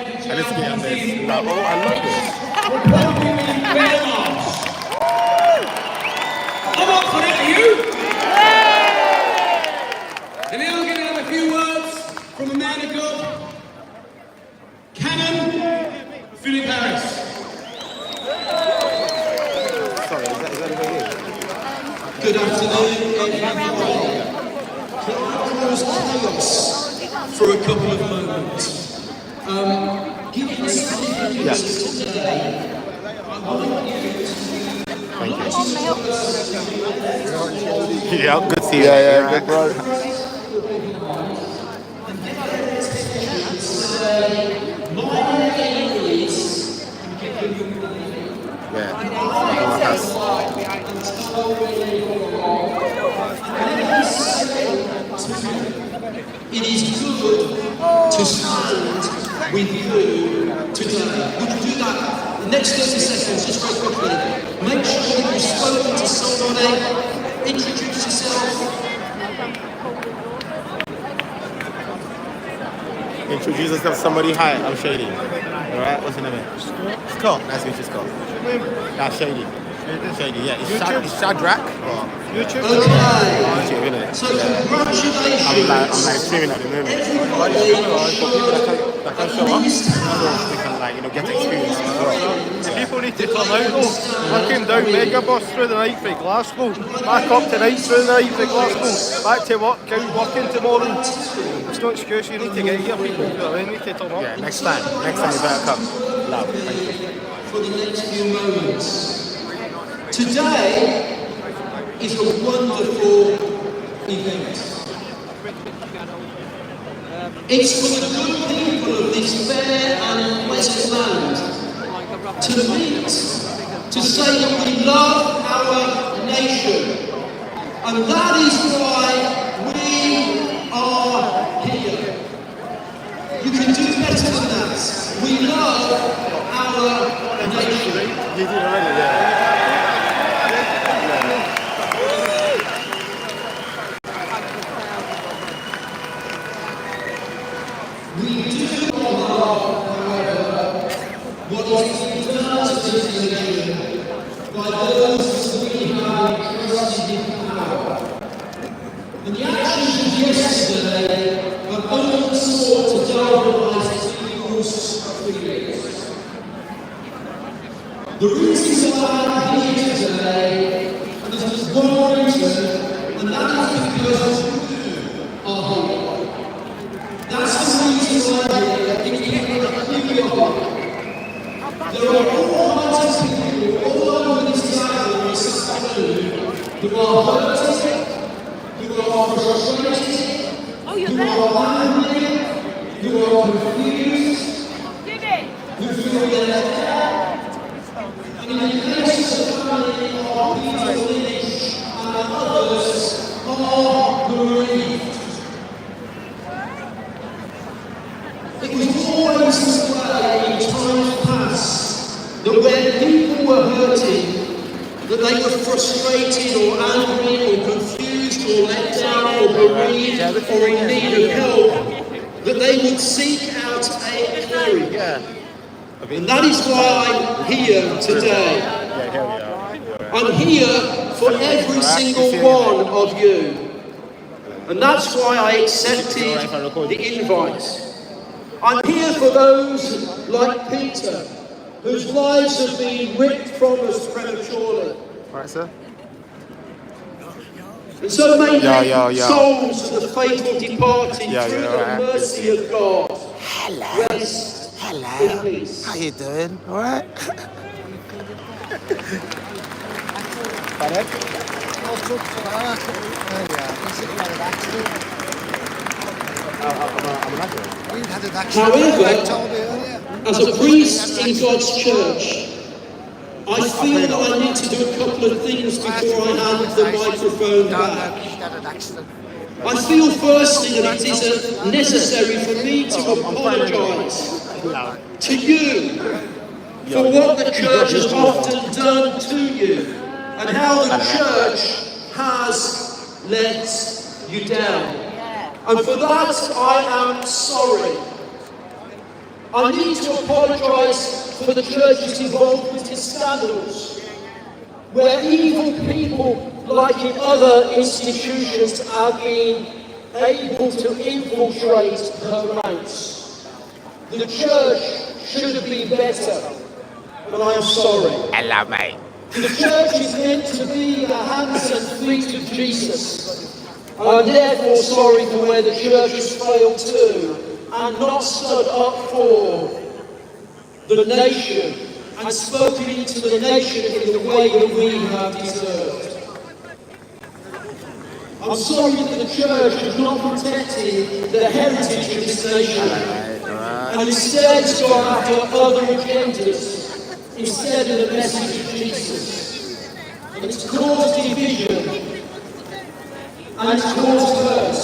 need to get on this. No, oh, I love this. I'm up for it, are you? And now I'm going to have a few words from a man of God, Canon Philip Harris. Sorry, is that over here? Good afternoon, everyone. Can I cause chaos for a couple of moments? Given the significance today, I want you Thank you. Yeah, good to see you. Yeah, good, bro. It is good to stand with you today. Would you do that? The next 30 seconds, just very quickly. Make sure that you've spoken to somebody. Introduce yourself. Introduce yourself to somebody. Hi, I'm Shady. Alright, what's your name? Scott. Nice to meet you, Scott. That's Shady. Shady, yeah. It's Shadrach. YouTube? YouTube, isn't it? So congratulations. I'm like streaming at the moment. For people that can show up, so they can like, get experience as well. People need to come out though. I came down Megabus through the night from Glasgow, back up tonight through the night from Glasgow, back to work, out working tomorrow. It's no excuse, you need to get here, people. You need to turn up. Yeah, next time you better come. Love, thank you. For the next few moments. Today is a wonderful event. It's for the good people of this fair and pleasant land to meet, to say that we love our nation. And that is why we are here. You can do better than that. We love our nation. You did already, yeah. What is being done to this nation by those we have entrusted in power. And the actions of yesterday have only sought to galvanise people's feelings. The reason why I'm here today is just one reason, and that is because you are here. That's the reason why I'm here, if you are here. There are all kinds of people all over this gathering this afternoon who are hurting, who are frustrated, who are angry, who are confused, who feel their and in the case of the family of Peter Lynch and others are bereaved. It was always this way in times past that when people were hurting, that they were frustrated or angry or confused or let down or bereaved or in need of help, that they would seek out a caring. And that is why I'm here today. I'm here for every single one of you. And that's why I accepted the invite. I'm here for those like Peter, whose lives have been ripped from us prematurely. Alright, sir. And so many souls of the faithful departed through the mercy of God. Hello. Rest Hello. in peace. How you doing? All right? However, as a priest in God's church, I feel that I need to do a couple of things before I hand the microphone back. I feel firstly that it is necessary for me to apologise to you for what the church has often done to you and how the church has let you down. And for that I am sorry. I need to apologise for the church's involvement in scandals, where evil people, like in other institutions, have been able to infiltrate her ranks. The church should have been better, but I am sorry. Hello, mate. The church is meant to be the hands and feet of Jesus. I'm therefore sorry for where the church has failed too, and not stood up for the nation and spoken into the nation in the way that we have deserved. I'm sorry that the church has not protected the heritage of this nation and instead has gone after other agendas instead of the message of Jesus. And it's caused division and it's caused hurt.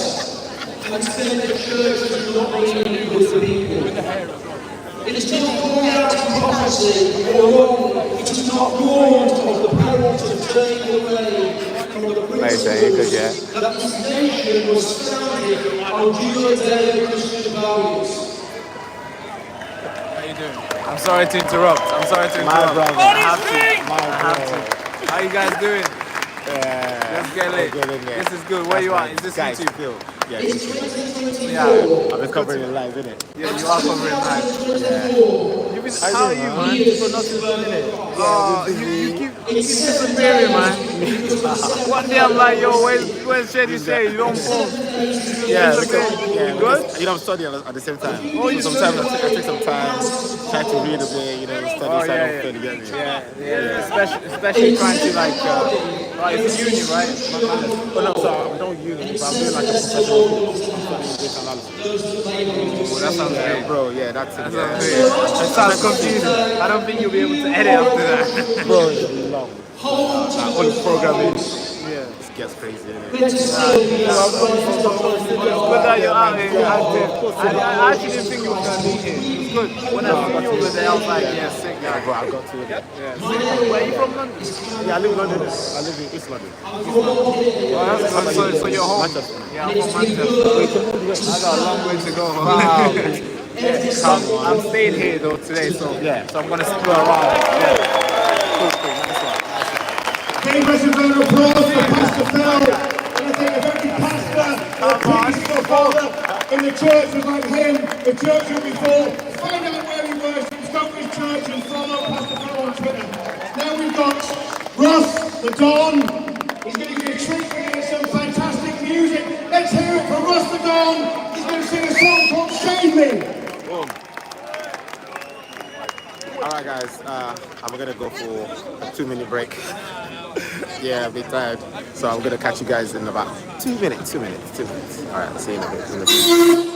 And then the church has not been with the people. It has not called out hypocrisy or wrong. It has not warned of the perils of turning away from the principles that this nation was founded on Judeo-Christian values. How you doing? I'm sorry to interrupt. My brother. I have to. How you guys doing? Let's get lit. This is good. Where you at? Is this YouTube? Yeah, Yeah. I've been covering it live, innit? Yeah, you are covering live. Yeah. How are you, man? For nothing long, innit? You keep disappearing, man. One day I'm like, yo, where's Shady Shae? You don't phone. Yeah, good? You know, I'm studying at the same time. Oh, you sometimes I take some time, try to read a bit, you know, study, study, get me. Yeah. Especially trying to like, it's uni, right? Oh no, so I'm not uni, but I'm doing like a professional course. I'm studying data analysis. Oh, that sounds great. Bro, yeah, that's it. It sounds confusing. I don't think you'll be able to edit after that. Bro, it's long. All programming. Yeah. It gets crazy, innit? It's good that you're out here active. I actually didn't think you were going to be here. It's good. When I saw you over there, I was like, yeah, sick guy. Bro, I got to it. Yeah. Where are you from, London? Yeah, I live in London. I live in East London. So you're home? Manchester. Yeah, I'm from Manchester. I got a long way to go. Wow. I'm staying here though today, so I'm going to screw around. Cool. Nice one. Give us a round of applause for Pastor Phil. And I think if every pastor or priest or father in the church was like him, the church would be full. Find out where he worships, go to his church and follow Pastor Phil on Twitter. Now we've got Ross, the Don. He's going to give you a treat for getting some fantastic music. Let's hear it for Ross the Don. He's going to sing a song called Shady. Alright guys, I'm gonna go for a 2-minute break. Yeah, I'll be tired. So I'm gonna catch you guys in about 2 minutes. Alright, see you in a bit.